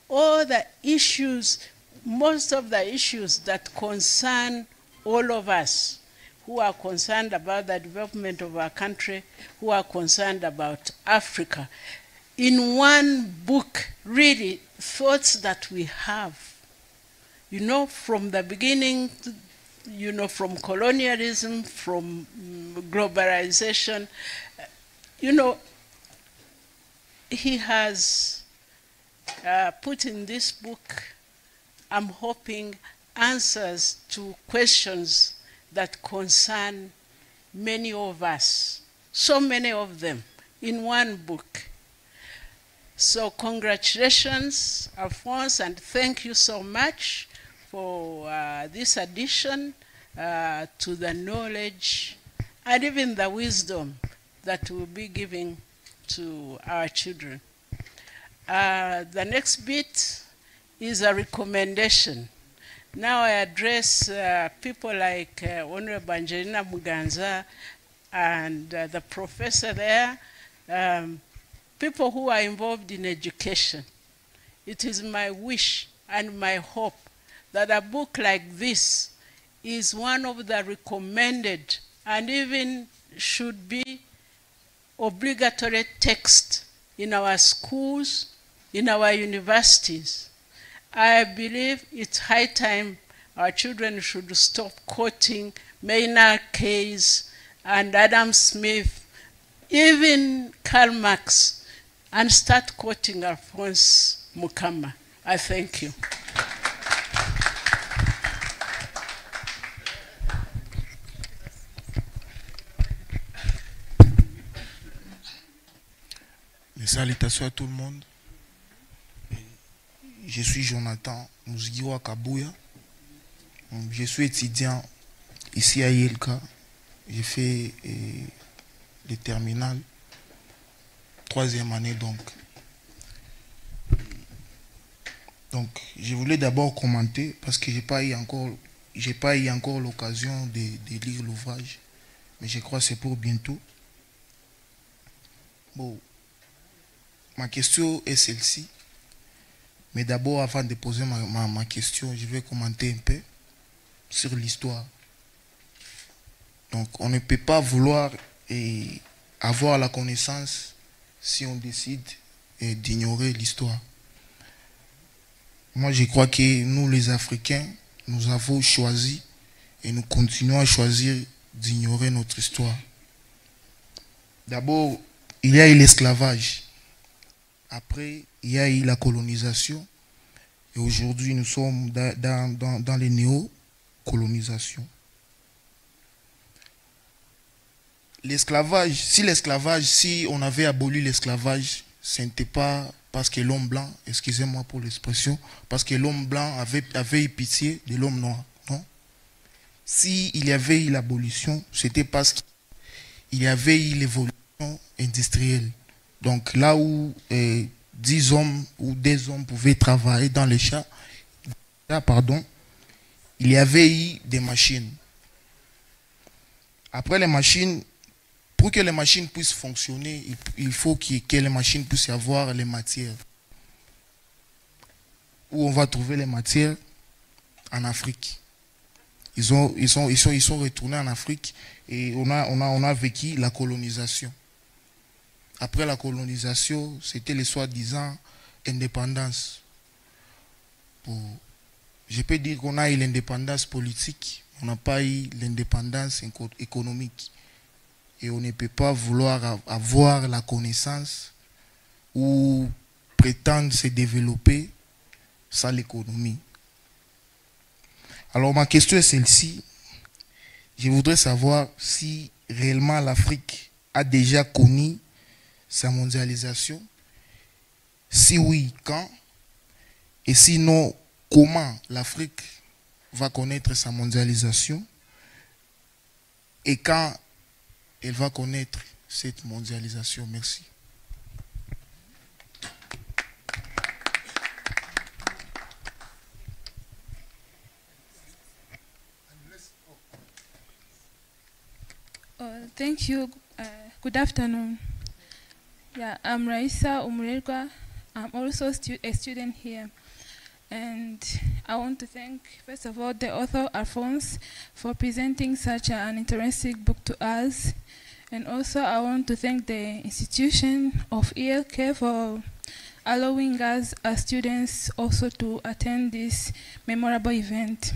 [SPEAKER 7] all the issues, most of the issues that concern all of us,
[SPEAKER 16] who are concerned about the development of our country, who are concerned about Africa. In one book, really, thoughts that we have, you know, from the beginning, you know, from colonialism, from globalization, you know, he has put in this book, I'm hoping, answers to questions that concern many of us, so many of them, in one book. So congratulations, Alphonse, and thank you so much for this addition to the knowledge and even the wisdom that we'll be giving to our children. The next bit is a recommendation. Now I address people like Honorable Angelina Muganza and the professor there, people who are involved in education. It is my wish and my hope that a book like this is one of the recommended and even should be obligatory text in our schools, in our universities. I believe it's high time our children should stop quoting Maynard Keynes and Adam Smith, even Karl Marx, and start quoting Alphonse Mukama. I thank you.
[SPEAKER 17] Mes salutations à tout le monde. Je suis Jonathan Mousgiwa Kabouya. Je suis étudiant ici à ILK. J'ai fait le terminal, 3e année donc. Donc, je voulais d'abord commenter parce que j'ai pas eu encore l'occasion de lire l'ouvrage, mais je crois que c'est pour bientôt. Bon, ma question est celle-ci. Mais d'abord, avant de poser ma question, je vais commenter un peu sur l'histoire. Donc, on ne peut pas vouloir avoir la connaissance si on décide d'ignorer l'histoire. Moi, je crois que nous, les Africains, nous avons choisi et nous continuons à choisir d'ignorer notre histoire. D'abord, il y a eu l'esclavage. Après, il y a eu la colonisation. Et aujourd'hui, nous sommes dans les néo-colonisations. L'esclavage, si on avait aboli l'esclavage, ce n'était pas parce que l'homme blanc, excusez-moi pour l'expression, parce que l'homme blanc avait eu pitié de l'homme noir. Non. S'il y avait eu l'abolition, c'était parce qu'il y avait eu l'évolution industrielle. Donc là où 10 hommes ou des hommes pouvaient travailler dans les champs, il y avait eu des machines. Après les machines, pour que les machines puissent fonctionner, il faut que les machines puissent avoir les matières. Où on va trouver les matières? En Afrique. Ils sont retournés en Afrique et on a vécu la colonisation. Après la colonisation, c'était les soi-disant indépendance. Je peux dire qu'on a eu l'indépendance politique, on n'a pas eu l'indépendance économique. Et on ne peut pas vouloir avoir la connaissance ou prétendre se développer sans l'économie. Alors ma question est celle-ci. Je voudrais savoir si réellement l'Afrique a déjà connu sa mondialisation. Si oui, quand? Et sinon, comment l'Afrique va connaître sa mondialisation? Et quand elle va connaître cette mondialisation? Merci.
[SPEAKER 18] Thank you. Good afternoon. Yeah, I'm Raisa Umurerwa. I'm also a student here. And I want to thank, first of all, the author, Alphonse, for presenting such an interesting book to us. And also, I want to thank the institution of ELK for allowing us as students also to attend this memorable event.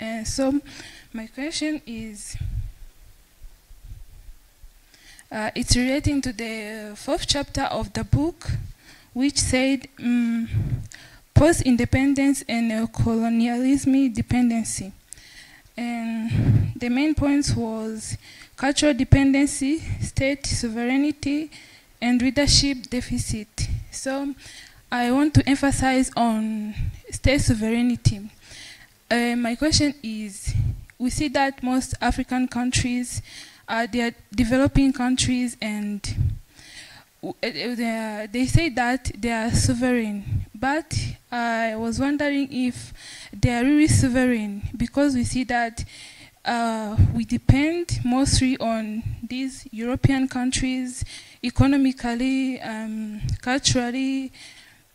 [SPEAKER 18] And so, my question is, it's relating to the 4th chapter of the book, which said, post-independence and colonialism dependency. And the main points was cultural dependency, state sovereignty, and leadership deficit. So I want to emphasize on state sovereignty. My question is, we see that most African countries they are developing countries, and they say that they are sovereign, but I was wondering if they are really sovereign, because we see that we depend mostly on these European countries economically, culturally,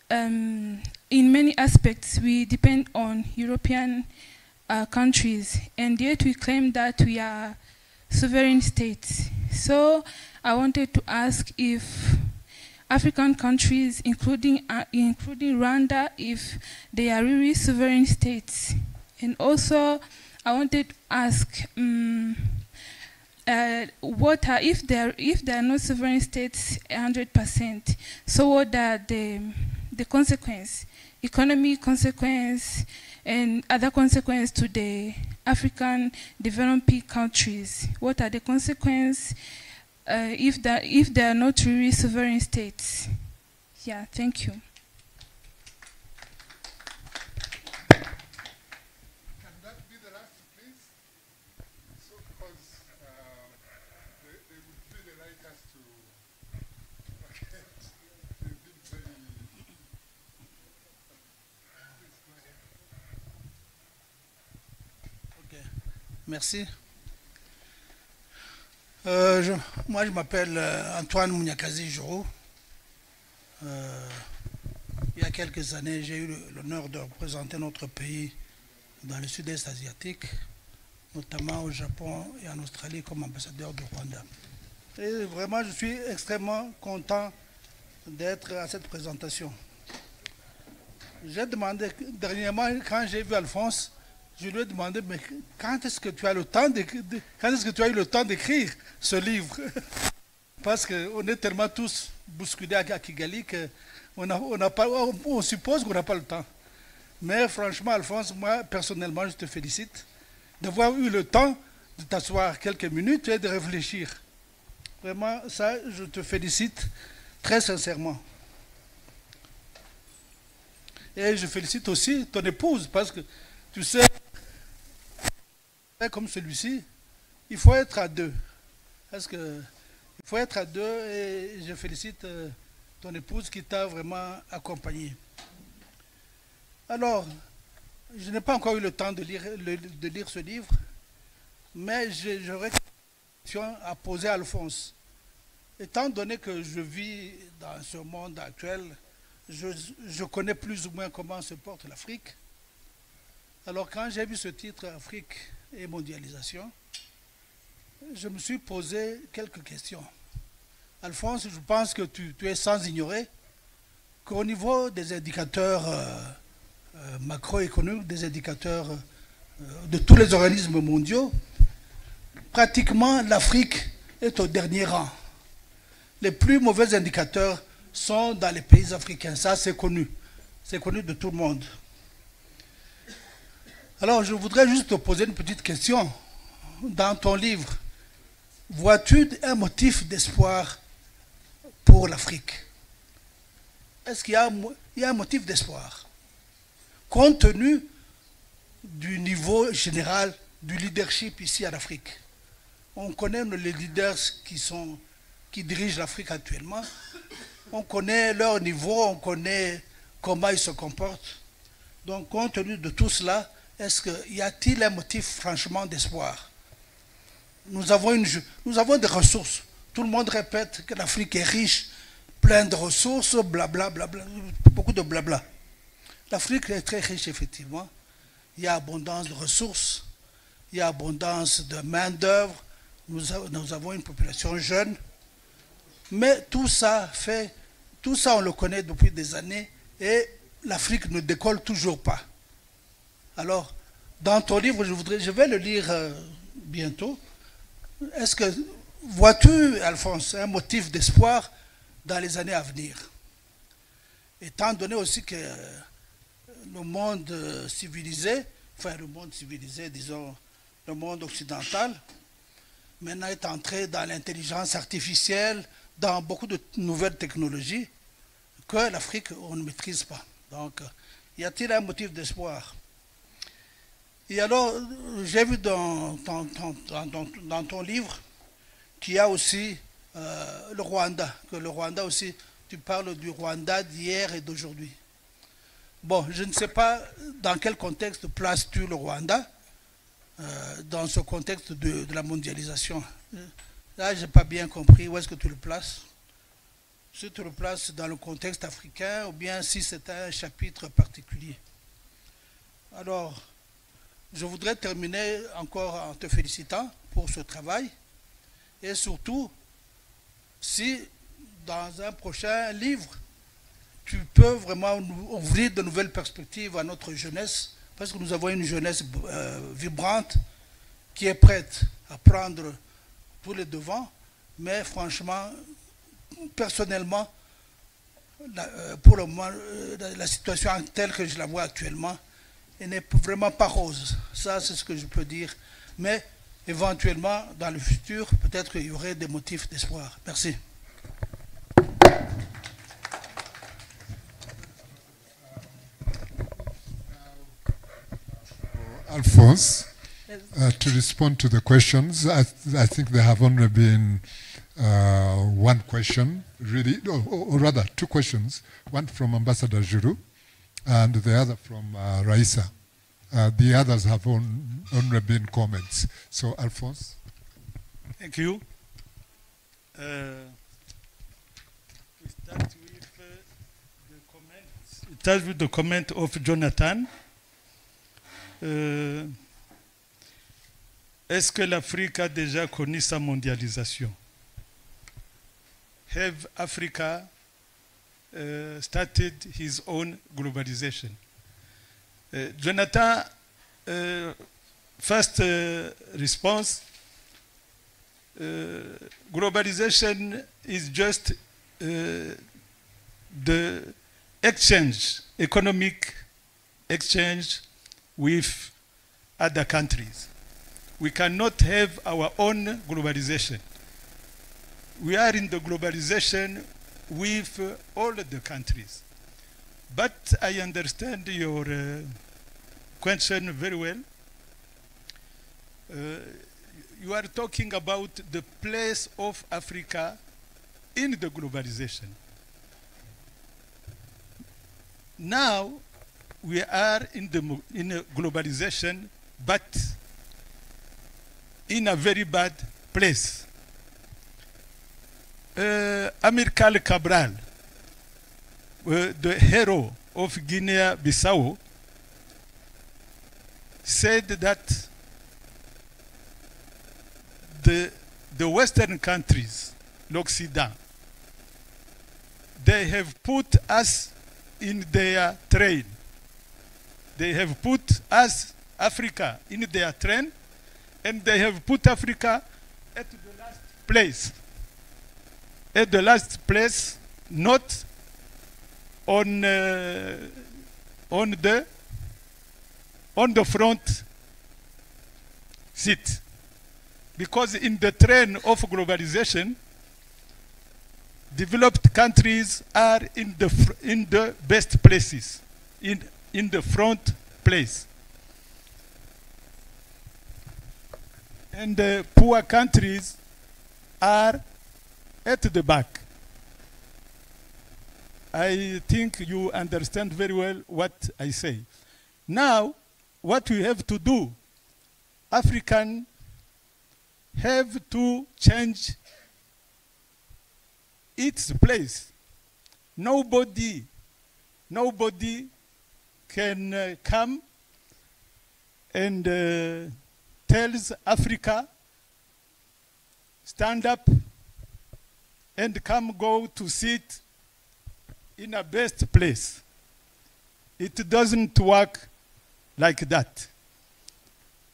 [SPEAKER 18] in many aspects we depend on European countries, and yet we claim that we are sovereign states. So I wanted to ask if African countries, including Rwanda, if they are really sovereign states. And also, I wanted to ask, what are, if they are not sovereign states 100%, so what are the consequence, economic consequence, and other consequences to the African developing countries? What are the consequences if they are not really sovereign states? Yeah, thank you.
[SPEAKER 5] Can that be the last, please? So, because they would really like us to forget. They've been very...
[SPEAKER 19] Okay. Merci. Moi, je m'appelle Antoine Mouniakazi-Joro. Il y a quelques années, j'ai eu l'honneur de représenter notre pays dans le sud-est asiatique, notamment au Japon et en Australie comme ambassadeur du Rwanda. Et vraiment, je suis extrêmement content d'être à cette présentation. J'ai demandé, dernièrement, quand j'ai vu Alphonse, je lui ai demandé, mais quand est-ce que tu as le temps quand est-ce que tu as eu le temps d'écrire ce livre? Parce qu'on est tellement tous bousculés à Kigali qu'on suppose qu'on n'a pas le temps. Mais franchement, Alphonse, moi, personnellement, je te félicite d'avoir eu le temps de t'asseoir quelques minutes et de réfléchir. Vraiment, ça, je te félicite très sincèrement. Et je félicite aussi ton épouse, parce que tu sais, comme celui-ci, il faut être à deux. Parce que il faut être à deux, et je félicite ton épouse qui t'a vraiment accompagné. Alors, je n'ai pas encore eu le temps de lire ce livre, mais j'aurais une question à poser à Alphonse. Étant donné que je vis dans ce monde actuel, je connais plus ou moins comment se porte l'Afrique. Alors quand j'ai vu ce titre, Afrique et mondialisation, je me suis posé quelques questions. Alphonse, je pense que tu es sans ignorer qu'au niveau des indicateurs macroéconomiques, des indicateurs de tous les organismes mondiaux, pratiquement l'Afrique est au dernier rang. Les plus mauvais indicateurs sont dans les pays africains, ça c'est connu de tout le monde. Alors je voudrais juste te poser une petite question. Dans ton livre, vois-tu un motif d'espoir pour l'Afrique? Est-ce qu'il y a un motif d'espoir compte tenu du niveau général du leadership ici en Afrique? On connaît les leaders qui dirigent l'Afrique actuellement. On connaît leur niveau, on connaît comment ils se comportent. Donc, compte tenu de tout cela, y a-t-il un motif franchement d'espoir? Nous avons des ressources. Tout le monde répète que l'Afrique est riche, plein de ressources, blablabla, beaucoup de blabla. L'Afrique est très riche, effectivement. Il y a abondance de ressources, il y a abondance de main-d'œuvre, nous avons une population jeune, mais tout ça, on le connaît depuis des années et l'Afrique ne décolle toujours pas. Alors, dans ton livre, je vais le lire bientôt. Est-ce que vois-tu, Alphonse, un motif d'espoir dans les années à venir? Étant donné aussi que le monde civilisé, disons, le monde occidental, maintenant est entré dans l'intelligence artificielle, dans beaucoup de nouvelles technologies que l'Afrique, on ne maîtrise pas. Donc, y a-t-il un motif d'espoir? Et alors, j'ai vu dans ton livre qu'il y a aussi le Rwanda, que le Rwanda aussi, tu parles du Rwanda d'hier et d'aujourd'hui. Bon, je ne sais pas dans quel contexte places-tu le Rwanda, dans ce contexte de la mondialisation. Là, je n'ai pas bien compris où est-ce que tu le places. Si tu le places dans le contexte africain ou bien si c'est un chapitre particulier. Alors, je voudrais terminer encore en te félicitant pour ce travail et surtout, si dans un prochain livre, tu peux vraiment ouvrir de nouvelles perspectives à notre jeunesse, parce que nous avons une jeunesse vibrante qui est prête à prendre tous les devants, mais franchement, personnellement, pour le moment, la situation telle que je la vois actuellement, elle n'est vraiment pas rose. Ça, c'est ce que je peux dire. Mais éventuellement, dans le futur, peut-être qu'il y aurait des motifs d'espoir. Merci.
[SPEAKER 5] Alphonse, to respond to the questions, I think there have only been one question, really, or rather two questions, one from Ambassador Juru and the other from Raisa. The others have only been comments. So, Alphonse.
[SPEAKER 3] Thank you. We start with the comment of Jonathan. Est-ce que l'Afrique a déjà connu sa mondialisation? Have Africa started his own globalization? Jonathan, first response, globalization is just the exchange, economic exchange with other countries. We cannot have our own globalization. We are in the globalization with all the countries. But I understand your question very well. You are talking about the place of Africa in the globalization. Now, we are in a globalization, but in a very bad place. Amilcar Cabral, the hero of Guinea-Bissau, said that the Western countries, l'Occident, they have put us in their train. They have put us, Africa, in their train, and they have put Africa at the last place. At the last place, not on the front seat. Because in the train of globalization, developed countries are in the best places, in the front place. And the poor countries are at the back. I think you understand very well what I say. Now, what we have to do, African have to change its place. Nobody can come and tells Africa, stand up and come go to sit in a best place. It doesn't work like that.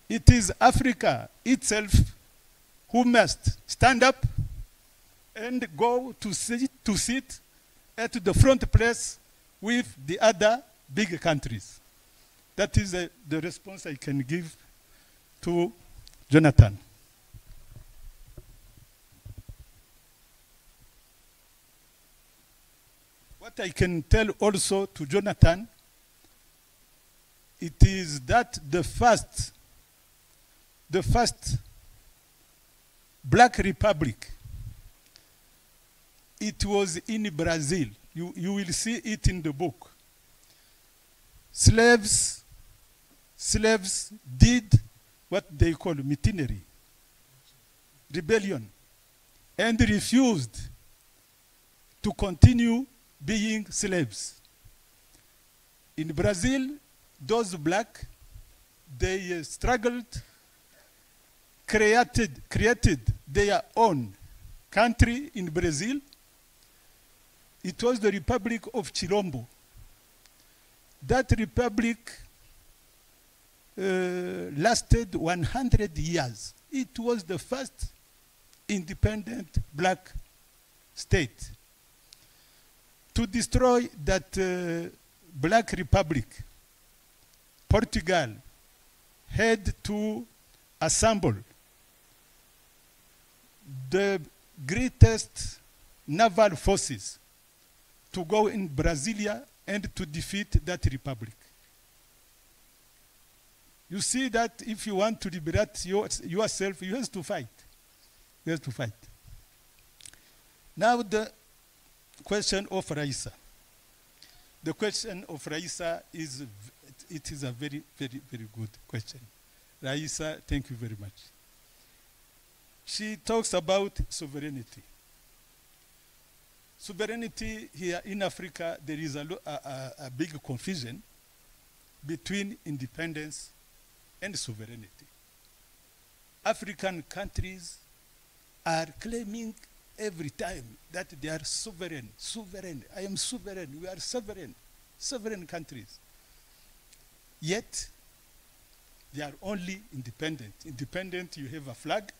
[SPEAKER 3] It is Africa itself who must stand up and go to sit at the front place with the other big countries. That is the response I can give to Jonathan. What I can tell also to Jonathan, it is that the first Black Republic, it was in Brazil. You will see it in the book. Slaves did what they call mutinery, rebellion, and refused to continue being slaves. In Brazil, those black, they struggled, created their own country in Brazil. It was the Republic of Chilombo. That republic lasted 100 years. It was the first independent black state. To destroy that black republic, Portugal had to assemble the greatest naval forces to go in Brasilia and to defeat that republic. You see that if you want to liberate yourself, you have to fight. You have to fight. Now the question of Raisa. The question of Raisa is a very, very, very good question. Raisa, thank you very much. She talks about sovereignty. Sovereignty here in Africa, there is a big confusion between independence and sovereignty. African countries are claiming every time that they are sovereign. I am sovereign, we are sovereign countries. Yet, they are only independent. Independent, you have a flag,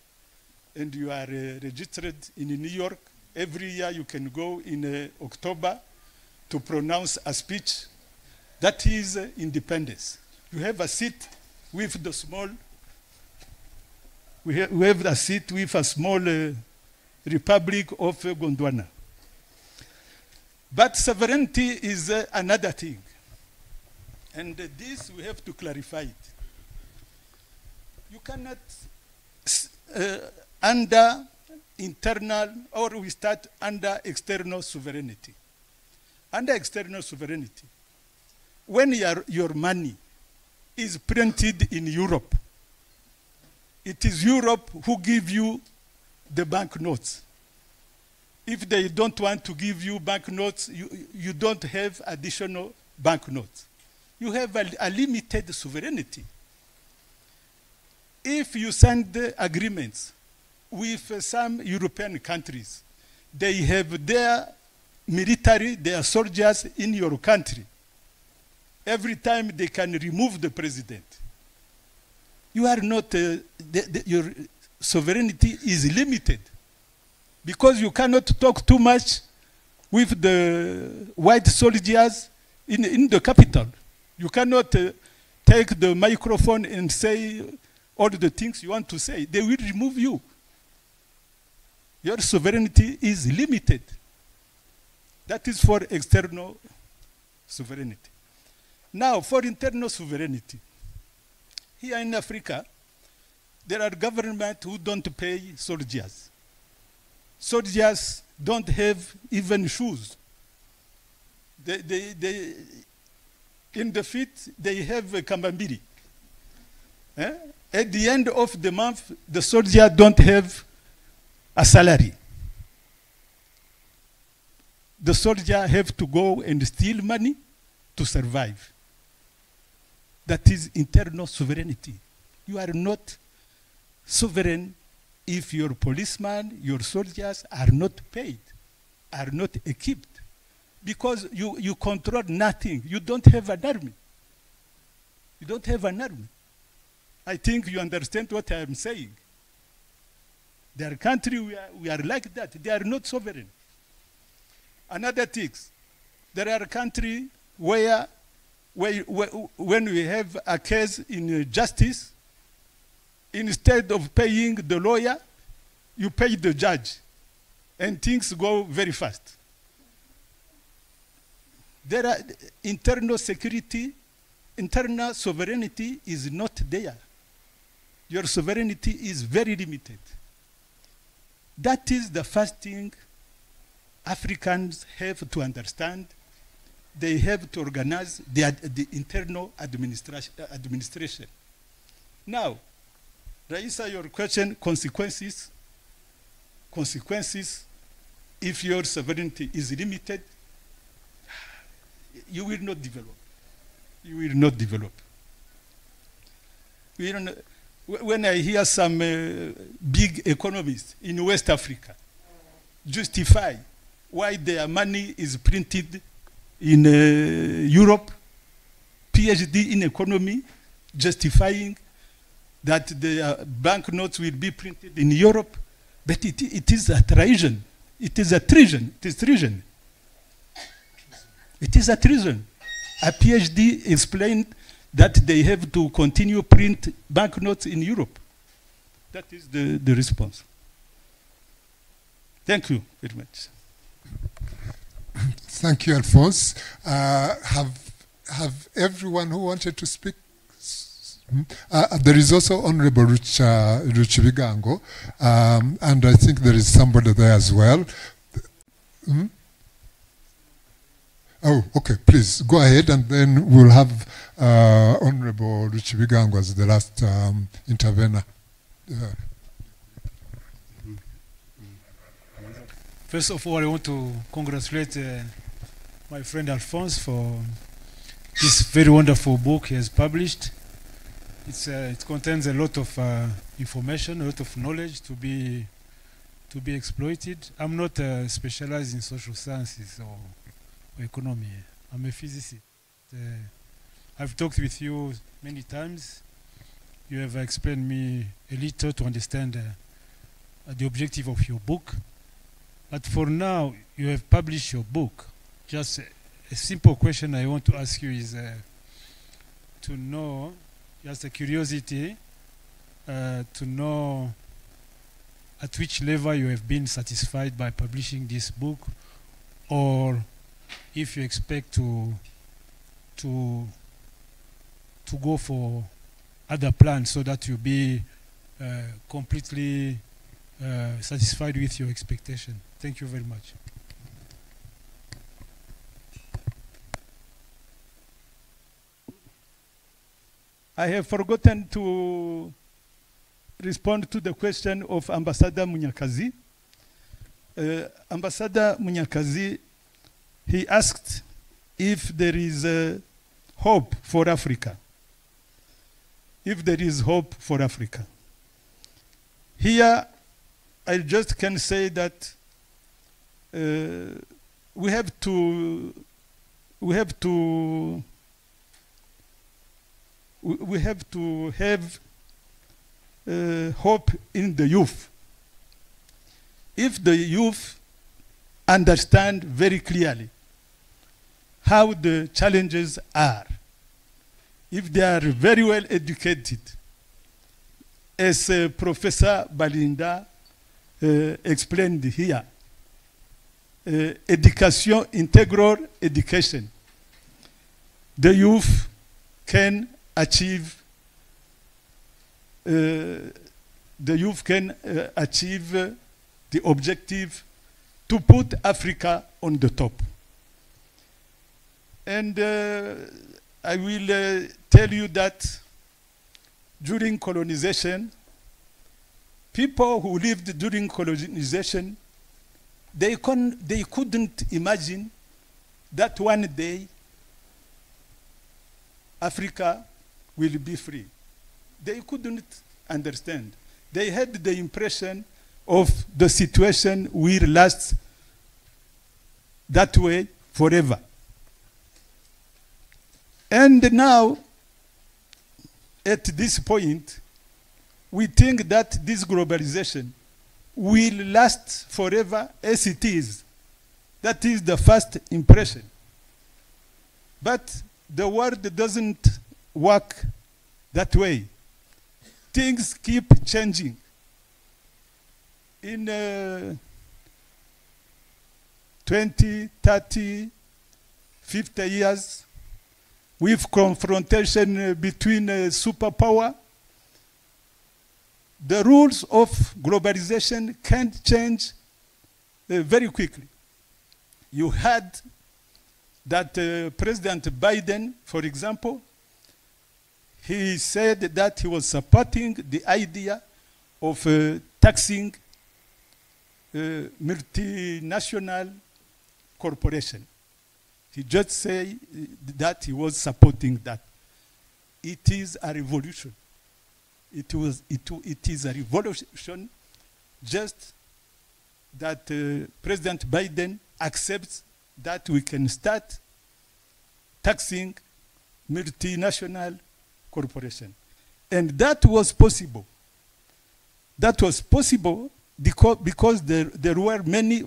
[SPEAKER 3] and you are registered in New York. Every year you can go in October to pronounce a speech. That is independence. You have a seat with the small, we have a seat with a small Republic of Gondwana. But sovereignty is another thing. And this we have to clarify it. You cannot, under internal, or we start under external sovereignty. Under external sovereignty, when your money is printed in Europe, it is Europe who give you the banknotes. If they don't want to give you banknotes, you don't have additional banknotes. You have a limited sovereignty. If you send agreements with some European countries, they have their military, their soldiers in your country. Every time they can remove the president. You are not, your sovereignty is limited because you cannot talk too much with the white soldiers in the capital. You cannot take the microphone and say all the things you want to say. They will remove you. Your sovereignty is limited. That is for external sovereignty. Now, for internal sovereignty, here in Africa, there are governments who don't pay soldiers. Soldiers don't have even shoes. In the feet, they have a kambambiri. At the end of the month, the soldier don't have a salary. The soldier have to go and steal money to survive. That is internal sovereignty. You are not sovereign if your policemen, your soldiers are not paid, are not equipped. Because you control nothing. You don't have an army. You don't have an army. I think you understand what I am saying. There are countries we are like that. They are not sovereign. Another thing, there are countries where when we have a case in justice, instead of paying the lawyer, you pay the judge, and things go very fast. There are internal security, internal sovereignty is not there. Your sovereignty is very limited. That is the first thing Africans have to understand. They have to organize the internal administration. Now, Raisa, your question, consequences. Consequences, if your sovereignty is limited, you will not develop. You will not develop. When I hear some big economists in West Africa justify why their money is printed in Europe, PhD in economy, justifying that the banknotes will be printed in Europe, but it is a treason. It is a treason. It is treason. It is a treason. A PhD explained that they have to continue print banknotes in Europe. That is the response. Thank you very much.
[SPEAKER 5] Thank you, Alphonse. Have everyone who wanted to speak? There is also Honorable Ruchibigango, and I think there is somebody there as well. Oh, okay, please, go ahead, and then we'll have Honorable Ruchibigango as the last intervener.
[SPEAKER 20] First of all, I want to congratulate my friend Alphonse for this very wonderful book he has published. It contains a lot of information, a lot of knowledge to be exploited. I'm not specialized in social sciences or economy. I'm a physicist. I've talked with you many times. You have explained me a little to understand the objective of your book. But for now, you have published your book. Just a simple question I want to ask you is to know, just a curiosity, to know at which level you have been satisfied by publishing this book, or if you expect to go for other plans so that you'll be completely satisfied with your expectation. Thank you very much.
[SPEAKER 3] I have forgotten to respond to the question of Ambassador Munyakazi. Ambassador Munyakazi, he asked if there is hope for Africa. If there is hope for Africa. Here, I just can say that we have to have hope in the youth. If the youth understand very clearly how the challenges are, if they are very well educated, as Professor Balinda explained here, integral education, the youth can achieve the objective to put Africa on the top. And I will tell you that during colonization, people who lived during colonization, they couldn't imagine that one day Africa will be free. They couldn't understand. They had the impression of the situation will last that way forever. And now, at this point, we think that this globalization will last forever as it is. That is the first impression. But the world doesn't work that way. Things keep changing. In 20, 30, 50 years, with confrontation between superpower, the rules of globalization can change very quickly. You had that President Biden, for example, he said that he was supporting the idea of taxing multinational corporation. He just said that he was supporting that. It is a revolution. It is a revolution, just that President Biden accepts that we can start taxing multinational corporation. And that was possible. That was possible because there were many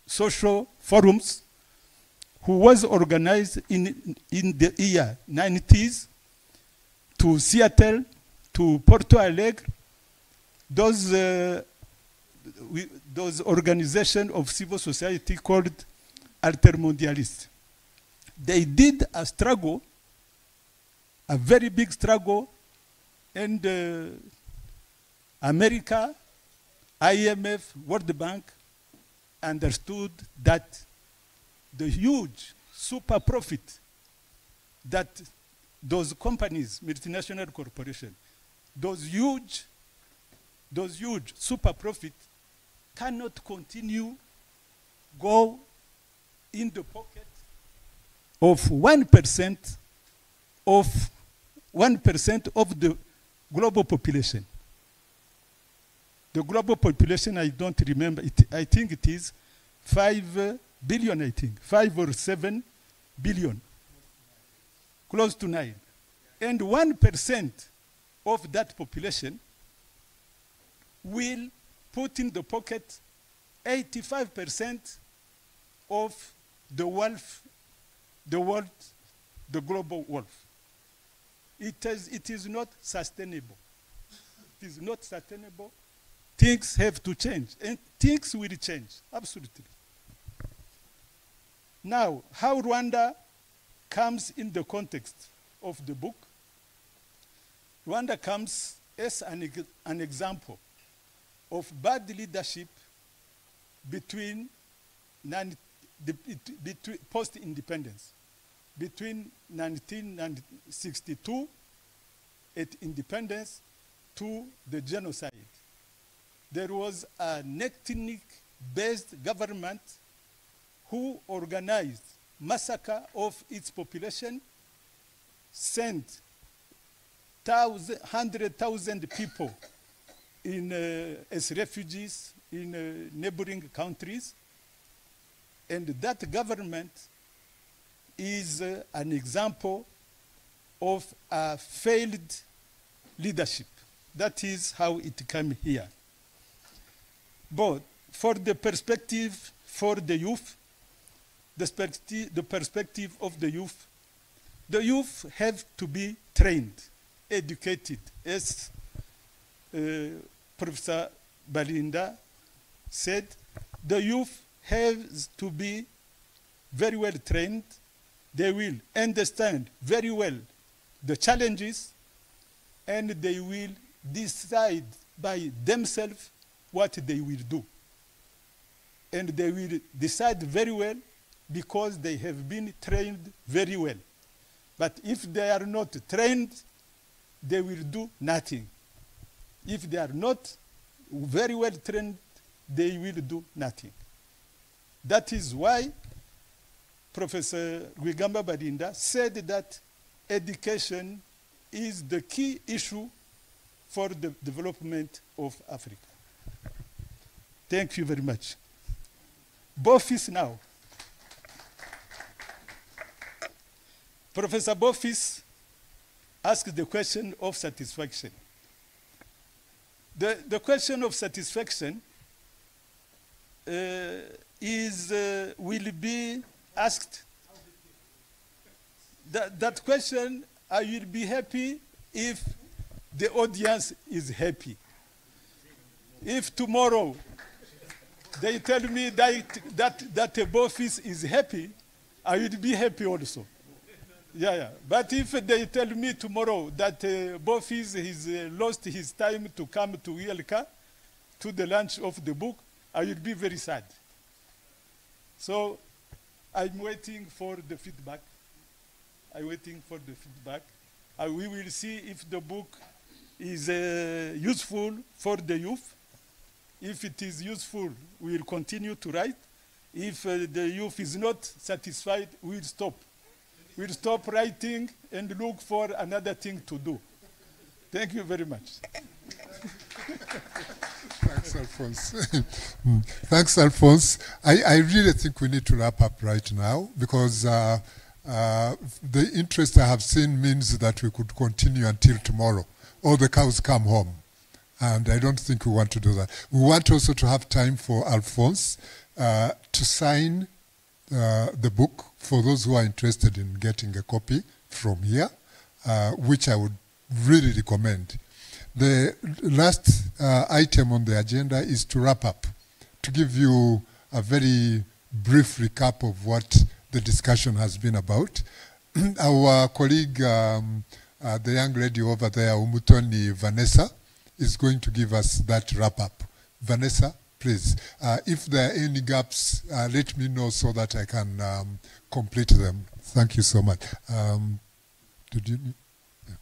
[SPEAKER 3] social forums who was organized in the year 90s to Seattle, to Porto Alegre. Those organizations of civil society called altermondialists. They did a struggle, a very big struggle, and America, IMF, World Bank understood that the huge super profit that those companies, multinational corporations, those huge super profit cannot continue go in the pocket of 1% of the global population. The global population, I don't remember, I think it is 5 billion, I think, 5 or 7 billion, close to 9. And 1% of that population will put in the pocket 85% of the wealth, the global wealth. It is not sustainable. It is not sustainable. Things have to change, and things will change, absolutely. Now, how Rwanda comes in the context of the book? Rwanda comes as an example of bad leadership between post-independence, between 1962 at independence to the genocide. There was an ethnic-based government who organized massacre of its population, sent 100,000 people as refugees in neighboring countries. And that government is an example of a failed leadership. That is how it came here. But for the perspective for the youth, the perspective of the youth have to be trained, educated, as Professor Balinda said. The youth has to be very well trained. They will understand very well the challenges, and they will decide by themselves what they will do. And they will decide very well because they have been trained very well. But if they are not trained, they will do nothing. If they are not very well trained, they will do nothing. That is why Professor Rwigamba Barinda said that education is the key issue for the development of Africa. Thank you very much. Bofis now. Professor Bofis asked the question of satisfaction. The question of satisfaction will be asked. That question, I will be happy if the audience is happy. If tomorrow they tell me that a Bofis is happy, I will be happy also. Yeah. But if they tell me tomorrow that Bofis has lost his time to come to ILK, to the launch of the book, I will be very sad. So I'm waiting for the feedback. We will see if the book is useful for the youth. If it is useful, we will continue to write. If the youth is not satisfied, we will stop. We'll stop writing and look for another thing to do. Thank you very much.
[SPEAKER 5] Thanks, Alphonse. Thanks, Alphonse. I really think we need to wrap up right now because the interest I have seen means that we could continue until tomorrow. All the cows come home. And I don't think we want to do that. We want also to have time for Alphonse to sign the book for those who are interested in getting a copy from here, which I would really recommend. The last item on the agenda is to wrap up, to give you a very brief recap of what the discussion has been about. Our colleague, the young lady over there, Umutoni Vanessa, is going to give us that wrap up. Vanessa, please. If there are any gaps, let me know so that I can complete them. Thank you so much. Did you? Yeah.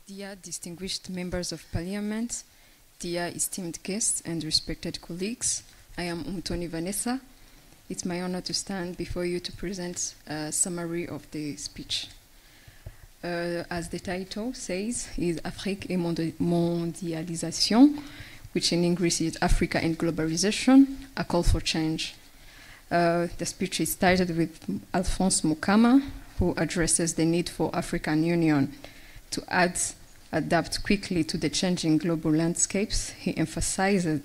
[SPEAKER 21] Dear distinguished members of parliament, dear esteemed guests and respected colleagues, I am Umutoni Vanessa. It's my honor to stand before you to present a summary of the speech. As the title says, is Afrique et mondialisation, which in English is Africa and globalization, a call for change. The speech is started with Alphonse Mukama, who addresses the need for African Union to adapt quickly to the changing global landscapes. He emphasized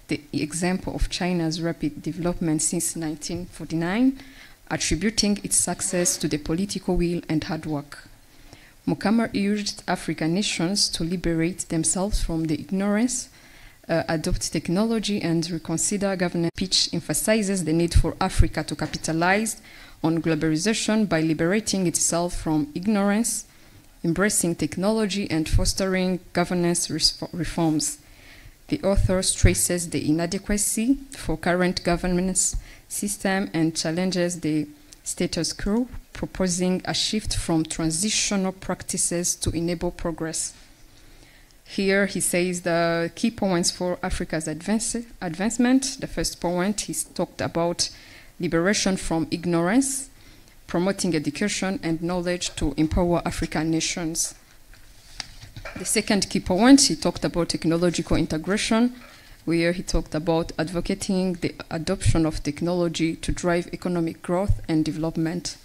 [SPEAKER 21] the example of China's rapid development since 1949, attributing its success to the political will and hard work. Mukama urged African nations to liberate themselves from the ignorance, adopt technology, and reconsider governance. Speech emphasizes the need for Africa to capitalize on globalization by liberating itself from ignorance, embracing technology, and fostering governance reforms. The author stresses the inadequacy for current governance system and challenges the status quo, proposing a shift from transitional practices to enable progress. Here he says the key points for Africa's advancement. The first point, he's talked about liberation from ignorance, promoting education and knowledge to empower African nations. The second key point, he talked about technological integration, where he talked about advocating the adoption of technology to drive economic growth and development.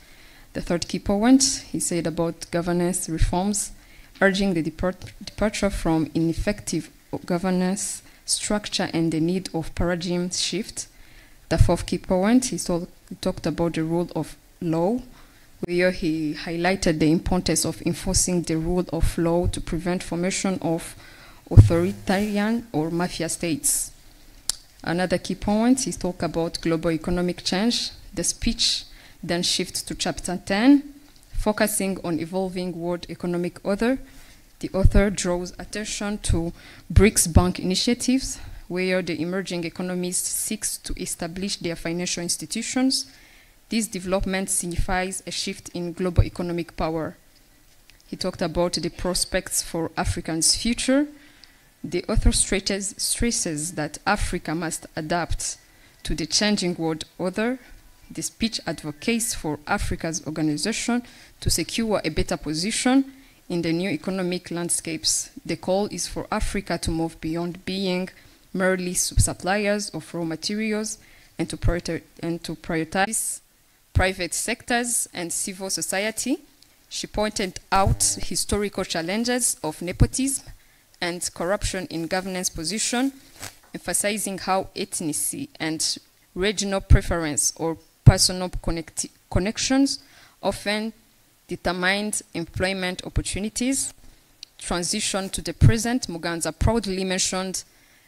[SPEAKER 21] The third key point, he said about governance reforms, urging the departure from ineffective governance structure and the need of paradigm shift. The fourth key point, he talked about the rule of law, where he highlighted the importance of enforcing the rule of law to prevent formation of authoritarian or mafia states. Another key point, he talked about global economic change. The speech then shifts to chapter 10, focusing on evolving world economic order, The author draws attention to BRICS bank initiatives, where the emerging economies seek to establish their financial institutions. This development signifies a shift in global economic power. He talked about the prospects for Africa's future. The author stresses that Africa must adapt to the changing world order. The speech advocates for Africa's organization to secure a better position in the new economic landscapes. The call is for Africa to move beyond being merely suppliers of raw materials and to prioritize private sectors and civil society. She pointed out historical challenges of nepotism and corruption in governance position, emphasizing how ethnicity and regional preference or personal connections often determined employment opportunities. Transition to the present, Muganza proudly mentioned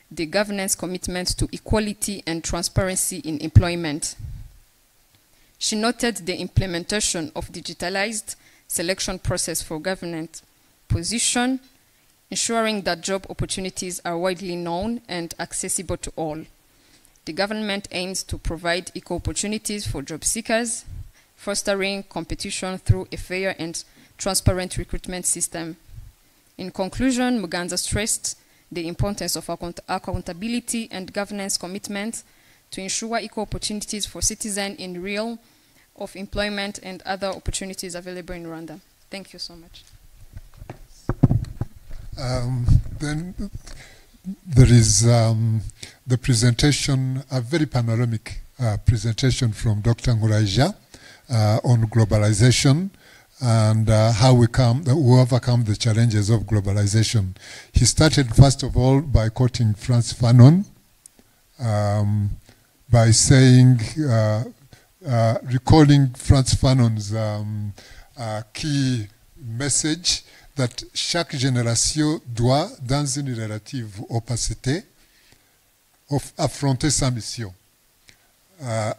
[SPEAKER 21] the governance commitment to equality and transparency in employment. She noted the implementation of digitalized selection process for government position, ensuring that job opportunities are widely known and accessible to all. The government aims to provide equal opportunities for job seekers, fostering competition through a fair and transparent recruitment system. In conclusion, Muganza stressed the importance of accountability and governance commitment to ensure equal opportunities for citizens in realm of employment and other opportunities available in Rwanda. Thank you so much.
[SPEAKER 5] Then there is the presentation, a very panoramic presentation from Dr. Nguraija on globalization and how we overcome the challenges of globalization. He started first of all by quoting Frantz Fanon, by saying, recalling Frantz Fanon's key message that chaque génération doit, dans une relative opacité, affronter sa mission, la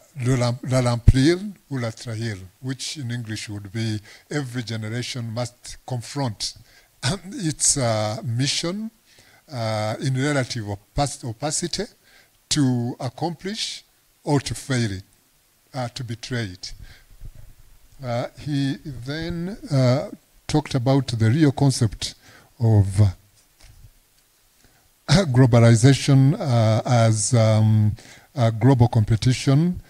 [SPEAKER 5] remplir ou la trahir, which in English would be every generation must confront its mission in relative opacity to accomplish or to fail it, to betray it. He then talked about the real concept of globalization as global competition.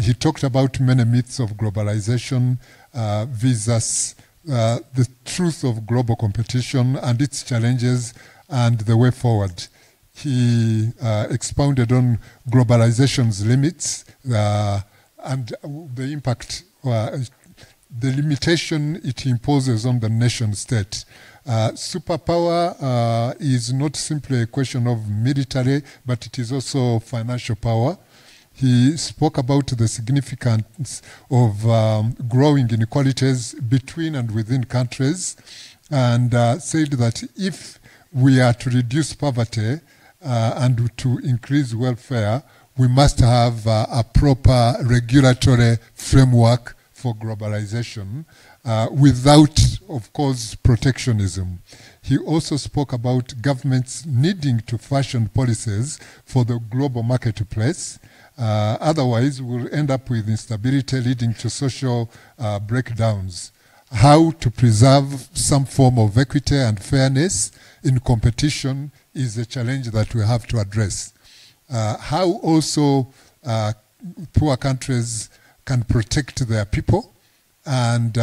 [SPEAKER 5] He talked about many myths of globalization versus the truth of global competition and its challenges and the way forward. He expounded on globalization's limits and the impact, the limitation it imposes on the nation state. Superpower is not simply a question of military, but it is also financial power. He spoke about the significance of growing inequalities between and within countries, and said that if we are to reduce poverty and to increase welfare, we must have a proper regulatory framework for globalization without, of course, protectionism. He also spoke about governments needing to fashion policies for the global marketplace. Otherwise, we'll end up with instability leading to social breakdowns. How to preserve some form of equity and fairness in competition is a challenge that we have to address. How also poor countries can protect their people and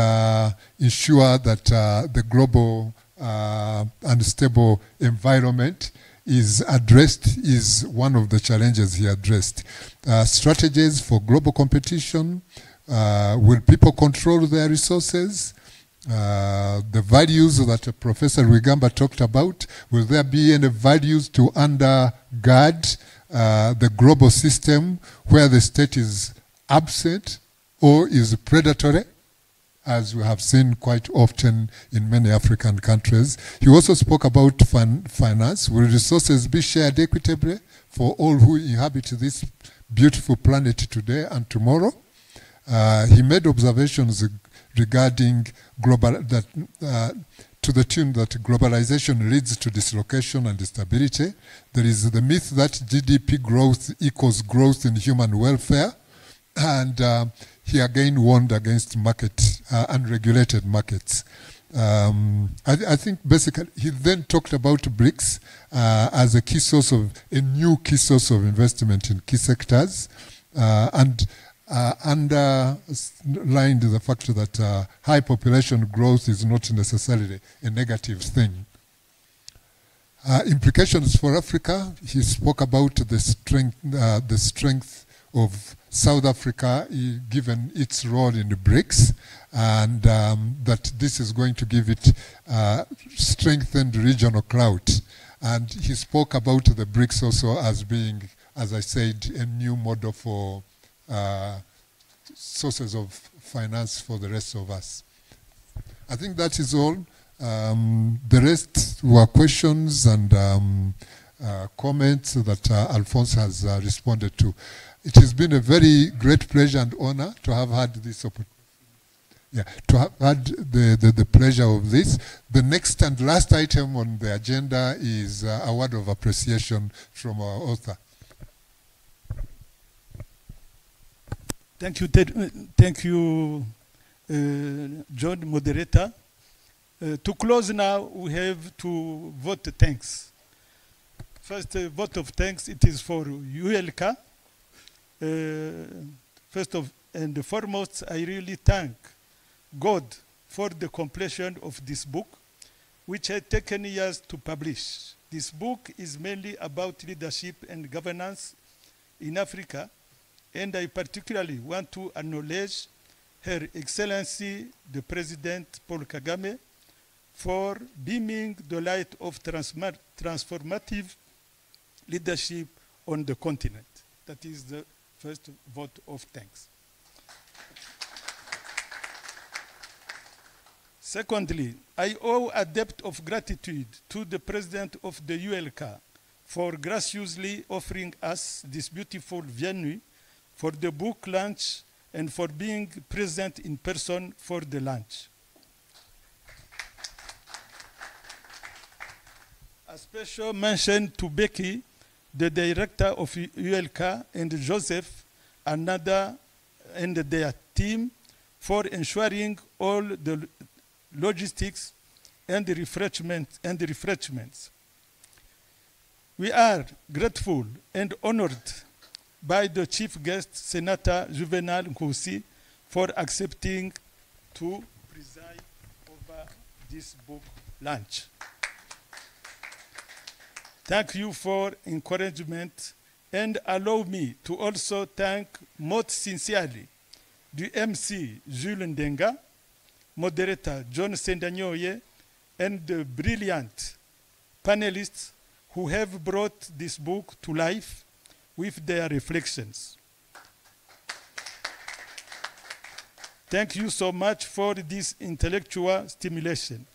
[SPEAKER 5] ensure that the global unstable environment is addressed is one of the challenges he addressed. Strategies for global competition. Will people control their resources? The values that Professor Rwigamba talked about, will there be any values to undergird the global system where the state is absent or is predatory, as we have seen quite often in many African countries? He also spoke about finance. Will resources be shared equitably for all who inhabit this beautiful planet today and tomorrow? He made observations regarding to the tune that globalization leads to dislocation and instability. There is the myth that GDP growth equals growth in human welfare. And he again warned against unregulated markets. I think basically he then talked about BRICS as a new key source of investment in key sectors, and underlined the fact that high population growth is not necessarily a negative thing. Implications for Africa, he spoke about the strength of South Africa, given its role in the BRICS, and that this is going to give it strengthened regional clout. And he spoke about the BRICS also as being, as I said, a new model for sources of finance for the rest of us. I think that is all. The rest were questions and comments that Alphonse has responded to. It has been a very great pleasure and honor to have had this opportunity. Yeah, to have had the pleasure of this. The next and last item on the agenda is a word of appreciation from our author.
[SPEAKER 3] Thank you, John, moderator. To close now, we have to vote thanks. First vote of thanks, it is for ULK. First and foremost, I really thank God for the completion of this book, which had taken years to publish. This book is mainly about leadership and governance in Africa, and I particularly want to acknowledge Her Excellency, the President Paul Kagame, for beaming the light of transformative leadership on the continent. That is the first vote of thanks. Secondly, I owe a debt of gratitude to the President of the ULK for graciously offering us this beautiful venue for the book launch and for being present in person for the launch. A special mention to Becky, the director of ULK, and Joseph, another, and their team for ensuring all the logistics and the refreshments. We are grateful and honored by the chief guest, Senator Juvenal Nkusi, for accepting to preside over this book launch. Thank you for encouragement, and allow me to also thank most sincerely the MC Jules Ndenga, moderator John Sendanyoye, and the brilliant panelists who have brought this book to life with their reflections. Thank you so much for this intellectual stimulation.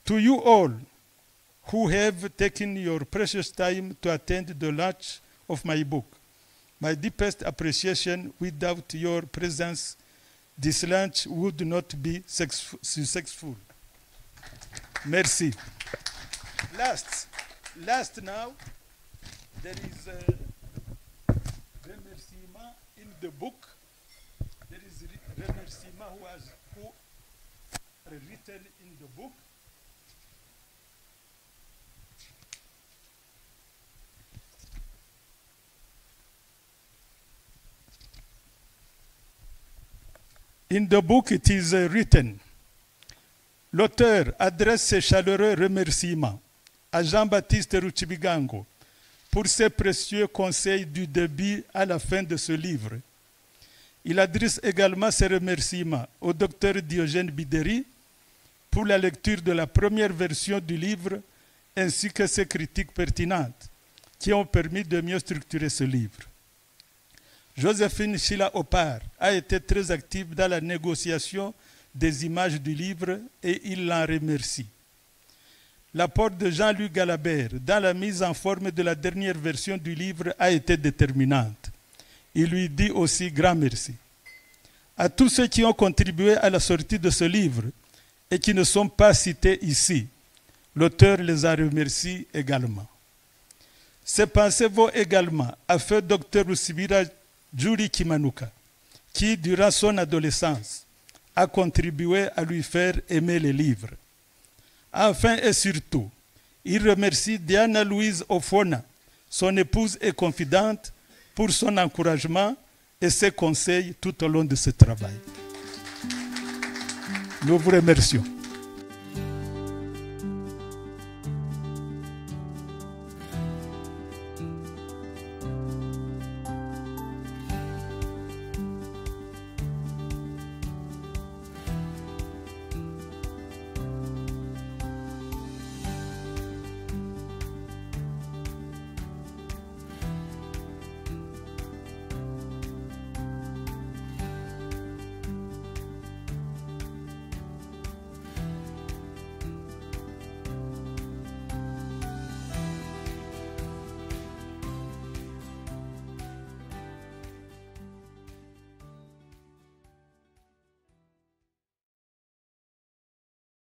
[SPEAKER 3] To you all who have taken your precious time to attend the launch of my book, my deepest appreciation. Without your presence, this launch would not be successful. Merci. Last now, there is a remerciement in the book. There is a remerciement who are written in the book. In the book, it is written, l'auteur adresse ses chaleureux remerciements à Jean-Baptiste Ruchibigango pour ses précieux conseils du début à la fin de ce livre. Il adresse également ses remerciements au docteur Diogène Bideri pour la lecture de la première version du livre ainsi que ses critiques pertinentes qui ont permis de mieux structurer ce livre. Joséphine Chila Opar a été très active dans la négociation des images du livre et il l'en remercie. L'apport de Jean-Luc Galabert dans la mise en forme de la dernière version du livre a été déterminante. Il lui dit aussi grand merci. À tous ceux qui ont contribué à la sortie de ce livre et qui ne sont pas cités ici. L'auteur les a remerciés également. Ces pensées vont également à feu Dr Rusibira Julie Kimanuka, qui, durant son adolescence, a contribué à lui faire aimer les livres. Enfin et surtout, il remercie Diana Louise Ofona, son épouse et confidente, pour son encouragement et ses conseils tout au long de ce travail. Nous vous remercions.